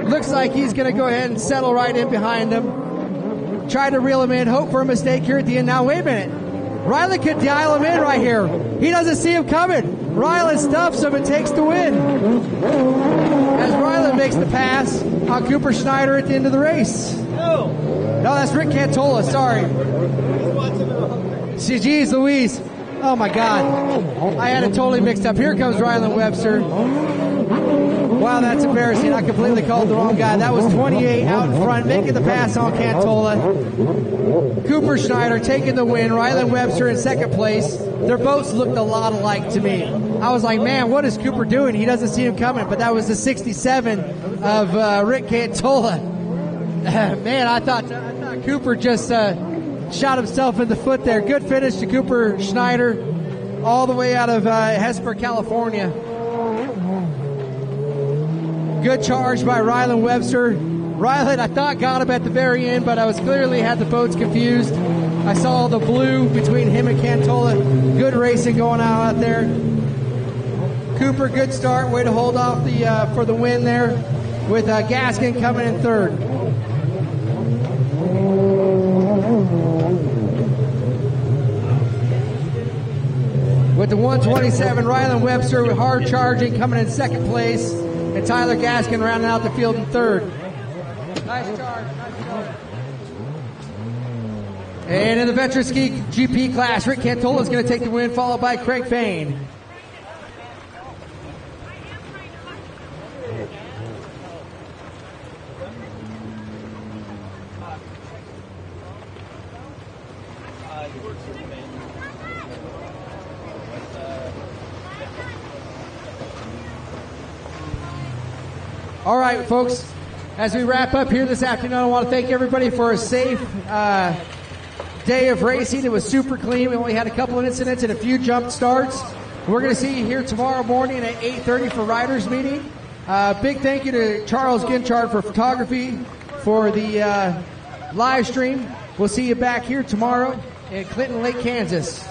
looks like he's going to go ahead and settle right in behind him. Try to reel him in, hope for a mistake here at the end. Now, wait a minute. Rylan could dial him in right here. He doesn't see him coming. Rylan stuffs him and takes the win. As Rylan makes the pass on Cooper Schneider at the end of the race. No, that's Rick Cantola, sorry. Jeez Louise. Oh my God. I had it totally mixed up. Here comes Rylan Webster. Wow, that's embarrassing. I completely called the wrong guy. That was 28 out in front, making the pass on Cantola. Cooper Schneider taking the win. Rylan Webster in second place. Their boats looked a lot alike to me. I was like, man, what is Cooper doing? He doesn't see him coming. But that was the 67 of Rick Cantola. Man, I thought Cooper just shot himself in the foot there. Good finish to Cooper Schneider all the way out of Hesper, California. Good charge by Rylan Webster. Rylan, I thought, got him at the very end, but I was clearly had the boats confused. I saw the blue between him and Cantola. Good racing going on out there. Cooper, good start. Way to hold off the for the win there with Gaskin coming in third. With the 127, Rylan Webster hard charging, coming in second place. And Tyler Gaskin rounding out the field in third. Nice charge. And in the veteran ski GP class, Rick Cantola is going to take the win, followed by Craig Fain. All right, folks, as we wrap up here this afternoon, I want to thank everybody for a safe day of racing. It was super clean. We only had a couple of incidents and a few jump starts. We're going to see you here tomorrow morning at 8:30 for riders meeting. Big thank you to Charles Ginchard for photography for the live stream. We'll see you back here tomorrow in Clinton Lake, Kansas.